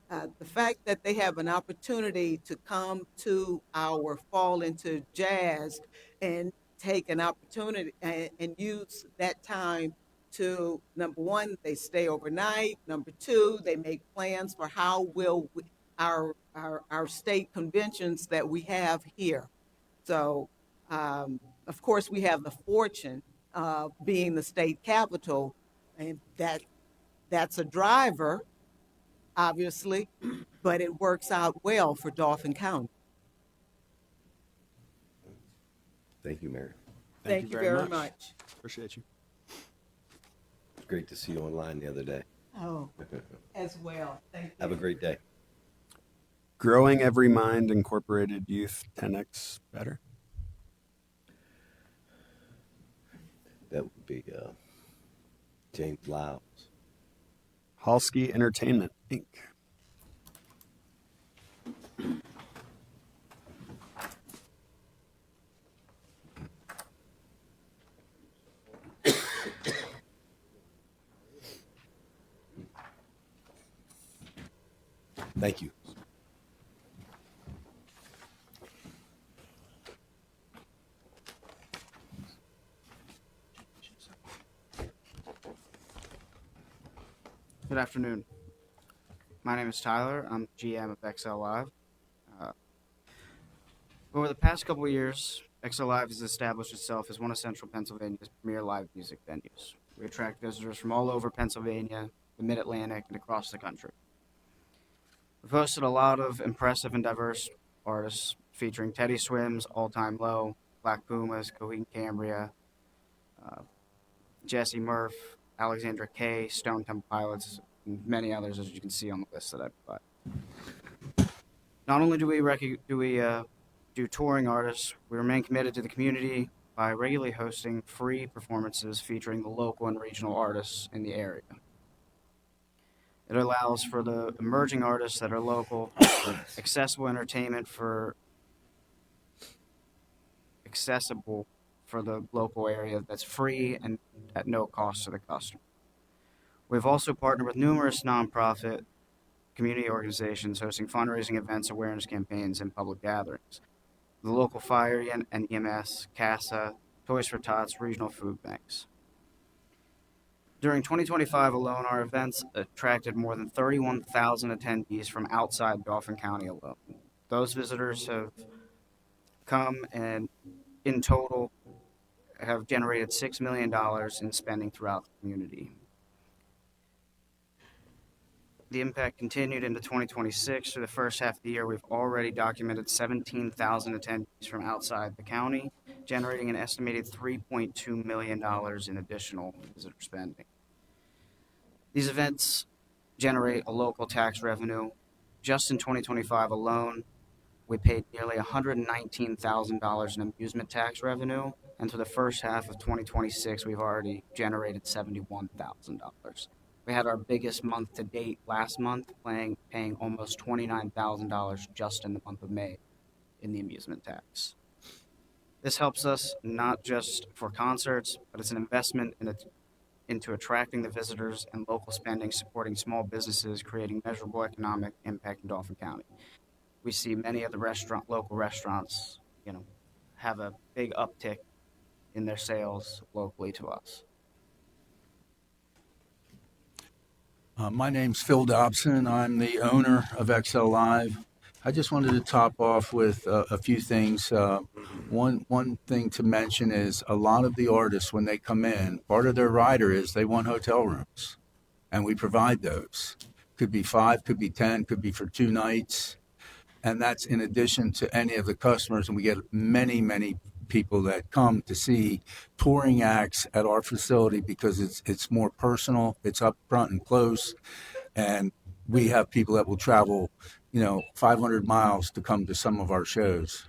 the fact that they have an opportunity to come to our Fall into Jazz and take an opportunity and use that time to, number one, they stay overnight. Number two, they make plans for how will our state conventions that we have here. So, of course, we have the fortune of being the state capital, and that's a driver, obviously, but it works out well for Dauphin County. Thank you, Mary. Thank you very much. Appreciate you. It's great to see you online the other day. Oh, as well. Thank you. Have a great day. Growing Every Mind Incorporated Youth 10X Better. That would be James Lyles. Halsky Entertainment, Inc. Thank you. Good afternoon. My name is Tyler. I'm GM of XL Live. Over the past couple of years, XL Live has established itself as one of Central Pennsylvania's premier live music venues. We attract visitors from all over Pennsylvania, the Mid-Atlantic, and across the country. We've hosted a lot of impressive and diverse artists featuring Teddy Swims, All Time Low, Black Pumas, Coheed and Cambria, Jesse Murph, Alexandra Kay, Stone Temple Pilots, and many others, as you can see on the list that I provide. Not only do we do touring artists, we remain committed to the community by regularly hosting free performances featuring the local and regional artists in the area. It allows for the emerging artists that are local, accessible entertainment accessible for the local area that's free and at no cost to the customer. We've also partnered with numerous nonprofit community organizations hosting fundraising events, awareness campaigns, and public gatherings. The local fire and EMS, CASA, Toys for Tots, regional food banks. During 2025 alone, our events attracted more than 31,000 attendees from outside Dauphin County alone. Those visitors have come and in total have generated $6 million in spending throughout the community. The impact continued into 2026. Through the first half of the year, we've already documented 17,000 attendees from outside the county, generating an estimated $3.2 million in additional visitor spending. These events generate a local tax revenue. Just in 2025 alone, we paid nearly $119,000 in amusement tax revenue, and for the first half of 2026, we've already generated $71,000. We had our biggest month to date last month, paying almost $29,000 just in the month of May in the amusement tax. This helps us not just for concerts, but it's an investment into attracting the visitors and local spending, supporting small businesses, creating measurable economic impact in Dauphin County. We see many of the local restaurants, have a big uptick in their sales locally to us. My name's Phil Dobson. I'm the owner of XL Live. I just wanted to top off with a few things. One thing to mention is a lot of the artists, when they come in, part of their rider is they want hotel rooms, and we provide those. Could be 5, could be 10, could be for 2 nights, and that's in addition to any of the customers. And we get many people that come to see touring acts at our facility because it's more personal, it's up front and close, and we have people that will travel 500 miles to come to some of our shows.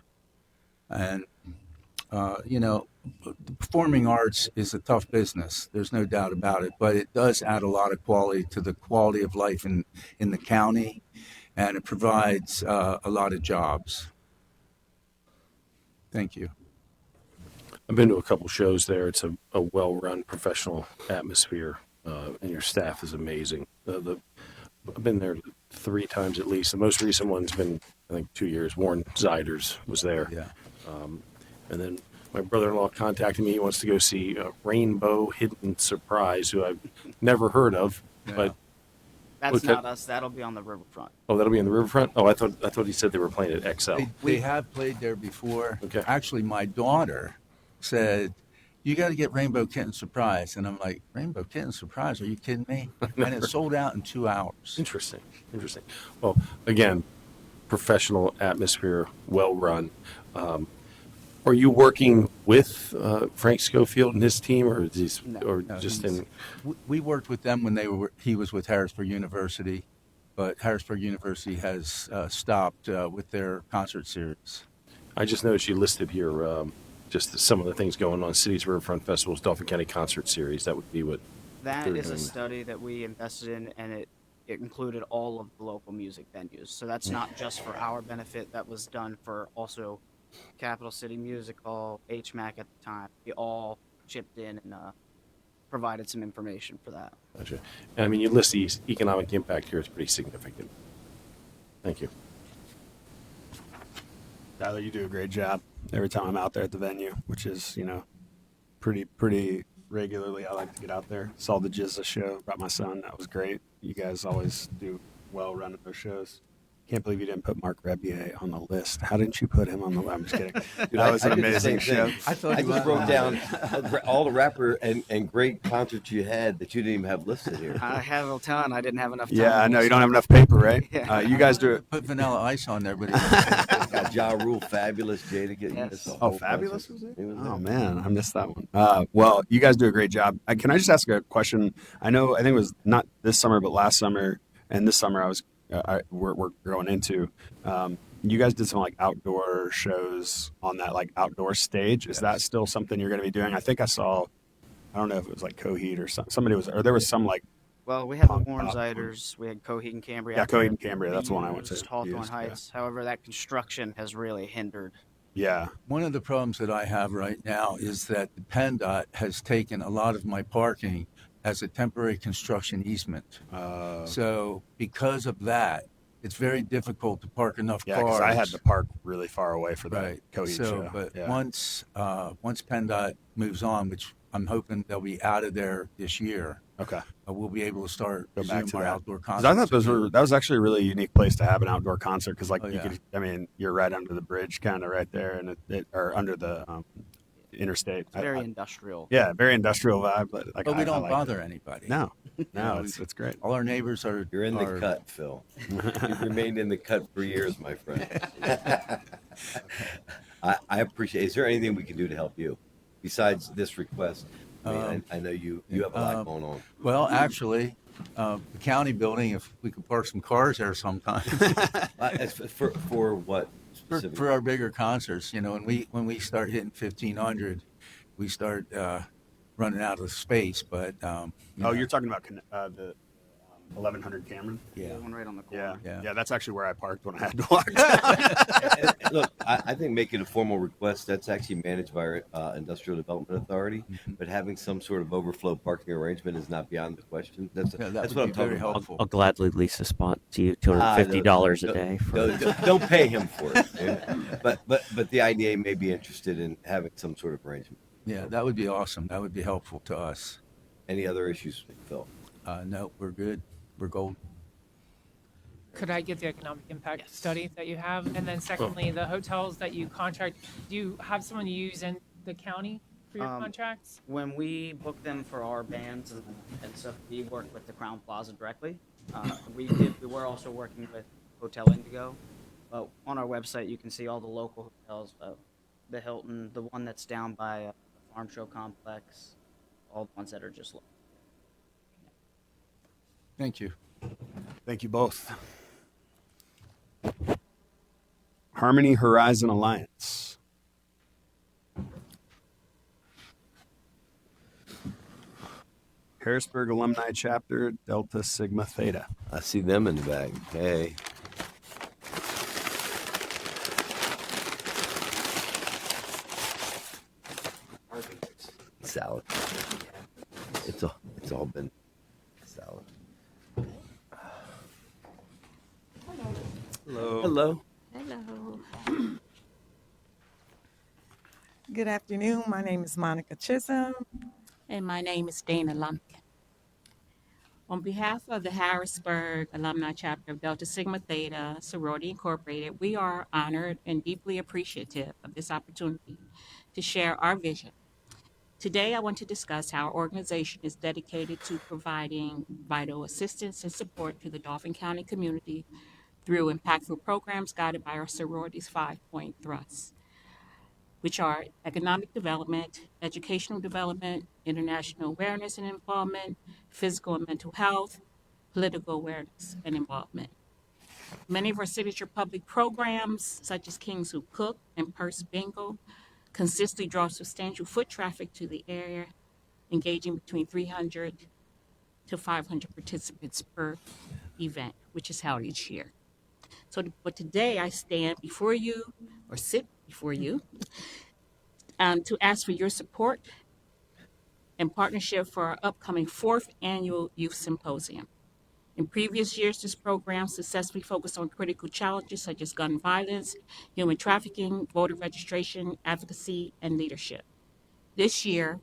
And the performing arts is a tough business, there's no doubt about it, but it does add a lot of quality to the quality of life in the county, and it provides a lot of jobs. Thank you. I've been to a couple shows there. It's a well-run professional atmosphere, and your staff is amazing. I've been there 3 times at least. The most recent one's been, I think, 2 years. Warren Ziders was there. Yeah. And then my brother-in-law contacted me. He wants to go see Rainbow Hidden Surprise, who I've never heard of. Yeah. But That's not us. That'll be on the riverfront. Oh, that'll be on the riverfront? Oh, I thought he said they were playing at XL. They have played there before. Okay. Actually, my daughter said, "You got to get Rainbow Kitten Surprise." And I'm like, "Rainbow Kitten Surprise? Are you kidding me?" And it sold out in 2 hours. Interesting. Well, again, professional atmosphere, well run. Are you working with Frank Schofield and his team, or We worked with them when he was with Harrisburg University, but Harrisburg University has stopped with their concert series. I just noticed you listed here just some of the things going on: Cities Riverfront Festivals, Dauphin County Concert Series. That would be what. That they're is a doing. study that we invested in, and it included all of the local music venues. So that's not just for our benefit. That was done for also Capital City Music Hall, HMAC at the time. We all chipped in and provided some information for that. Gotcha. I mean, you list the economic impact here is pretty significant. Thank you. Tyler, you do a great job every time I'm out there at the venue, which is, pretty regularly. I like to get out there. Saw the Jizza show, brought my son. That was great. You guys always do well running those shows. Can't believe you didn't put Mark Rebier on the list. How didn't you put him on the list? I'm just kidding. Dude, That was an I did the amazing same show. thing. I just wrote down all the rapper and great concerts you had that you didn't even have listed here. I have a ton. I didn't have enough time. Yeah, I know. You don't have enough paper, right? Yeah. You guys do it. Put Vanilla Ice on there, but got Ja Rule, Fabulous, Jada. Yes. Oh, Fabulous was it? Oh, man, I missed that one. Well, you guys do a great job. Can I just ask a question? I think it was not this summer, but last summer, and this summer we're going into. You guys did some outdoor shows on that outdoor stage. Is that still something you're going to be doing? I think I saw. I don't know if it was Coheed or somebody was, or there was some Well, we have the Warren Ziders. We had Coheed and Cambria. Yeah, Coheed and Cambria. That's the one I went to. Hawthorne Heights. Yeah. However, that construction has really hindered. Yeah. One of the problems that I have right now is that the PennDOT has taken a lot of my parking as a temporary construction easement. So because of that, it's very difficult to park enough Yeah, because cars. I had to park really far away for that Right. Coheed So, show. but Yeah. once PennDOT moves on, which I'm hoping they'll be out of there this year, Okay. We'll be able to start Go back to our that. outdoor 'Cause concerts. I thought that was actually a really unique place to have an outdoor concert because Oh, you yeah. could, you're right under the bridge, kind of right there, and or under the interstate. It's very industrial. Yeah, very industrial vibe, but But we don't like bother it. anybody. No, You no, know, it's great. All our neighbors are. You're in the cut, Phil. You've remained in the cut for years, my friend. I appreciate. Is there anything we can do to help you besides this request? I know you have a lot going on. Well, actually, the county building, if we could park some cars there sometime. For what? For our bigger concerts, when we start hitting 1,500, we start running out of space. But You're talking about the 1100 Cameron? Yeah. The one right on the corner. Yeah, that's actually where I parked when I had to walk. Look, I think making a formal request, that's actually managed by our Industrial Development Authority, but having some sort of overflow parking arrangement is not beyond the question. That's what I'm talking about. I'll gladly lease a spot to you, $250 a day. Don't pay him for it. Yeah. But the IDA may be interested in having some sort of arrangement. Yeah, that would be awesome. That would be helpful to us. Any other issues, Phil? No, we're good. We're gold. Could I get the economic impact study that you have? And then secondly, the hotels that you contract, do you have someone you use in the county for your contracts? When we book them for our bands and stuff, we work with the Crown Plaza directly. We were also working with Hotel Indigo. But on our website, you can see all the local hotels, the Hilton, the one that's down by the Farm Show Complex, all the ones that are just local. Thank you. Thank you both. Harmony Horizon Alliance. Harrisburg Alumni Chapter, Delta Sigma Theta. I see them in the back. Hey. Salad. It's all been salad. Hello. Hello. Hello. Good afternoon. My name is Monica Chisholm. And my name is Dana Lumpkin. On behalf of the Harrisburg Alumni Chapter of Delta Sigma Theta Sorority Incorporated, we are honored and deeply appreciative of this opportunity to share our vision. Today, I want to discuss how our organization is dedicated to providing vital assistance and support to the Dauphin County community through impactful programs guided by our sorority's 5-point thrusts, which are economic development, educational development, international awareness and involvement, physical and mental health, political awareness and involvement. Many of our signature public programs, such as Kings Who Cook and Purse Bingo, consistently draw substantial foot traffic to the area, engaging between 300 to 500 participants per event, which is held each year. But today I stand before you, or sit before you, to ask for your support and partnership for our upcoming 4th annual Youth Symposium. In previous years, this program successfully focused on critical challenges such as gun violence, human trafficking, voter registration, advocacy, and leadership. This year,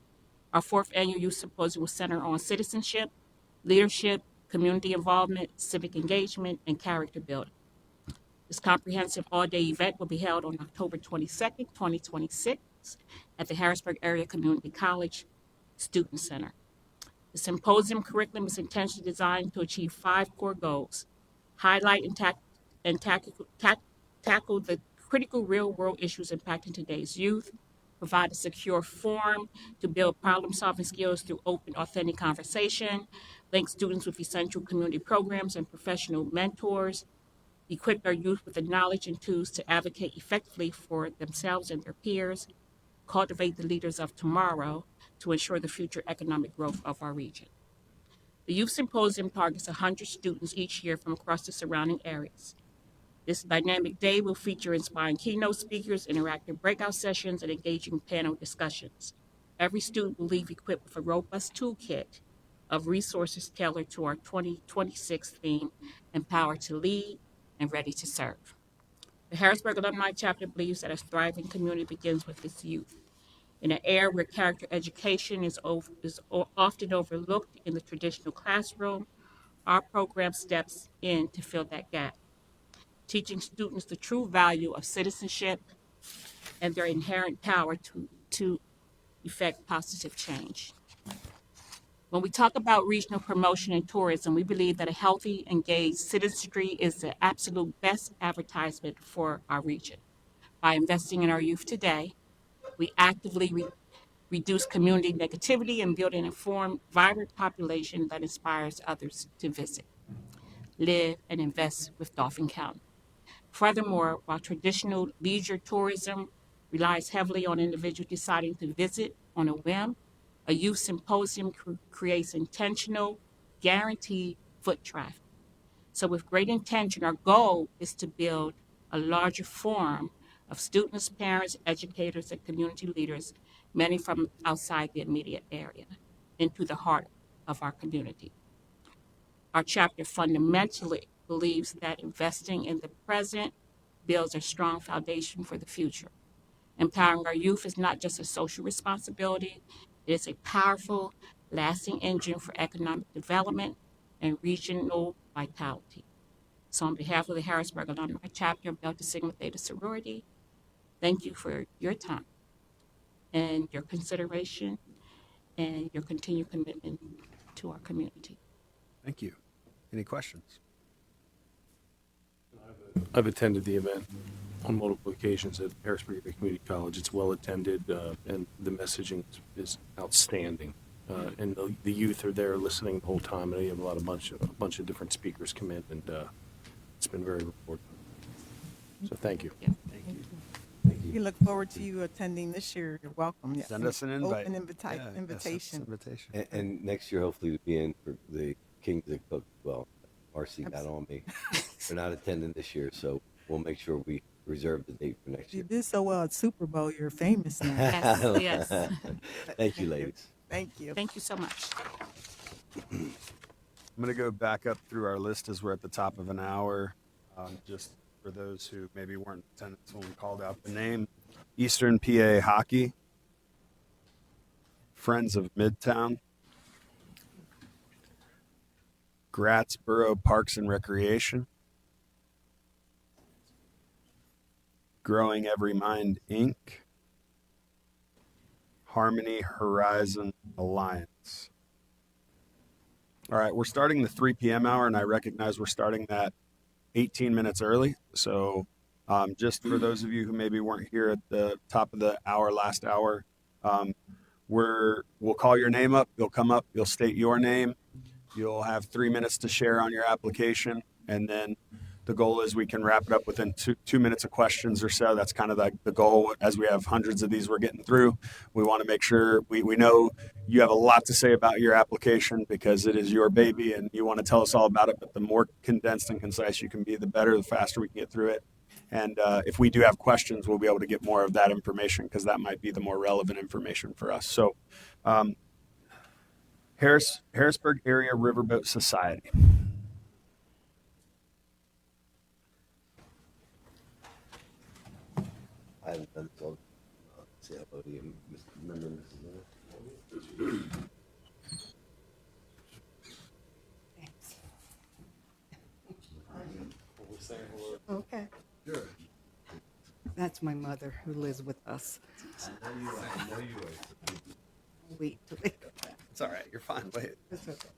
our 4th annual Youth Symposium will center on citizenship, leadership, community involvement, civic engagement, and character building. This comprehensive all-day event will be held on October 22nd, 2026 at the Harrisburg Area Community College Student Center. The symposium curriculum is intentionally designed to achieve 5 core goals: highlight and tackle the critical real-world issues impacting today's youth, provide a secure forum to build problem-solving skills through open, authentic conversation, link students with essential community programs and professional mentors, equip our youth with the knowledge and tools to advocate effectively for themselves and their peers, cultivate the leaders of tomorrow to ensure the future economic growth of our region. The Youth Symposium targets 100 students each year from across the surrounding areas. This dynamic day will feature inspiring keynote speakers, interactive breakout sessions, and engaging panel discussions. Every student will leave equipped with a robust toolkit of resources tailored to our 2026 theme, Empowered to Lead and Ready to Serve. The Harrisburg Alumni Chapter believes that a thriving community begins with its youth. In an era where character education is often overlooked in the traditional classroom, our program steps in to fill that gap, teaching students the true value of citizenship and their inherent power to effect positive change. When we talk about regional promotion and tourism, we believe that a healthy, engaged citizenry is the absolute best advertisement for our region. By investing in our youth today, we actively reduce community negativity and build an informed, vibrant population that inspires others to visit, live, and invest with Dauphin County. Furthermore, while traditional leisure tourism relies heavily on individuals deciding to visit on a whim, a youth symposium creates intentional, guaranteed foot traffic. So with great intention, our goal is to build a larger forum of students, parents, educators, and community leaders, many from outside the immediate area, into the heart of our community. Our chapter fundamentally believes that investing in the present builds a strong foundation for the future. Empowering our youth is not just a social responsibility, it is a powerful, lasting engine for economic development and regional vitality. So on behalf of the Harrisburg Alumni Chapter of Delta Sigma Theta Sorority, thank you for your time and your consideration and your continued commitment to our community. Thank you. Any questions? I've attended the event on multiple occasions at Harrisburg Community College. It's well attended, and the messaging is outstanding. And the youth are there listening the whole time. And you have a bunch of different speakers come in, and it's been very rewarding. So thank you. Yeah. Thank you. We look forward to you attending this year. You're welcome. Yes. Send us an invite. Open Yeah, invitation. invitation. And next year, hopefully, we'll be in for the Kings of Cook. Well, Marcy got on me. We're not attending this year, so we'll make sure we reserve the date for next You year. did so well at Super Bowl. You're famous now. Yes, yes. Thank you, ladies. Thank you. Thank you so much. I'm going to go back up through our list as we're at the top of an hour. Just for those who maybe weren't in attendance when we called out the name. Eastern PA Hockey, Friends of Midtown, Grattsboro Parks and Recreation, Growing Every Mind, Inc., Harmony Horizon Alliance. All right, we're starting the 3 p.m. hour, and I recognize we're starting that 18 minutes early. So just for those of you who maybe weren't here at the top of the hour, last hour, we'll call your name up. You'll come up. You'll state your name. You'll have 3 minutes to share on your application, and then the goal is we can wrap it up within two minutes of questions or so. That's kind of the goal. As we have hundreds of these we're getting through, we want to make sure we know you have a lot to say about your application because it is your baby and you want to tell us all about it. But the more condensed and concise you can be, the better, the faster we can get through it. And if we do have questions, we'll be able to get more of that information because that might be the more relevant information for us. So Harrisburg Area Riverboat Society. I haven't done this all. Say hello to you, Member Mrs. Miller. Okay. Sure. That's my mother who lives with us. I know you are. Wait till they go back. It's all right. You're fine. Wait. It's okay.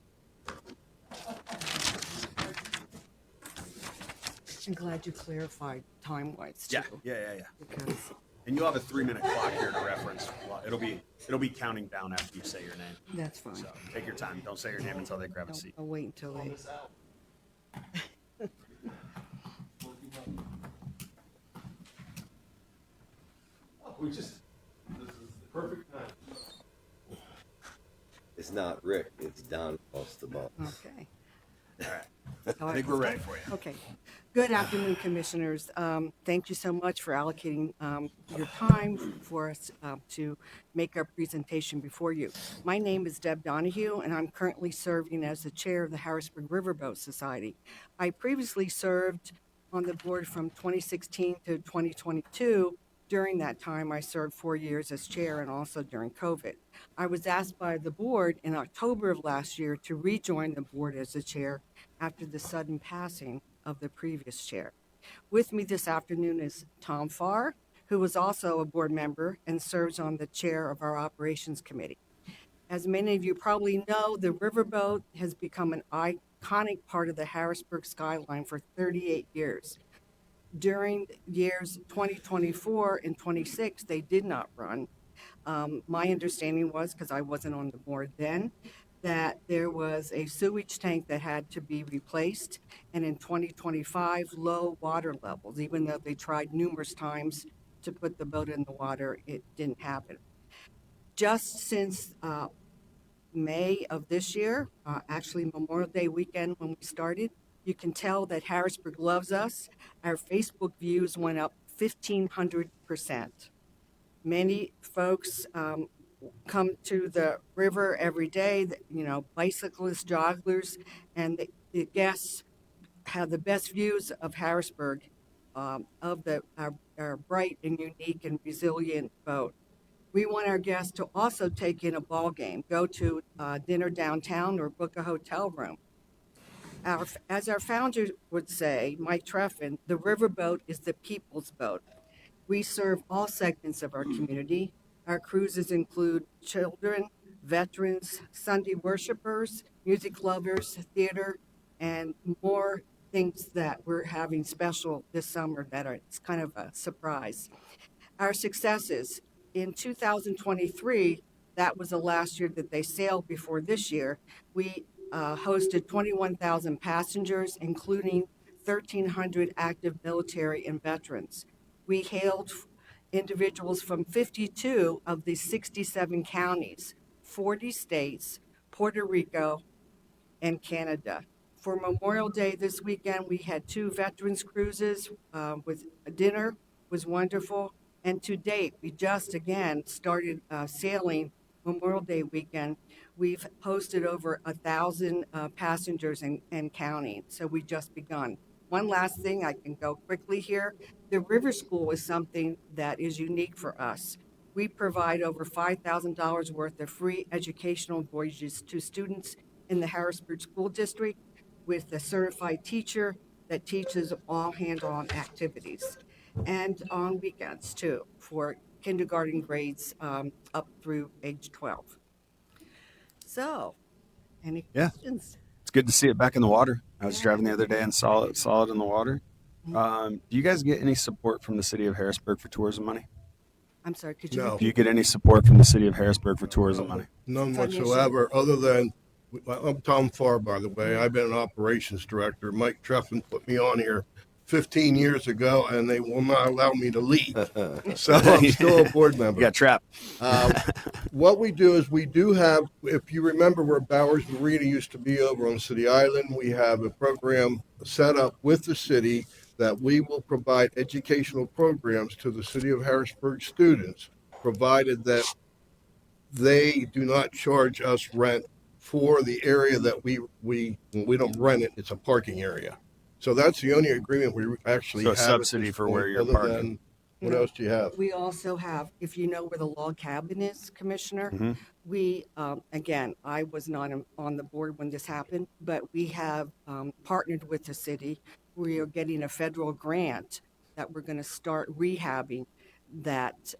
I'm glad you clarified time-wise too. Yeah. Because And you'll have a 3-minute clock here to reference. Well, it'll be counting down after you say your name. that's fine. So take your time. Don't say your name until they grab a seat. I'll wait until they. This is the perfect time. It's not Rick, it's Don across the box. Okay. All right. I think we're ready for you. Okay. Good afternoon, Commissioners. Thank you so much for allocating your time for us to make our presentation before you. My name is Deb Donahue, and I'm currently serving as the chair of the Harrisburg Riverboat Society. I previously served on the board from 2016 to 2022. During that time, I served 4 years as chair and also during COVID. I was asked by the board in October of last year to rejoin the board as the chair after the sudden passing of the previous chair. With me this afternoon is Tom Farr, who is also a board member and serves on the chair of our operations committee. As many of you probably know, the riverboat has become an iconic part of the Harrisburg skyline for 38 years. During years 2024 and 26, they did not run. My understanding was, because I wasn't on the board then, that there was a sewage tank that had to be replaced, and in 2025, low water levels. Even though they tried numerous times to put the boat in the water, it didn't happen. Just since May of this year, actually Memorial Day weekend when we started, you can tell that Harrisburg loves us. Our Facebook views went up 1,500%. Many folks come to the river every day, bicyclists, joggers, and the guests have the best views of Harrisburg, of our bright and unique and resilient boat. We want our guests to also take in a ball game, go to dinner downtown, or book a hotel room. As our founder would say, Mike Treffin, the riverboat is the people's boat. We serve all segments of our community. Our cruises include children, veterans, Sunday worshipers, music lovers, theater, and more things that we're having special this summer that are it's kind of a surprise. Our successes in 2023, that was the last year that they sailed before this year. We hosted 21,000 passengers, including 1,300 active military and veterans. We hailed individuals from 52 of the 67 counties, 40 states, Puerto Rico, and Canada. For Memorial Day this weekend, we had 2 veterans cruises with a dinner, was wonderful. And to date, we just again started sailing Memorial Day weekend. We've hosted over 1,000 passengers and counting. So we just begun. One last thing, I can go quickly here. The River School is something that is unique for us. We provide over $5,000 worth of free educational voyages to students in the Harrisburg School District with a certified teacher that teaches all hands-on activities and on weekends too for kindergarten grades up through age 12. So, any Yeah. questions? It's good to see it back in the water. I was driving the other day and saw it in the water. Do you guys get any support from the city of Harrisburg for tourism money? I'm sorry, could you No. repeat? Do you get any support from the city of Harrisburg for tourism money? None whatsoever, other than, I'm Tom Farr, by the way. I've been an operations director. Mike Treffin put me on here 15 years ago, and they will not allow me to leave. So I'm still a board member. You got trapped. What we do is we do have, if you remember where Bowers Marina used to be over on City Island, we have a program set up with the city that we will provide educational programs to the city of Harrisburg students, provided that they do not charge us rent for the area that we don't rent it. It's a parking area. So that's the only agreement we actually So a have. subsidy for where you're parking. What else do you have? We also have, if you know where the log cabin is, Commissioner, Mhm. we, again, I was not on the board when this happened, but we have partnered with the city. We are getting a federal grant that we're going to start rehabbing that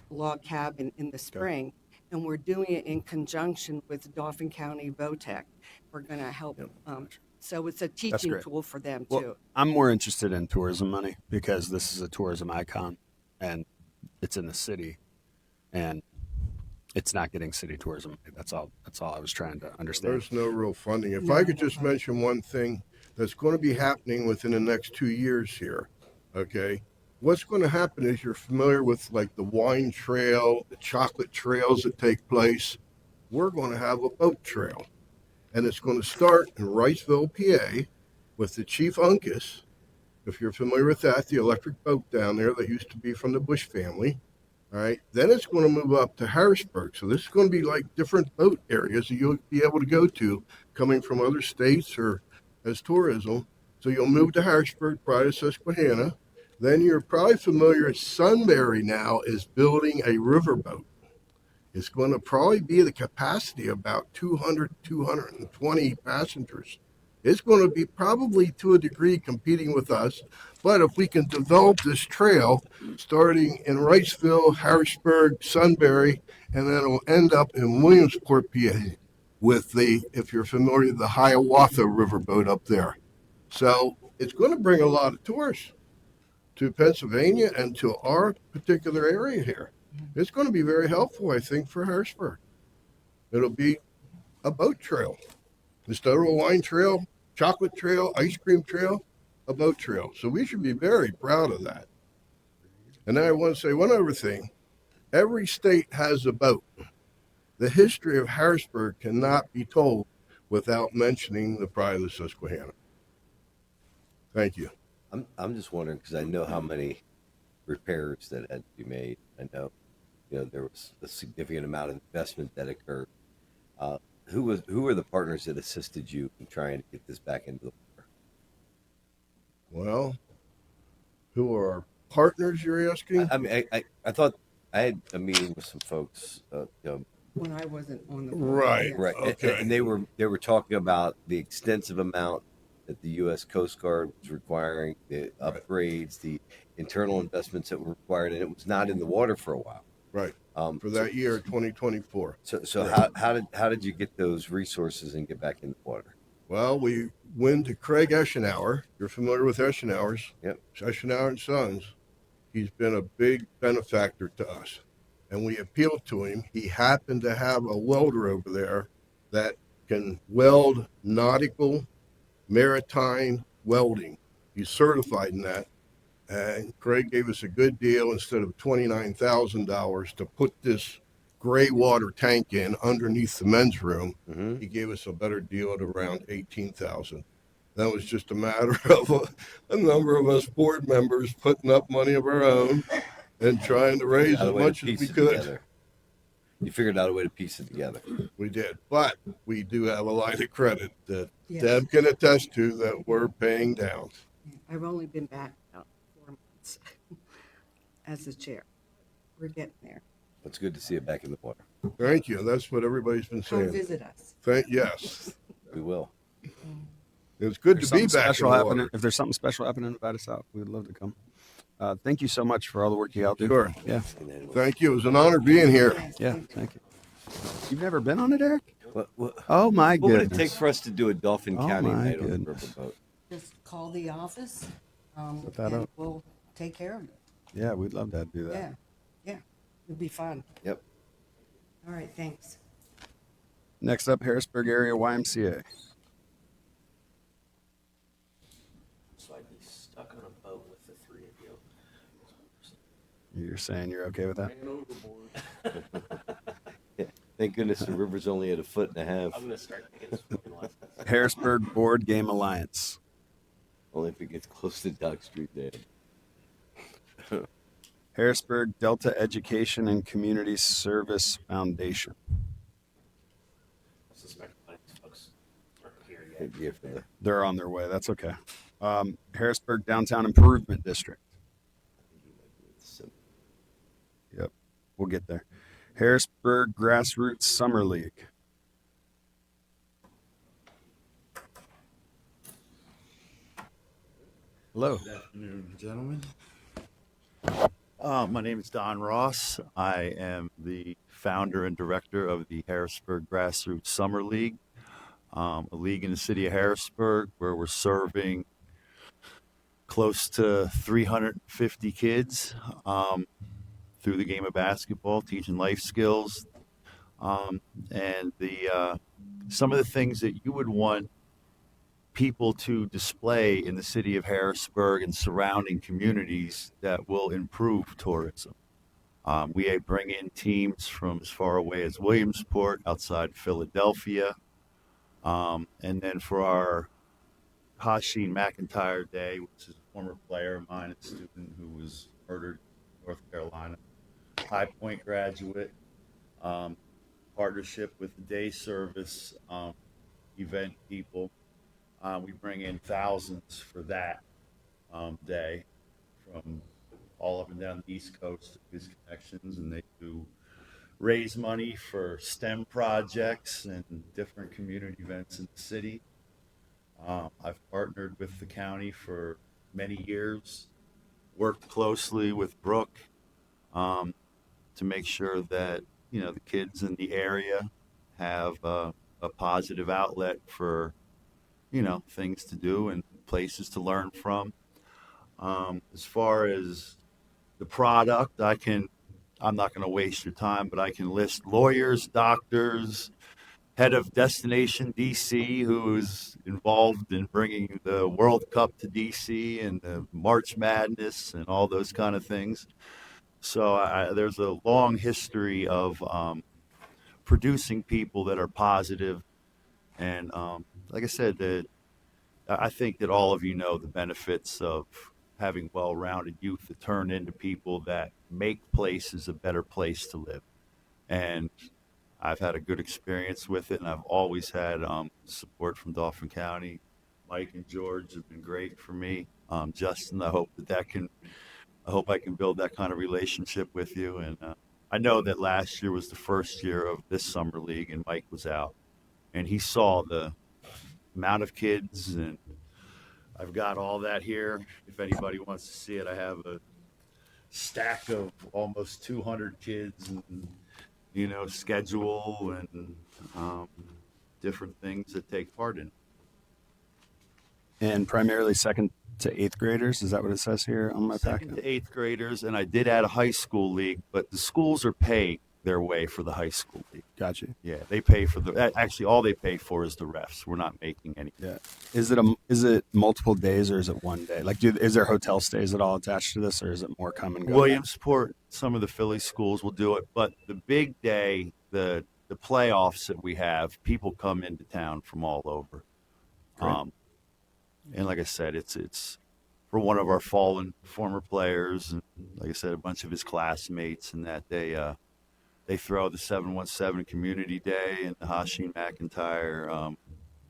log cabin in the spring. And we're doing it in conjunction with Dauphin County VOTEC. We're going to help. So it's a That's teaching great. tool for them Well, too. I'm more interested in tourism money because this is a tourism icon and it's in the city and it's not getting city tourism. That's all I was trying to understand. There's no real funding. If I could just mention one thing that's going to be happening within the next 2 years here, okay? What's going to happen is you're familiar with like the wine trail, the chocolate trails that take place. We're going to have a boat trail. And it's going to start in Wrightsville, PA, with the Chief Uncas. If you're familiar with that, the electric boat down there that used to be from the Bush family. All right. Then it's going to move up to Harrisburg. So this is going to be like different boat areas that you'll be able to go to coming from other states or as tourism. So you'll move to Harrisburg, prior to Susquehanna. Then you're probably familiar, Sunbury now is building a riverboat. It's going to probably be the capacity of about 200, 220 passengers. It's going to be probably to a degree competing with us. But if we can develop this trail starting in Wrightsville, Harrisburg, Sunbury, and then it'll end up in Williamsport, PA with the, if you're familiar, the Hiawatha riverboat up there. So it's going to bring a lot of tourists to Pennsylvania and to our particular area here. It's going to be very helpful, I think, for Harrisburg. It'll be a boat trail. Instead of a wine trail, chocolate trail, ice cream trail, a boat trail. So we should be very proud of that. And then I want to say one other thing. Every state has a boat. The history of Harrisburg cannot be told without mentioning the Pride of the Susquehanna. Thank you. I'm just wondering, because I know how many repairs that had to be made. I know, there was a significant amount of investment that occurred. Who were the partners that assisted you in trying to get this back into the water? Well, who are our partners, you're asking? I mean, I thought I had a meeting with some folks, when I wasn't on the board. Right. Yes. Right. Okay. And they were talking about the extensive amount that the U.S. Coast Guard was requiring, the upgrades, the internal investments that were required, and it was not in the water for a while. Right. For that year, 2024. So Right. how did you get those resources and get back in the water? Well, we went to Craig Eschenauer. You're familiar with Eschenauer's? Yep. Eschenauer and Sons. He's been a big benefactor to us. And we appealed to him. He happened to have a welder over there that can weld nautical, maritime welding. He's certified in that. And Craig gave us a good deal instead of $29,000 to put this gray water tank in underneath the men's room. He gave us a better deal at around $18,000. That was just a matter of a number of us board members putting up money of our own and trying to raise as much as we could. Together. You figured out a way to piece it together. We did, but we do have a line of credit that Yes. Deb can attest to that we're paying down. I've only been back about 4 months as the chair. We're getting there. It's good to see it back in the water. Thank you. That's what everybody's been saying. Come visit us. Yes. We will. It's good If to be there's something back in special the happening, water. if there's something special happening, invite us out. We would love to come. Thank you so much for all the work you all do. Sure. Yeah. Thank you. It was an honor being here. Yeah. Thank you. You've never been on it, Eric? What Oh my would it goodness. take for us to do a Dauphin Oh, County my night on the goodness. riverboat? Just call the office. Set that and up. we'll take care of it. Yeah, we'd love to do that. Yeah. Yeah. It'll be fun. Yep. All right. Thanks. Next up, Harrisburg Area YMCA. So I'd be stuck on a boat with the three of you. You're saying you're okay with that? Thank goodness the river's only at 1.5 feet. I'm going to start taking swimming lessons. Harrisburg Board Game Alliance. Only if it gets close to Dock Street there. Harrisburg Delta Education and Community Service Foundation. I suspect my folks aren't here yet. Yeah, for the- They're on their way. That's okay. Harrisburg Downtown Improvement District. Yep, we'll get there. Harrisburg Grassroots Summer League. Hello. Good afternoon, gentlemen. My name is Don Ross. I am the founder and director of the Harrisburg Grassroots Summer League, a league in the city of Harrisburg where we're serving close to 350 kids through the game of basketball, teaching life skills, and some of the things that you would want people to display in the city of Harrisburg and surrounding communities that will improve tourism. We bring in teams from as far away as Williamsport, outside Philadelphia. And then for our Hasheen McIntyre Day, which is a former player of mine, a student who was murdered in North Carolina, High Point graduate, partnership with the day service event people. We bring in thousands for that day from all up and down the East Coast, his connections, and they do raise money for STEM projects and different community events in the city. I've partnered with the county for many years, worked closely with Brooke to make sure that, you know, the kids in the area have a positive outlet for, you know, things to do and places to learn from. As far as the product, I'm not going to waste your time, but I can list lawyers, doctors, head of Destination DC, who is involved in bringing the World Cup to DC and the March Madness and all those kind of things. So there's a long history of producing people that are positive. And like I said, I think that all of you know the benefits of having well-rounded youth that turn into people that make places a better place to live. And I've had a good experience with it, and I've always had support from Dauphin County. Mike and George have been great for me. Justin, I hope I can build that kind of relationship with you, and I know that last year was the first year of this summer league, and Mike was out, and he saw the amount of kids, and I've got all that here. If anybody wants to see it, I have a stack of almost 200 kids, and schedule and different things that take part in it. And primarily second to eighth graders. Is that what it says here on my Second packet? to eighth graders, and I did add a high school league, but the schools are paying their way for the high school league. Gotcha. Yeah, they pay for actually all they pay for is the refs. We're not making any. Yeah. Is it multiple days or is it one day? Like, is there hotel stays at all attached to this, or is it more come and go? Williamsport, some of the Philly schools will do it, but the big day, the playoffs that we have, people come into town from all over. Great. And like I said, it's for one of our fallen former players, and like I said, a bunch of his classmates, and that they throw the 717 Community Day, and the Hashim McIntyre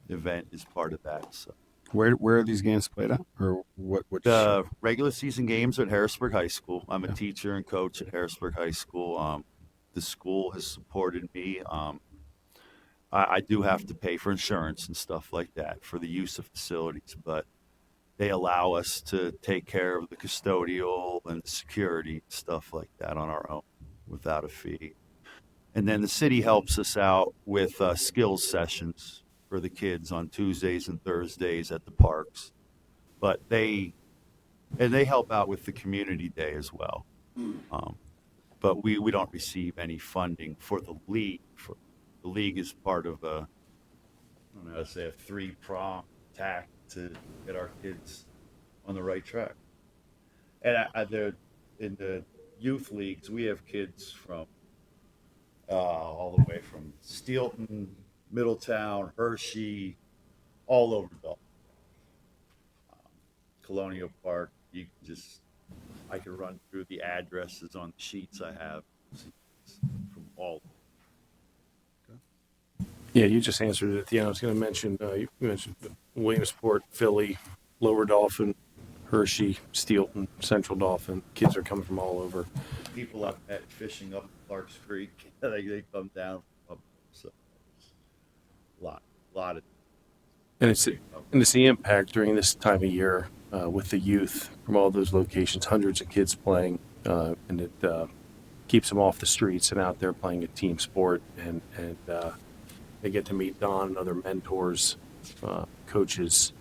event is part of that. So, Where are these games played at, or what? the regular season games are at Harrisburg High School. I'm a teacher and coach at Harrisburg High School. The school has supported me. I do have to pay for insurance and stuff like that for the use of facilities, but they allow us to take care of the custodial and security stuff like that on our own without a fee. And then the city helps us out with skills sessions for the kids on Tuesdays and Thursdays at the parks. But they help out with the community day as well. But we don't receive any funding for the league. The league is part of I don't know how to say, a 3-pronged attack to get our kids on the right track. And in the youth leagues, we have kids from all the way from Steelton, Middletown, Hershey, all over Dauphin. Colonial Park. I can run through the addresses on the sheets I have from all. Yeah, you just answered it at the end. I was going to mention, you mentioned Williamsport, Philly, Lower Dauphin, Hershey, Steelton, Central Dauphin. Kids are coming from all over. People I've met fishing up Clark's Creek, they come down from so a lot of. And it's the impact during this time of year with the youth from all those locations, hundreds of kids playing, and it keeps them off the streets and out there playing a team sport, and they get to meet Don and other mentors, coaches,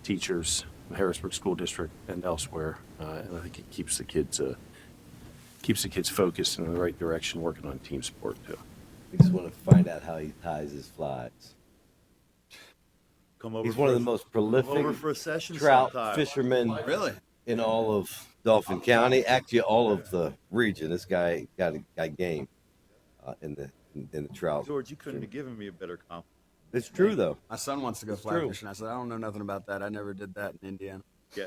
teachers, in the Harrisburg School District and elsewhere, and I think it keeps the kids focused in the right direction, working on team sport too. We just want to find out how he ties his flies. Come over. He's one of the most prolific for a session trout sometime. fishermen in all of Dauphin County, actually all of the region. This guy got game in the trout. George, you couldn't have given me a better compliment. It's true though. My son wants to go It's fly true. fishing. I said, I don't know nothing about that. I never did that in Indiana. Yeah,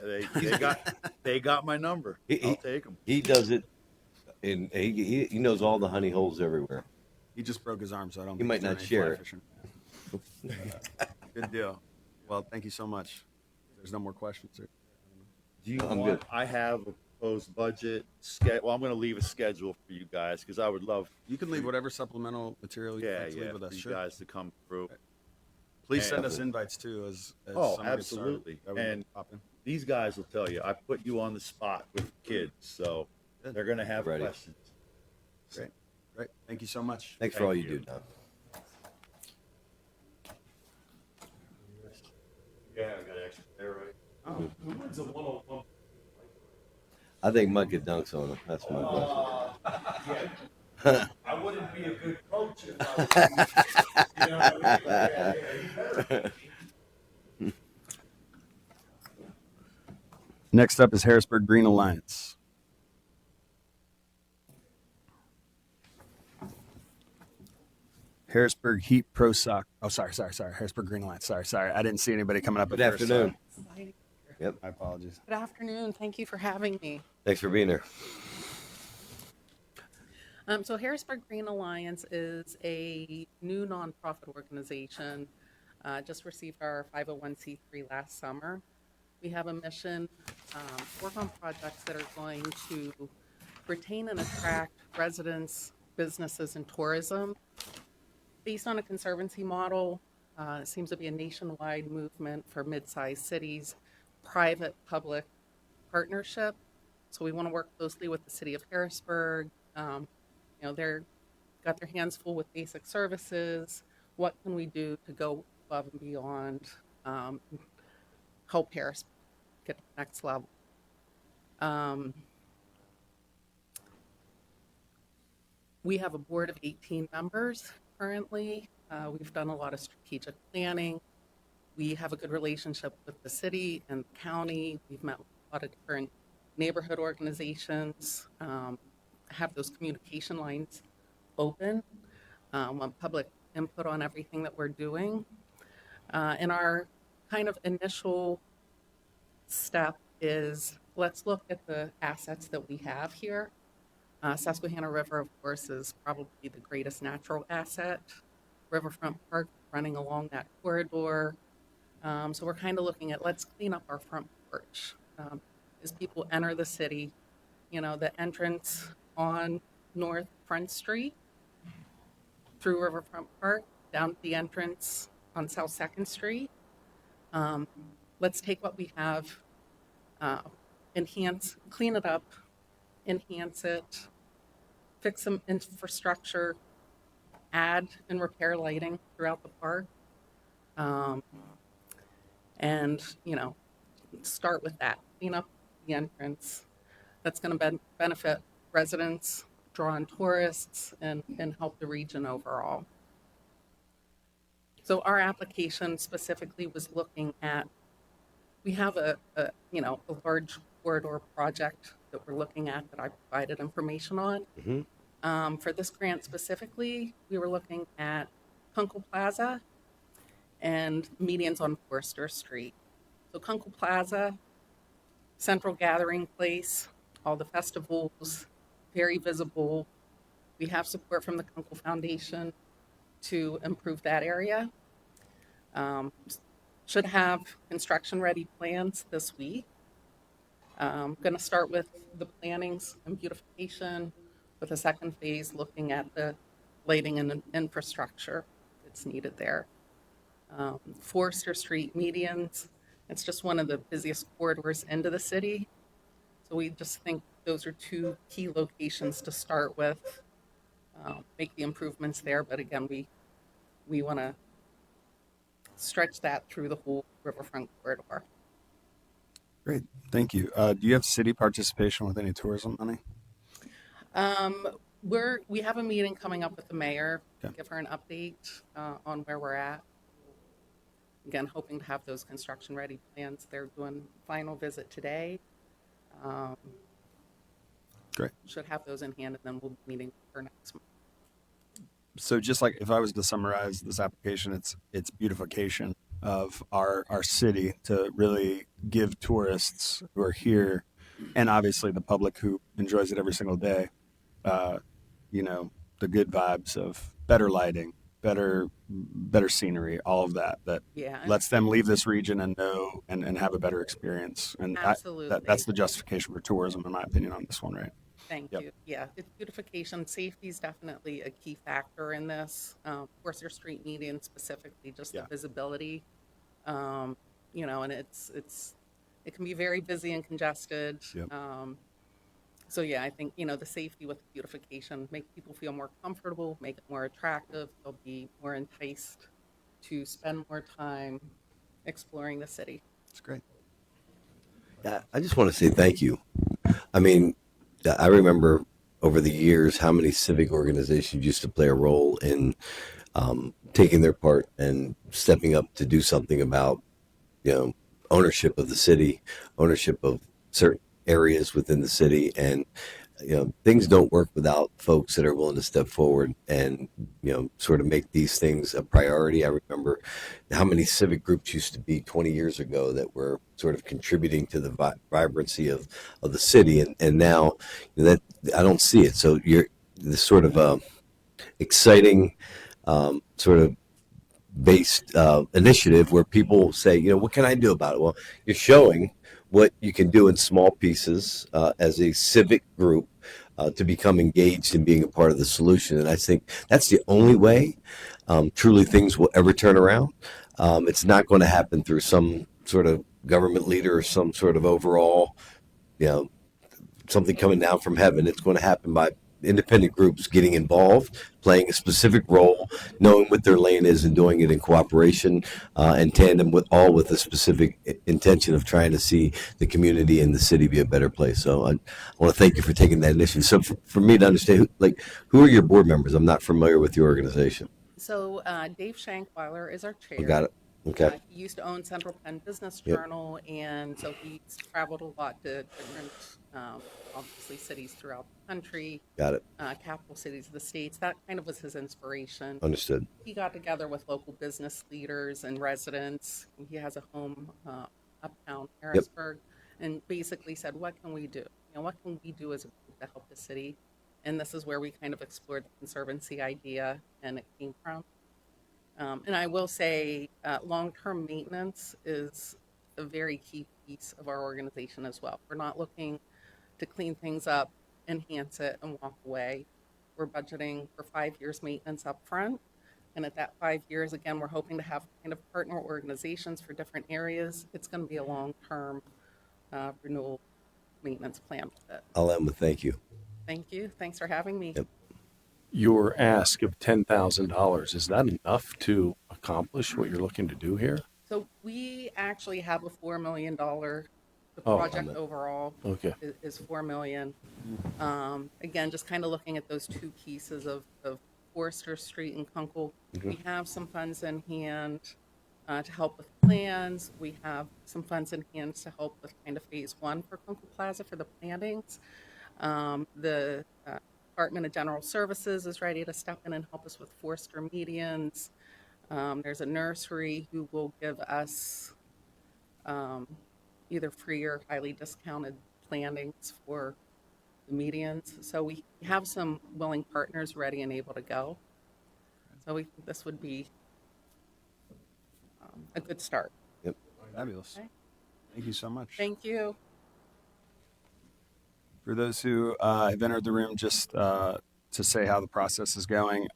they got my number. I'll take them. He does it, and he knows all the honey holes everywhere. He just broke his arm, so I don't. He think might he's doing not any share fly it. fishing. Good deal. Well, thank you so much. There's no more questions. Do you I'm want? good. I have a proposed budget schedule. Well, I'm going to leave a schedule for you guys because I would love. You can leave whatever supplemental material you'd like to leave with for us. you Sure. guys to come through. Please send And- us invites too. As Oh, summer gets started. absolutely. That would And pop in. these guys will tell you, I put you on the spot with kids, so they're going to have Ready. questions. Great. Thank you so much. Thanks for all you do, Don. Yeah, I got extra there, right? Oh, Who wins a one-on-one? I think Monkey dunks on him. That's my question. I wouldn't be a good coach if I was. Next up is Harrisburg Green Alliance. Harrisburg Heat Pro Soc. Oh, sorry. Harrisburg Green Alliance. Sorry. I didn't see anybody coming up. Good at first, afternoon. Yep. My apologies. Good afternoon. Thank you for having me. Thanks for being here. So Harrisburg Green Alliance is a new nonprofit organization. Just received our 501c3 last summer. We have a mission, work on projects that are going to retain and attract residents, businesses, and tourism. Based on a conservancy model, it seems to be a nationwide movement for mid-sized cities, private-public partnership. So we want to work closely with the city of Harrisburg. They're got their hands full with basic services. What can we do to go above and beyond, help Harrisburg get to the next level? We have a board of 18 members currently. We've done a lot of strategic planning. We have a good relationship with the city and the county. We've met with a lot of different neighborhood organizations, have those communication lines open, want public input on everything that we're doing. And our kind of initial step is let's look at the assets that we have here. Susquehanna River, of course, is probably the greatest natural asset. Riverfront Park running along that corridor. So we're kind of looking at let's clean up our front porch. As people enter the city, the entrance on North Front Street through Riverfront Park, down to the entrance on South 2nd Street. Let's take what we have, clean it up, enhance it, fix some infrastructure, add and repair lighting throughout the park. And, start with that, clean up the entrance. That's going to benefit residents, draw in tourists, and help the region overall. So our application specifically was looking at, we have a large corridor project that we're looking at that I provided information on. Mm-hmm. For this grant specifically, we were looking at Kunkel Plaza and medians on Forster Street. So Kunkel Plaza, central gathering place, all the festivals, very visible. We have support from the Kunkel Foundation to improve that area. Should have construction-ready plans this week. Going to start with the plannings and beautification, with a second phase looking at the lighting and infrastructure that's needed there. Forster Street medians, it's just one of the busiest corridors into the city. So we just think those are two key locations to start with, make the improvements there. But again, we want to stretch that through the whole riverfront corridor. Great, thank you. Do you have city participation with any tourism money? We have a meeting coming up with the mayor, Okay. give her an update on where we're at. Again, hoping to have those construction-ready plans. They're doing final visit today. Great. Should have those in hand, and then we'll be meeting for next month. So just like if I was to summarize this application, it's beautification of our city to really give tourists who are here, and obviously the public who enjoys it every single day, the good vibes of better lighting, better scenery, all of that Yeah. lets them leave this region and know and have a better experience. And Absolutely. that's the justification for tourism, in my opinion, on this one, right? Thank Yep. you. Yeah, it's beautification. Safety is definitely a key factor in this. Forster Street median specifically, just the visibility. And it can be very busy and congested. Yep. So yeah, I think, the safety with beautification, make people feel more comfortable, make it more attractive. They'll be more enticed to spend more time exploring the city. That's great. Yeah, I just want to say thank you. I mean, I remember over the years how many civic organizations used to play a role in taking their part and stepping up to do something about, ownership of the city, ownership of certain areas within the city. And, things don't work without folks that are willing to step forward and, sort of make these things a priority. I remember how many civic groups used to be 20 years ago that were sort of contributing to the vibrancy of the city. And now that I don't see it. So you're this sort of exciting sort of based initiative where people say, what can I do about it? Well, you're showing what you can do in small pieces as a civic group to become engaged in being a part of the solution. And I think that's the only way truly things will ever turn around. It's not going to happen through some sort of government leader or some sort of overall, you know, something coming down from heaven. It's going to happen by independent groups getting involved, playing a specific role, knowing what their lane is, and doing it in cooperation and tandem with a specific intention of trying to see the community and the city be a better place. So I want to thank you for taking that initiative. So for me to understand, who are your board members? I'm not familiar with your organization. So Dave Shankweiler is our chair. I got it. Okay. He used to own Central Penn Business Yep. Journal, and so he's traveled a lot to different, obviously, cities throughout the country. Got it. Capital cities of the states. That kind of was his inspiration. Understood. He got together with local business leaders and residents. He has a home uptown Harrisburg, and basically said, "What can we do? You know, what can we do as a group to help the city?" And this is where we kind of explored the conservancy idea, and it came from. And I will say, long-term maintenance is a very key piece of our organization as well. We're not looking to clean things up, enhance it, and walk away. We're budgeting for 5 years maintenance up front. And at that 5 years, again, we're hoping to have kind of partner organizations for different areas. It's going to be a long-term renewal maintenance plan with it. I'll end with thank you. Thank you. Thanks for having me. Yep. Your ask of $10,000, is that enough to accomplish what you're looking to do here? So we actually have a $4 million, the Oh, project on the- overall Okay. is $4 million. Again, just kind of looking at those two pieces of Forester Street and Kunkel. Mhm. We have some funds in hand to help with plans. We have some funds in hand to help with kind of phase one for Kunkel Plaza for the plantings. The Department of General Services is ready to step in and help us with Forester medians. There's a nursery who will give us either free or highly discounted plantings for the medians. So we have some willing partners ready and able to go. So we think this would be a good start. Yep. Fabulous. Okay. Thank you so much. Thank you. For those who have entered the room, just to say how the process is going,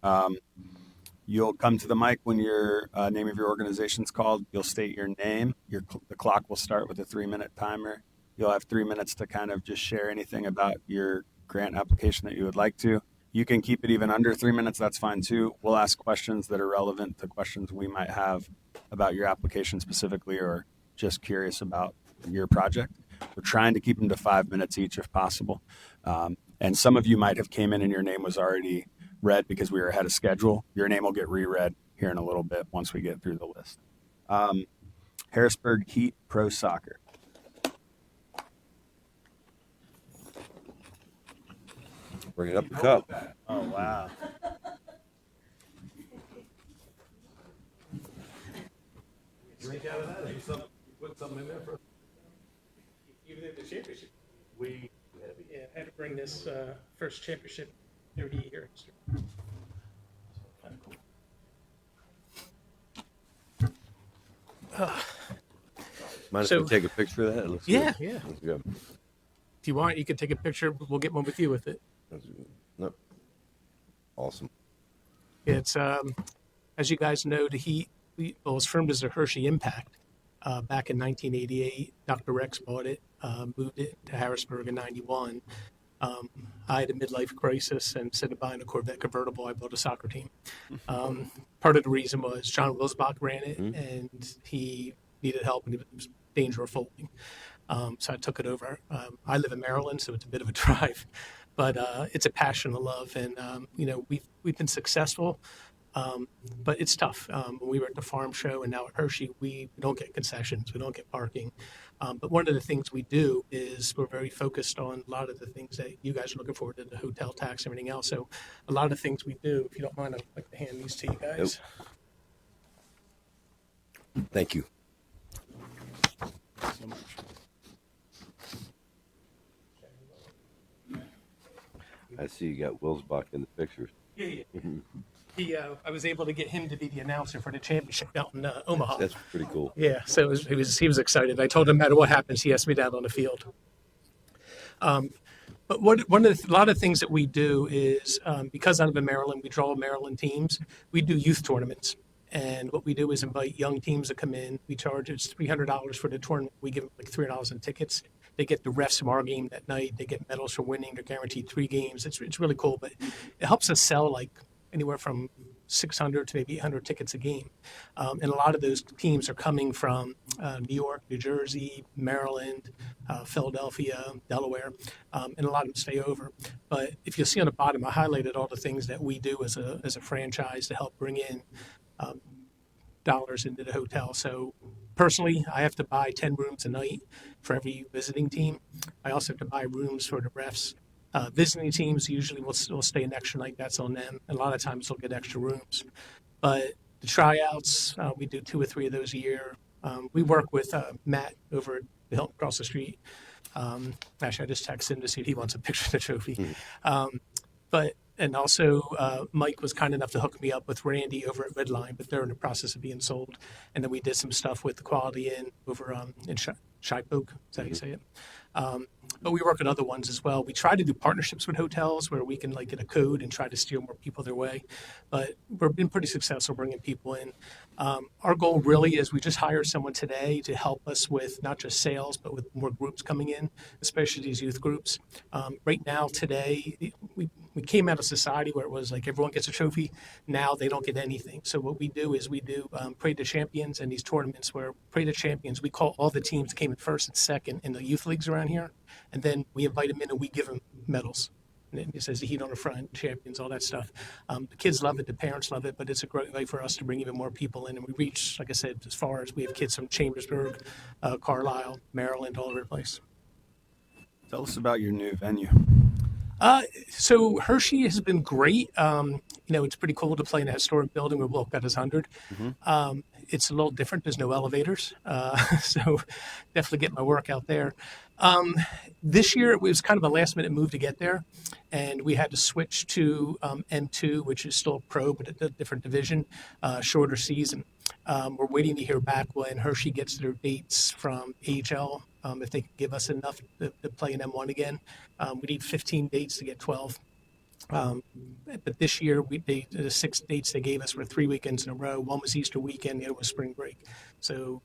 you'll come to the mic when your name of your organization is called. You'll state your name. The clock will start with a 3-minute timer. You'll have 3 minutes to kind of just share anything about your grant application that you would like to. You can keep it even under 3 minutes. That's fine too. We'll ask questions that are relevant to questions we might have about your application specifically, or just curious about your project. We're trying to keep them to 5 minutes each if possible. And some of you might have came in and your name was already read because we were ahead of schedule. Your name will get reread here in a little bit once we get through the list. Harrisburg Heat Pro Soccer. Bring it up the cup. Oh, wow. Drink out of that. Put something in there for. Even in the championship, we had to bring this first championship every year. Mind if So- we take a picture of that? It looks Yeah, good. yeah. Looks good. If you want, you can take a picture. We'll get one with you with it. No. Awesome. It's as you guys know, the Heat was formed as a Hershey Impact back in 1988. Dr. Rex bought it, moved it to Harrisburg in '91. I had a midlife crisis, and instead of buying a Corvette convertible, I bought a soccer team. Part of the reason was John Wilsbach ran it, and he needed help, and he was in danger of folding. So I took it over. I live in Maryland, so it's a bit of a drive, but it's a passion, a love, and we've been successful. But it's tough. When we were at the farm show and now at Hershey, we don't get concessions. We don't get parking. But one of the things we do is we're very focused on a lot of the things that you guys are looking forward to, the hotel tax, and everything else. So a lot of the things we do, if you don't mind, I'd like to hand these to you guys. Thank you. So much. I see you got Wilsbach in the pictures. Yeah. I was able to get him to be the announcer for the championship out in Omaha. That's pretty cool. Yeah, so he was excited. I told him no matter what happens, he has to be down on the field. But a lot of things that we do is because out of Maryland, we draw Maryland teams. We do youth tournaments, and what we do is invite young teams to come in. We charge it's $300 for the tournament. We give them like $3 in tickets. They get the refs from our game that night. They get medals for winning. They're guaranteed 3 games. It's really cool, but it helps us sell like anywhere from 600 to maybe 800 tickets a game. And a lot of those teams are coming from New York, New Jersey, Maryland, Philadelphia, Delaware, and a lot of them stay over. But if you'll see on the bottom, I highlighted all the things that we do as a franchise to help bring in dollars into the hotel. So personally, I have to buy 10 rooms a night for every visiting team. I also have to buy rooms for the refs. Visiting teams usually will stay an extra night. That's on them. And a lot of times they'll get extra rooms. But the tryouts, we do 2 or 3 of those a year. We work with Matt over at the Hilton across the street. Actually, I just texted him to see if he wants a picture of the trophy. And also, Mike was kind enough to hook me up with Randy over at Redline, but they're in the process of being sold. And then we did some stuff with the Quality Inn over in Shipoke, is that how you say it? But we work on other ones as well. We try to do partnerships with hotels where we can like get a code and try to steer more people their way. But we've been pretty successful bringing people in. Our goal really is we just hired someone today to help us with not just sales, but with more groups coming in, especially these youth groups. Right now, today, we came out of society where it was like everyone gets a trophy. Now they don't get anything. So what we do is we do Parade of Champions and these tournaments where Parade of Champions, we call all the teams that came in first and second in the youth leagues around here. And then we invite them in and we give them medals. And it says the heat on the front, champions, all that stuff. The kids love it, the parents love it, but it's a great way for us to bring even more people in. And we reach, like I said, as far as we have kids from Chambersburg, Carlisle, Maryland, all over the place. Tell us about your new venue. So Hershey has been great. It's pretty cool to play in a historic building where Wilk got his 100. It's a little different. There's no elevators. So definitely get my work out there. This year, it was kind of a last-minute move to get there, and we had to switch to N2, which is still pro, but a different division, shorter season. We're waiting to hear back when Hershey gets their dates from AHL, if they can give us enough to play in M1 again. We need 15 dates to get 12. But this year, the 6 dates they gave us were 3 weekends in a row. One was Easter weekend, the other was spring break. So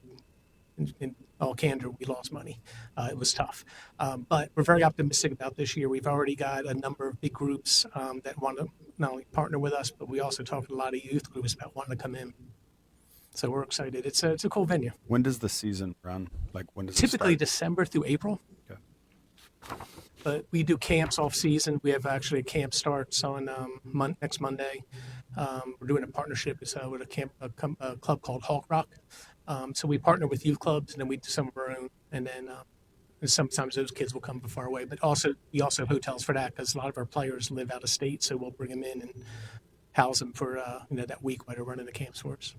in all candor, we lost money. It was tough. But we're very optimistic about this year. We've already got a number of big groups that want to not only partner with us, but we also talk to a lot of youth groups about wanting to come in. So we're excited. It's a cool venue. When does the season run? Like when does Typically it start? December through April. Okay. But we do camps off season. We have actually a camp starts on next Monday. We're doing a partnership with a club called Hawk Rock. So we partner with youth clubs, and then we do some of our own. And then and sometimes those kids will come from far away. But we also have hotels for that because a lot of our players live out of state. So we'll bring them in and house them for that week while they're running the camps for us.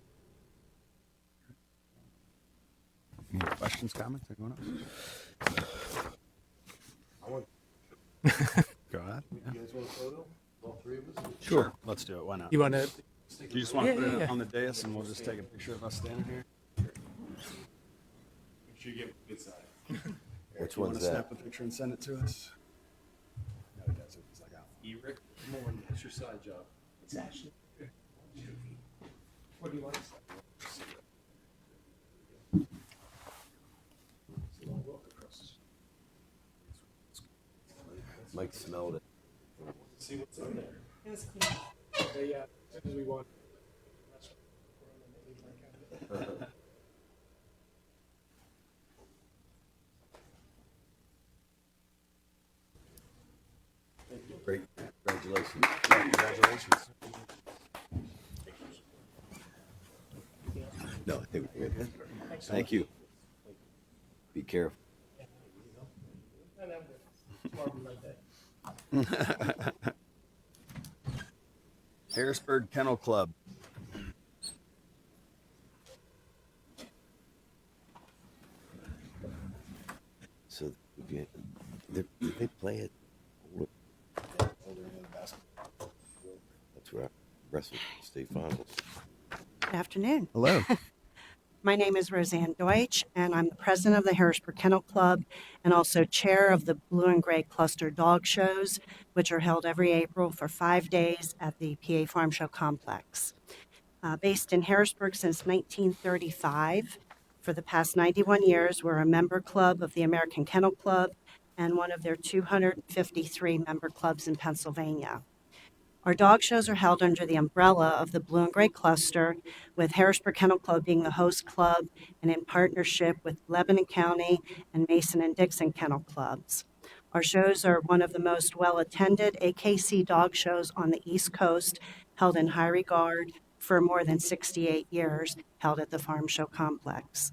Any questions, comments? Anyone else? Go ahead. You guys want a photo? All 3 of us? Sure. Let's do it. Why not? You want to? You just want to put it yeah. on the dais, and we'll just take a picture of us standing here. Make sure you get a good side. Which You want one's to that? snap a picture and send it to us? No, he doesn't. He's like, Eric, come on, what's your side job? It's actually. What do you want to say? Mike smelled it. See what's on there. Yes, yeah, as soon as we want. Great. Congratulations. Congratulations. No, I think we're good. Thank you. Be careful. Harrisburg Kennel Club. So they play it. That's where I wrestled state finals. Good afternoon. Hello. My name is Roseanne Deutsch, and I'm the president of the Harrisburg Kennel Club and also chair of the Blue and Gray Cluster Dog Shows, which are held every April for 5 days at the PA Farm Show Complex. Based in Harrisburg since 1935, for the past 91 years, we're a member club of the American Kennel Club and one of their 253 member clubs in Pennsylvania. Our dog shows are held under the umbrella of the Blue and Gray Cluster, with Harrisburg Kennel Club being the host club and in partnership with Lebanon County and Mason and Dixon Kennel Clubs. Our shows are one of the most well-attended AKC dog shows on the East Coast, held in high regard for more than 68 years, held at the Farm Show Complex.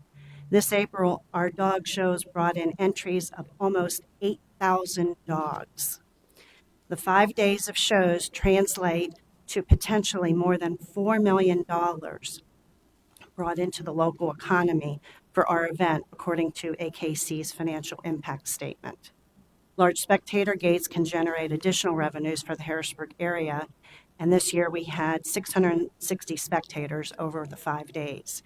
This April, our dog shows brought in entries of almost 8,000 dogs. The 5 days of shows translate to potentially more than $4 million brought into the local economy for our event, according to AKC's financial impact statement. Large spectator gates can generate additional revenues for the Harrisburg area, and this year we had 660 spectators over the 5 days.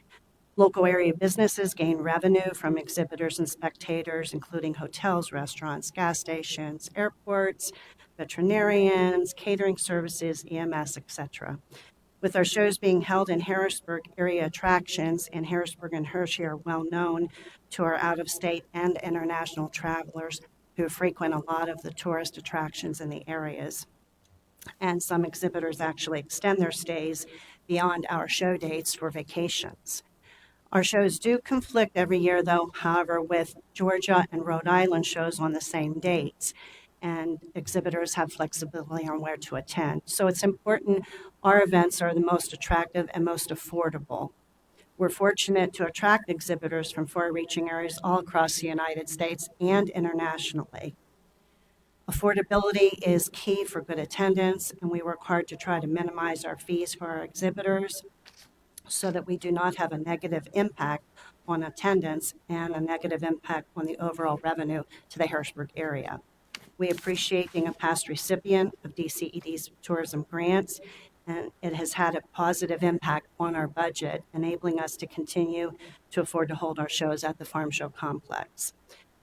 Local area businesses gain revenue from exhibitors and spectators, including hotels, restaurants, gas stations, airports, veterinarians, catering services, EMS, etc. With our shows being held in Harrisburg, area attractions in Harrisburg and Hershey are well known to our out-of-state and international travelers who frequent a lot of the tourist attractions in the areas. And some exhibitors actually extend their stays beyond our show dates for vacations. Our shows do conflict every year, though, however, with Georgia and Rhode Island shows on the same dates, and exhibitors have flexibility on where to attend. So it's important our events are the most attractive and most affordable. We're fortunate to attract exhibitors from far-reaching areas all across the United States and internationally. Affordability is key for good attendance, and we work hard to try to minimize our fees for our exhibitors so that we do not have a negative impact on attendance and a negative impact on the overall revenue to the Harrisburg area. We appreciate being a past recipient of DCED's tourism grants, and it has had a positive impact on our budget, enabling us to continue to afford to hold our shows at the Farm Show Complex.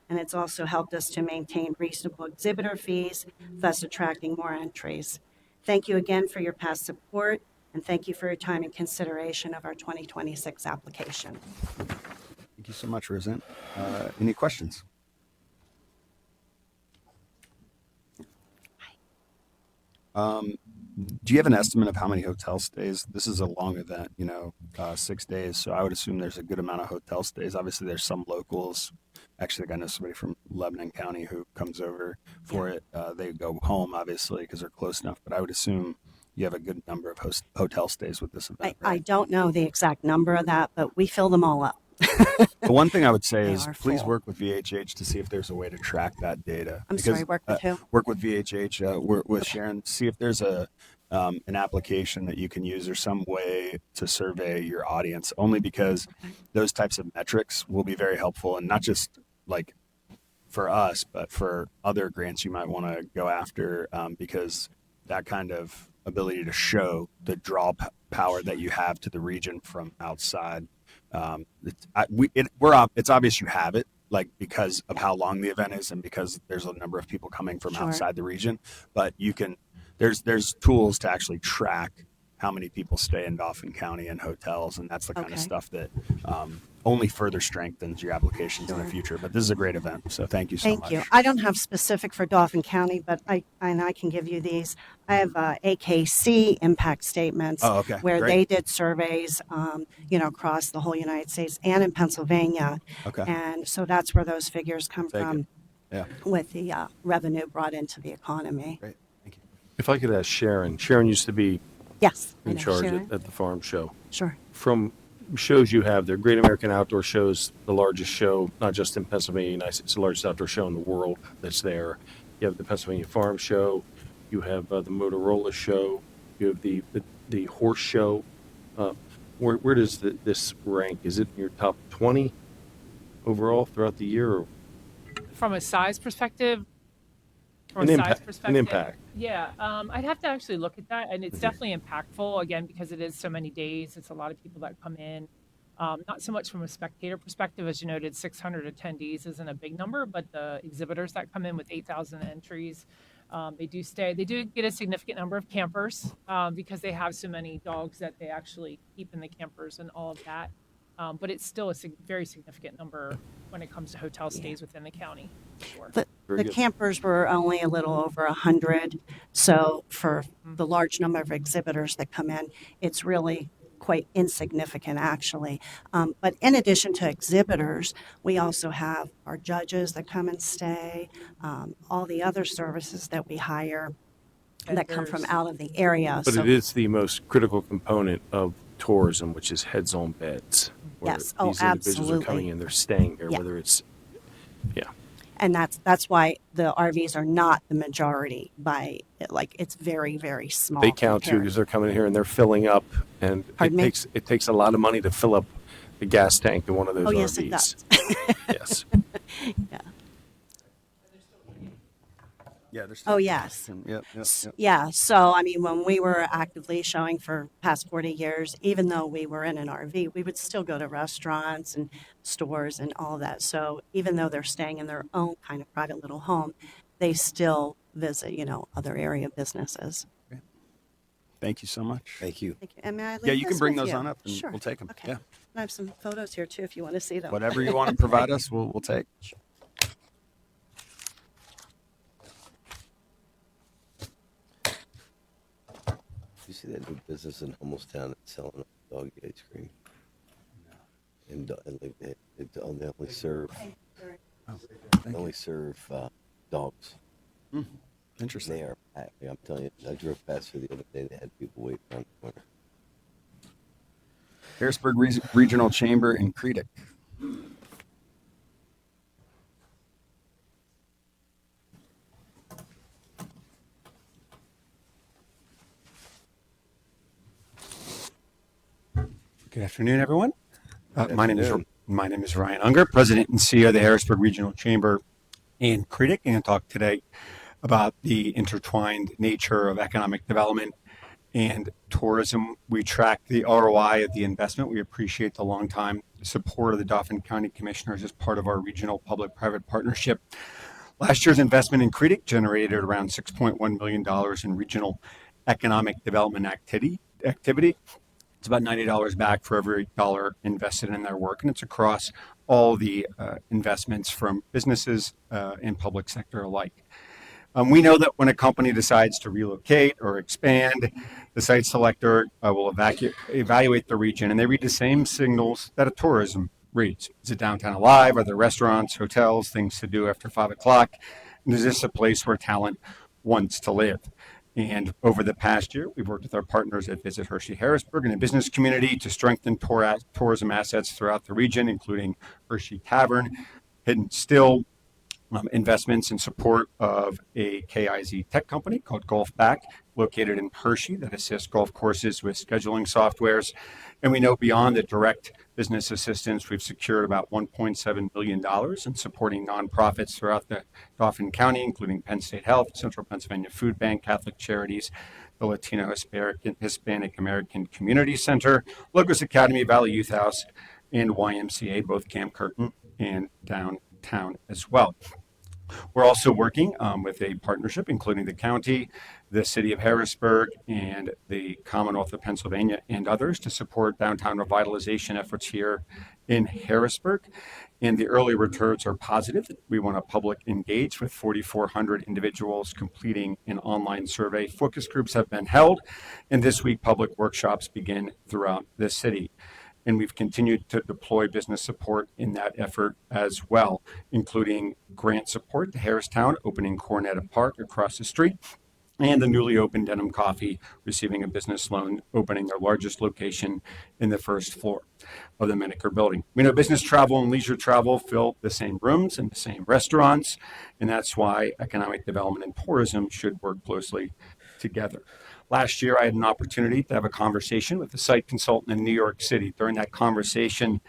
And it's also helped us to maintain reasonable exhibitor fees, thus attracting more entries. Thank you again for your past support, and thank you for your time and consideration of our 2026 application. Thank you so much, Roseanne. Any questions? Do you have an estimate of how many hotel stays? This is a long event, 6 days. So I would assume there's a good amount of hotel stays. Obviously, there's some locals. Actually, I know somebody from Lebanon County who comes over for it. They go home, obviously, because they're close enough. But I would assume you have a good number of hotel stays with this event. I don't know the exact number of that, but we fill them all up. The one thing I would say They is are please full. work with VHH to see if there's a way to track that data. I'm sorry, work with who? Work with VHH, work with Sharon, see if there's an application that you can use or some way to survey your audience, only because those types of metrics will be very helpful, and not just like for us, but for other grants you might want to go after, because that kind of ability to show the draw power that you have to the region from outside. It's obvious you have it, like because of how long the event is and because there's a number of people coming from outside the region. But you can, there's tools to actually track how many people stay in Dauphin County and hotels, and that's the kind of stuff that only further strengthens your applications in the future. But this is a great event, so thank you so much. Thank you. I don't have specific for Dauphin County, but I can give you these. I have AKC impact statements where they did surveys, across the whole United States and in Pennsylvania. Okay. And so that's where those figures come from. Yeah. With the revenue brought into the economy. Great. Thank you. If I could ask Sharon. Sharon used to be Yes, in charge at the farm show. Sure. From shows you have there, Great American Outdoor Show's the largest show, not just in Pennsylvania, United States, it's the largest outdoor show in the world that's there. You have the Pennsylvania Farm Show, you have the Motorola Show, you have the Horse Show. Where does this rank? Is it in your top 20 overall throughout the year? Or? From a size perspective? An impact. Yeah, I'd have to actually look at that, and it's definitely impactful, again, because it is so many days. It's a lot of people that come in. Not so much from a spectator perspective, as you noted, 600 attendees isn't a big number, but the exhibitors that come in with 8,000 entries, they do stay. They do get a significant number of campers because they have so many dogs that they actually keep in the campers and all of that. But it's still a very significant number when it comes to hotel stays within the county. Sure. The campers were only a little over 100. So for the large number of exhibitors that come in, it's really quite insignificant, actually. But in addition to exhibitors, we also have our judges that come and stay, all the other services that we hire that come from out of the area. But So it is the most critical component of tourism, which is heads on beds. Where Yes. Oh, these individuals absolutely. are coming in, they're staying there, Yeah. whether it's, yeah. and that's why the RVs are not the majority by like it's very, very small. They count too compared. because they're coming here and they're filling up, and Pardon me? it takes a lot of money to fill up the gas tank in one of those Oh, RVs. yes, it does. Yes. Yeah. Yeah, there's. Oh, yes. Yep. Yeah. So, I mean, when we were actively showing for past 40 years, even though we were in an RV, we would still go to restaurants and stores and all that. So even though they're staying in their own kind of private little home, they still visit, other area businesses. Thank you so much. Thank you. Thank you. And may I leave Yeah, you can this bring with those you? on up and Sure. we'll take them. Okay. Yeah. And I have some photos here too if you want to see them. Whatever you want to provide us, we'll take. You see that new business in Homelstown that's selling dog ice cream? And like they only serve dogs. Interesting. They are packed. I'm telling you, I drove past here the other day. They had people waiting around the corner. Harrisburg Regional Chamber in Creedick. Good afternoon, everyone. My name is Ryan Unger, President and CEO of the Harrisburg Regional Chamber in Creedick, and talk today about the intertwined nature of economic development and tourism. We track the ROI of the investment. We appreciate the long-time support of the Dauphin County Commissioners as part of our regional public-private partnership. Last year's investment in Creedick generated around $6.1 million in regional economic development activity. It's about $90 back for every dollar invested in their work, and it's across all the investments from businesses and public sector alike. We know that when a company decides to relocate or expand, the site selector will evaluate the region, and they read the same signals that a tourism reads. Is it downtown alive? Are there restaurants, hotels, things to do after 5 o'clock? And is this a place where talent wants to live? And over the past year, we've worked with our partners at Visit Hershey Harrisburg and the business community to strengthen tourism assets throughout the region, including Hershey Tavern, Hidden Still, investments in support of a KIZ tech company called Golf Back, located in Hershey, that assists golf courses with scheduling softwares. And we know beyond the direct business assistance, we've secured about $1.7 billion in supporting nonprofits throughout the Dauphin County, including Penn State Health, Central Pennsylvania Food Bank, Catholic Charities, the Latino Hispanic American Community Center, Logos Academy, Valley Youth House, and YMCA, both Camp Curtin and downtown as well. We're also working with a partnership, including the county, the city of Harrisburg, and the Commonwealth of Pennsylvania, and others to support downtown revitalization efforts here in Harrisburg. And the early returns are positive. We want to public engage with 4,400 individuals completing an online survey. Focus groups have been held, and this week public workshops begin throughout the city. And we've continued to deploy business support in that effort as well, including grant support to Harristown, opening Cornetta Park across the street, and the newly opened Denham Coffee receiving a business loan, opening their largest location in the first floor of the Menaker building. We know business travel and leisure travel fill the same rooms and the same restaurants, and that's why economic development and tourism should work closely together. Last year, I had an opportunity to have a conversation with a site consultant in New York City. During that conversation,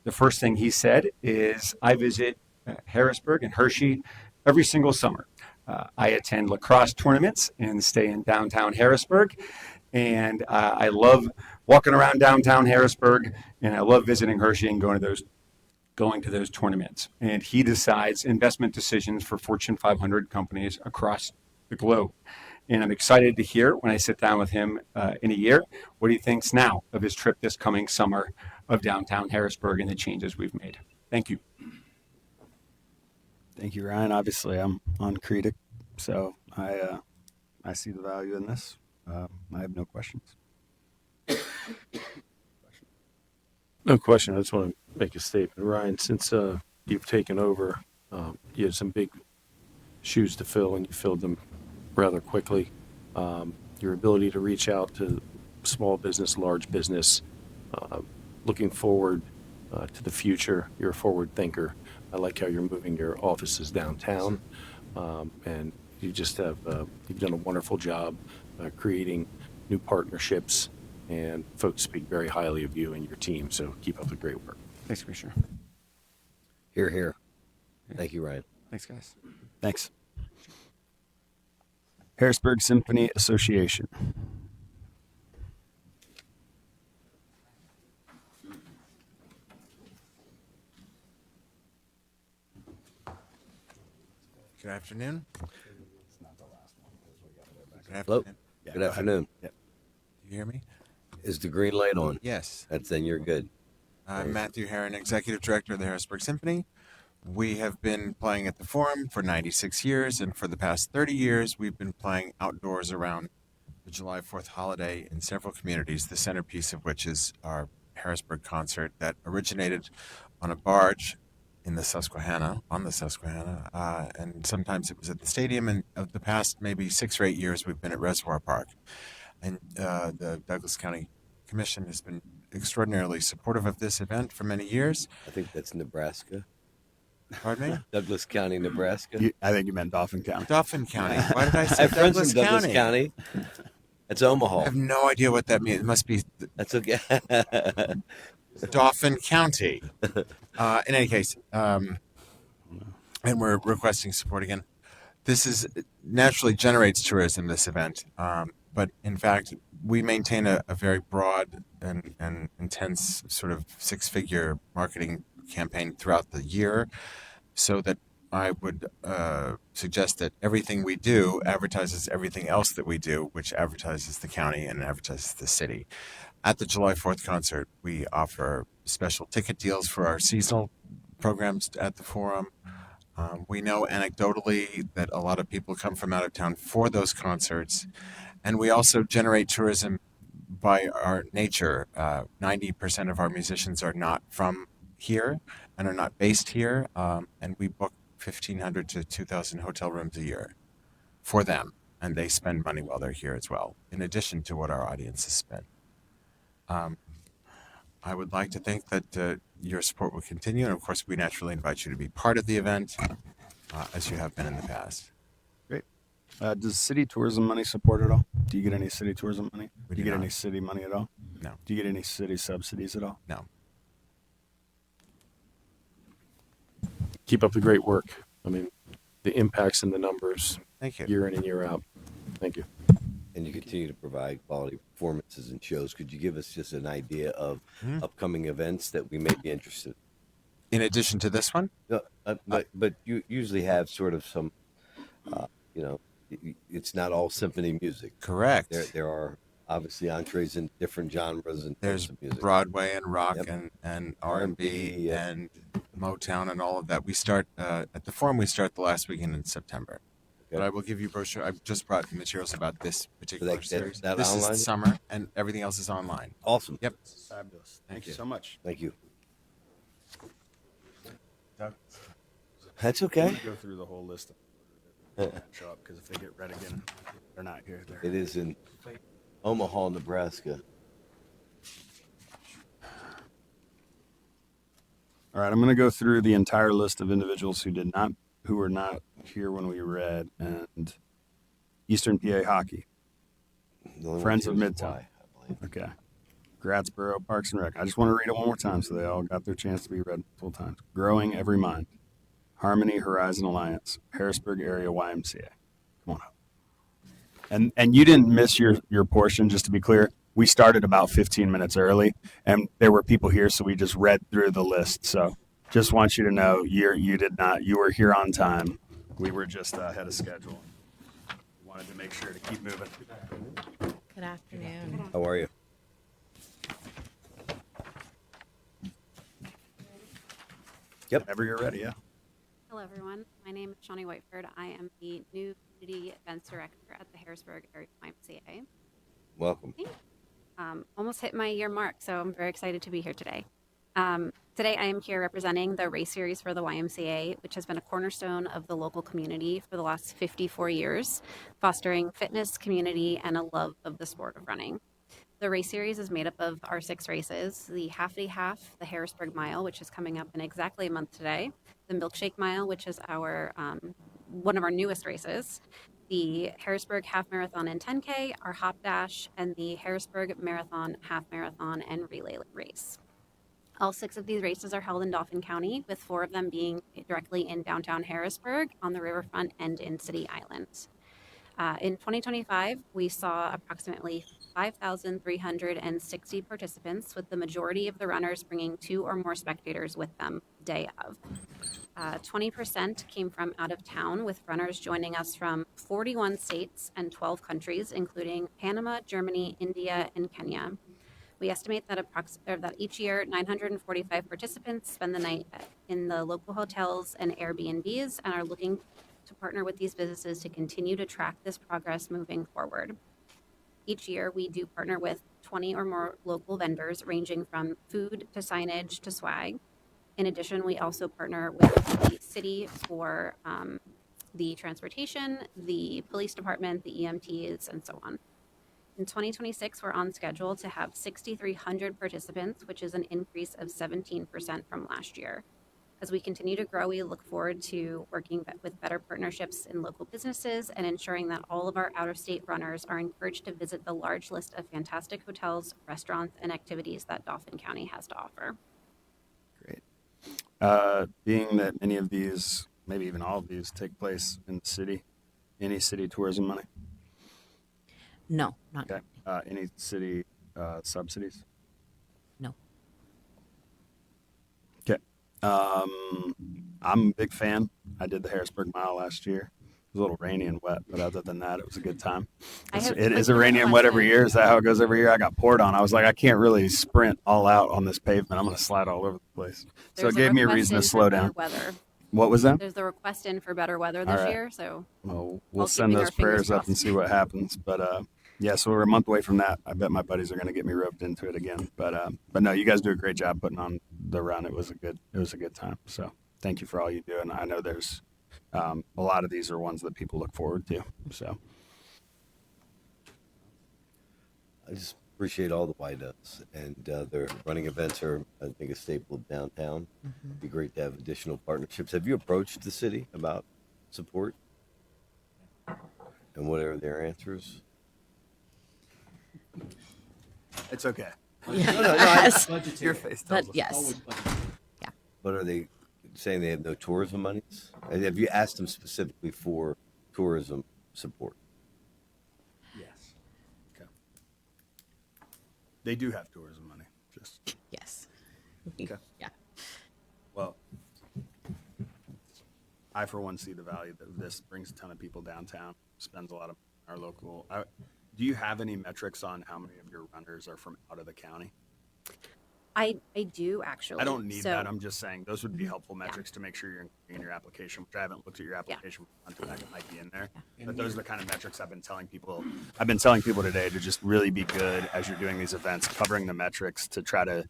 the first thing he said is, I visit Harrisburg and Hershey every single summer. I attend lacrosse tournaments and stay in downtown Harrisburg. And I love walking around downtown Harrisburg, and I love visiting Hershey and going to those tournaments. And he decides investment decisions for Fortune 500 companies across the globe. And I'm excited to hear when I sit down with him in a year what he thinks now of his trip this coming summer of downtown Harrisburg and the changes we've made. Thank you. Thank you, Ryan. Obviously, I'm on Creedic, so I see the value in this. I have no questions. No question. I just want to make a statement. Ryan, since you've taken over, you had some big shoes to fill, and you filled them rather quickly. Your ability to reach out to small business, large business, looking forward to the future. You're a forward thinker. I like how you're moving your offices downtown, and you just have you've done a wonderful job creating new partnerships, and folks speak very highly of you and your team. So keep up the great work. Thanks, Commissioner. Here, here. Thank you, Ryan. Thanks, guys. Thanks. Harrisburg Symphony Association. Good afternoon. Hello. Good afternoon. Yep. Do you hear me? Is the green light on? Yes. Then you're good. I'm Matthew Herron, Executive Director of the Harrisburg Symphony. We have been playing at the Forum for 96 years, and for the past 30 years, we've been playing outdoors around the July 4th holiday in several communities, the centerpiece of which is our Harrisburg concert that originated on a barge on the Susquehanna, and sometimes it was at the stadium, and of the past maybe 6 or 8 years, we've been at Reservoir Park. And the Douglas County Commission has been extraordinarily supportive of this event for many years. I think that's Nebraska. Pardon me? Douglas County, Nebraska. I think you meant Dauphin County. Dauphin County. Why did I I say have friends Douglas from Douglas County. That's Omaha. I have no idea what that means. It must be. That's okay. Dauphin County. In any case, and we're requesting support again. This is naturally generates tourism, this event, but in fact, we maintain a very broad and intense sort of 6-figure marketing campaign throughout the year, so that I would suggest that everything we do advertises everything else that we do, which advertises the county and advertises the city. At the July 4th concert, we offer special ticket deals for our seasonal programs at the Forum. We know anecdotally that a lot of people come from out of town for those concerts, and we also generate tourism by our nature. 90% of our musicians are not from here and are not based here, and we book 1,500 to 2,000 hotel rooms a year for them, and they spend money while they're here as well, in addition to what our audiences spend. I would like to think that your support will continue, and of course, we naturally invite you to be part of the event, as you have been in the past. Great. Does city tourism money support it all? Do you get any city tourism money? We do you do get not. any city money at all? No. Do you get any city subsidies at all? No. Keep up the great work. I mean, the impacts and the numbers. Thank you. Year in and year out. Thank you. And you continue to provide quality performances and shows. Could you give us just an idea of upcoming events that we may be interested in? addition to this one? No, but you usually have sort of some, it's not all symphony music. Correct. There are obviously entrees in different genres and there's types of music. Broadway and rock and R&B and Motown and all of that. We start at the Forum. We start the last weekend in September. But I will give you brochure. I've just brought materials about this particular series. This online? is summer, and everything else is online. Awesome. Yep. Fabulous. Thank you so much. Thank you. Doug? That's okay. Go through the whole list. Show up because if they get read again, they're not here. It is in Omaha, Nebraska. All right, I'm going to go through the entire list of individuals who were not here when we read, and Eastern PA Hockey, Friends of Midtown, okay, Gradsboro Parks and Rec. I just want to read it one more time so they all got their chance to be read full time. Growing Every Mind, Harmony Horizon Alliance, Harrisburg Area YMCA. Come on up. And you didn't miss your portion, just to be clear. We started about 15 minutes early, and there were people here, so we just read through the list. So just want you to know you did not. You were here on time. We were just ahead of schedule. Wanted to make sure to keep moving. Good afternoon. How are you? Yep. Whenever you're ready, yeah. Hello, everyone. My name is Shawnee Whiteford. I am the new Community Events Director at the Harrisburg Area YMCA. Welcome. Almost hit my year mark, so I'm very excited to be here today. Today, I am here representing the race series for the YMCA, which has been a cornerstone of the local community for the last 54 years, fostering fitness, community, and a love of the sport of running. The race series is made up of our 6 races: the Half Day Half, the Harrisburg Mile, which is coming up in exactly a month today, the Milkshake Mile, which is our one of our newest races, the Harrisburg Half Marathon and 10K, our Hop Dash, and the Harrisburg Marathon, Half Marathon, and Relay Race. All 6 of these races are held in Dauphin County, with 4 of them being directly in downtown Harrisburg, on the riverfront, and in City Island. In 2025, we saw approximately 5,360 participants, with the majority of the runners bringing 2 or more spectators with them day of. 20% came from out of town, with runners joining us from 41 states and 12 countries, including Panama, Germany, India, and Kenya. We estimate that that each year, 945 participants spend the night in the local hotels and Airbnbs, and are looking to partner with these businesses to continue to track this progress moving forward. Each year, we do partner with 20 or more local vendors, ranging from food to signage to swag. In addition, we also partner with the city for the transportation, the police department, the EMTs, and so on. In 2026, we're on schedule to have 6,300 participants, which is an increase of 17% from last year. As we continue to grow, we look forward to working with better partnerships in local businesses and ensuring that all of our out-of-state runners are encouraged to visit the large list of fantastic hotels, restaurants, and activities that Dauphin County has to offer. Great. Being that any of these, maybe even all of these, take place in the city, any city tourism money? No, not Okay. Any city subsidies? No. Okay. I'm a big fan. I did the Harrisburg Mile last year. It was a little rainy and wet, but other than that, it was a good time. Is it rainy and wet every year? Is that how it goes every year? I got poured on. I was like, I can't really sprint all out on this pavement. I'm going to slide all over the place. So it gave me a reason to slow down. Weather. What was that? There's the request in for better weather this year, so well, we'll send those prayers up and see what happens. But yeah, so we're a month away from that. I bet my buddies are going to get me roped into it again. But no, you guys do a great job putting on the run. It was a good time. So thank you for all you do. And I know there's a lot of these are ones that people look forward to. So I just appreciate all the YDUs, and their running events are, I think, a staple of downtown. It'd be great to have additional partnerships. Have you approached the city about support? And what are their answers? it's okay. Yes. Your face But tells us. yes. Yeah. But are they saying they have no tourism monies? And have you asked them specifically for tourism support? Yes. Okay. They do have tourism money. Just Yes. okay. Yeah. Well, I for one see the value that this brings a ton of people downtown. Spends a lot of our local. Do you have any metrics on how many of your runners are from out of the county? I do actually. I don't need So- that. I'm just saying those would be helpful metrics to make sure you're in your application, which I haven't looked at your application front to back. It might be in there. But those are the kind of metrics I've been telling people. I've been telling people today to just really be good as you're doing these events, covering the metrics to try to,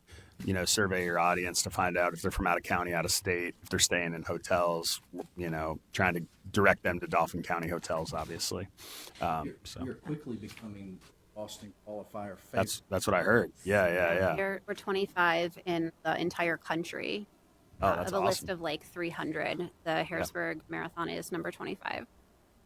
survey your audience to find out if they're from out of county, out of state, if they're staying in hotels, trying to direct them to Dauphin County hotels, obviously. You're quickly becoming Boston qualifier favorite. That's what I heard. Yeah. We're 25 in the entire country. Oh, that's of a awesome. list of like 300. The Harrisburg Marathon is number 25.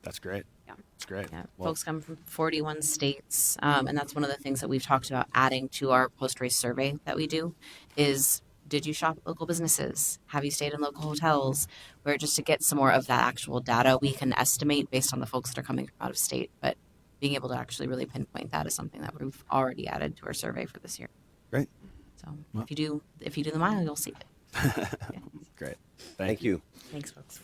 That's great. Yeah. That's great. Yeah. Well, Folks come from 41 states, and that's one of the things that we've talked about adding to our post-race survey that we do is, did you shop at local businesses? Have you stayed in local hotels? Where just to get some more of that actual data, we can estimate based on the folks that are coming from out of state. But being able to actually really pinpoint that is something that we've already added to our survey for this year. Great. So if you do the mile, you'll see it. Great. Thank you. Thanks, folks.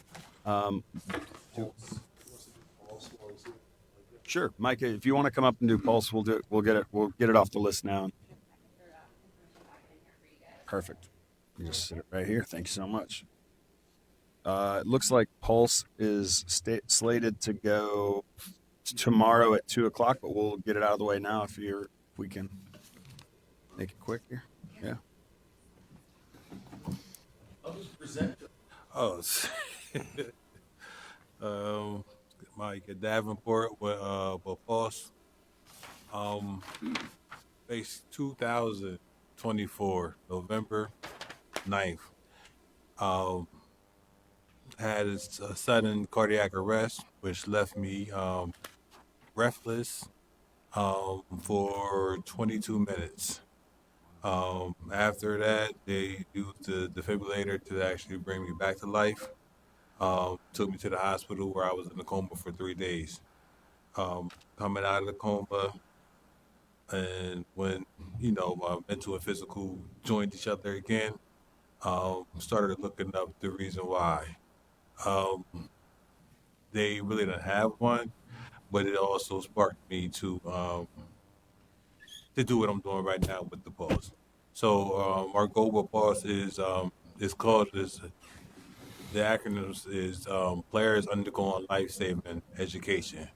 Sure, Mike. If you want to come up and do pulse, we'll do it. We'll get it off the list now. Perfect. You just sit it right here. Thank you so much. It looks like pulse is slated to go tomorrow at 2:00, but we'll get it out of the way now if we can make it quick here. Yeah. I'll just present. Mike Davenport with Pulse. Base 2024, November 9th. Had a sudden cardiac arrest, which left me breathless for 22 minutes. After that, they used the defibrillator to actually bring me back to life. Took me to the hospital where I was in a coma for 3 days. Coming out of the coma, and when my mental and physical joined each other again, started looking up the reason why. They really didn't have one, but it also sparked me to do what I'm doing right now with the pulse. So our goal with pulse is called the acronyms is players undergoing life-saving education,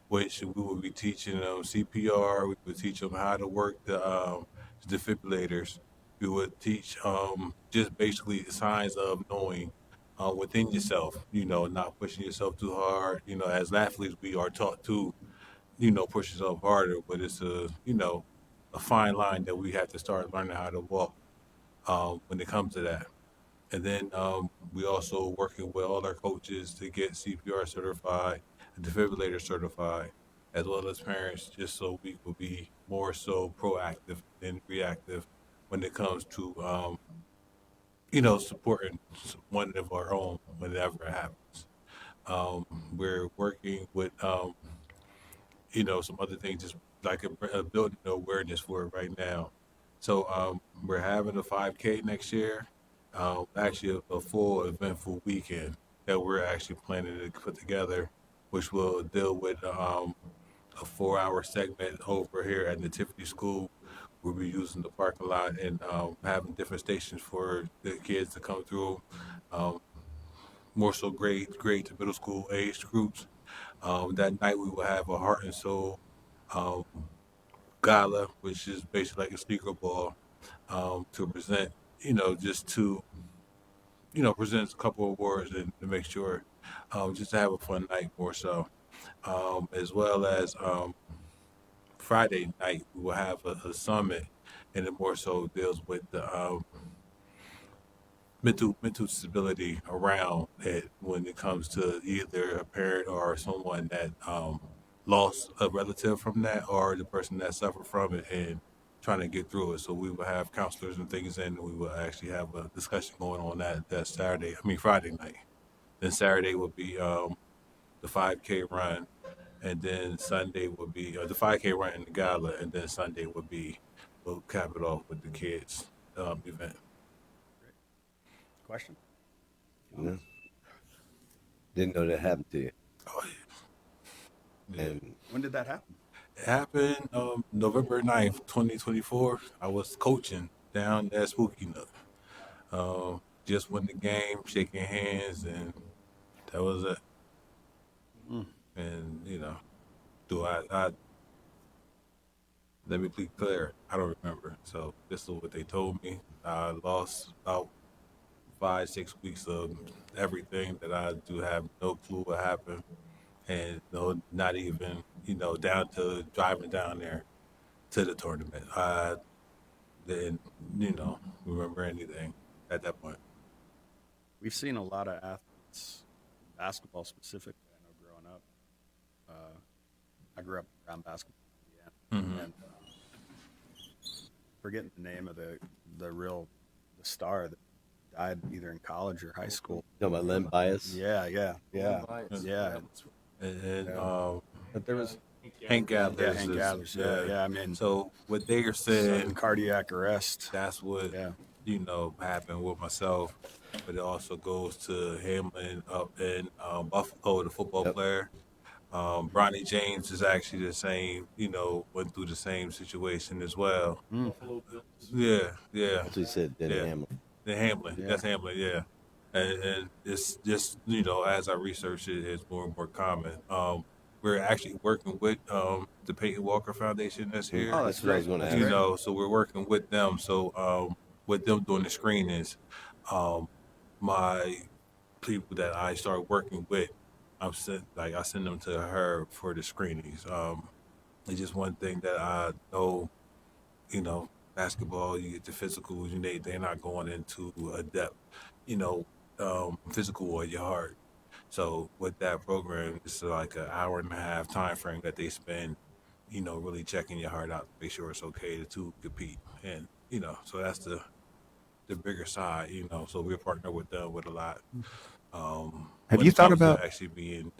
which we will be teaching them CPR. We would teach them how to work the defibrillators. We would teach just basically the signs of knowing within yourself, not pushing yourself too hard. As athletes, we are taught to, push yourself harder, but it's a fine line that we have to start learning how to walk when it comes to that. And then we also working with all our coaches to get CPR certified, and defibrillator certified, as well as parents, just so we will be more so proactive than reactive when it comes to, supporting one of our own whenever it happens. We're working with, some other things, just like building awareness for it right now. So we're having a 5K next year. Actually a full eventful weekend that we're actually planning to put together, which will deal with a 4-hour segment over here at the Tiffany School. We'll be using the parking lot and having different stations for the kids to come through, more so grade to middle school age groups. That night we will have a heart and soul gala, which is basically like a sneaker ball, to present, just to presents a couple of awards and to make sure, just to have a fun night more so. As well as Friday night, we will have a summit, and it more so deals with the mental stability around it when it comes to either a parent or someone that lost a relative from that, or the person that suffered from it and trying to get through it. So we will have counselors and things, and we will actually have a discussion going on that Friday night. Then Saturday will be the 5K run, and then Sunday will be the 5K run and the gala, and then Sunday will be, we'll cap it off with the kids event. Question? No. Didn't know that happened to you. Oh, yeah. And When did that happen? It happened November 9th, 2024. I was coaching down at Spooky Nook. Just won the game, shaking hands, and that was it. And, let me be clear, I don't remember. So this is what they told me. I lost about 5-6 weeks of everything that I do have no clue what happened. And not even, down to driving down there to the tournament. I didn't, remember anything at that point. We've seen a lot of athletes, basketball specifically. I know growing up, I grew up around basketball, and forgetting the name of the star that died either in college or high school. You know about Len Bias? Yeah. And But there was Hank Gathers. Yeah, Hank Gathers. Yeah. I mean, so what they are saying, sudden cardiac arrest. that's what happened with myself. But it also goes to Hamlin up in Buffalo, the football player. Bronny James is actually the same. Went through the same situation as well. Yeah. That's what he said. Denny Hamlin. The Hamlin. Yeah. That's Hamlin. Yeah. And it's just as I research it, it's more and more common. We're actually working with the Peyton Walker Foundation that's here. Oh, that's what I was going to ask. So we're working with them. So with them doing the screenings, my people that I start working with, I send them to her for the screenings. It's just one thing that I know, basketball, you get the physicals, they're not going into a depth, physical or your heart. So with that program, it's like an hour and a half time frame that they spend, really checking your heart out to make sure it's okay to compete. And, so that's the bigger side, so we're partnered with them with a lot. Have you thought about actually being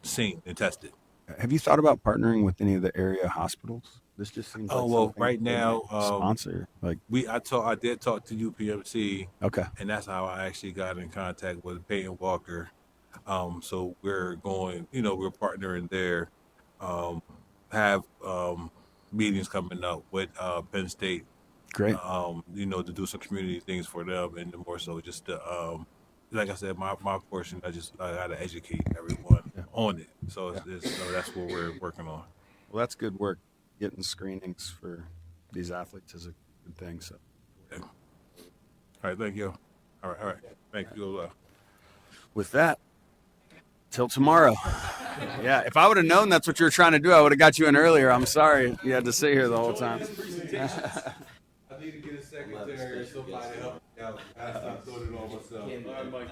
seen and tested? Have you thought about partnering with any of the area hospitals? This just seems like right now, sponsor. Like I did talk to UPMC. Okay. And that's how I actually got in contact with Peyton Walker. So we're going, we're partnering there. Have meetings coming up with Penn State. Great. To do some community things for them, and more so just to, like I said, my portion, I got to educate everyone on it. So so that's what we're working on. Well, that's good work. Getting screenings for these athletes is a good thing. So, all right, thank you. All right, thank you. With that, till tomorrow. Yeah, if I would have known that's what you were trying to do, I would have got you in earlier. I'm sorry you had to sit here the whole time. I need to get a secretary or somebody to help me out. I thought it all myself. All right, Mike.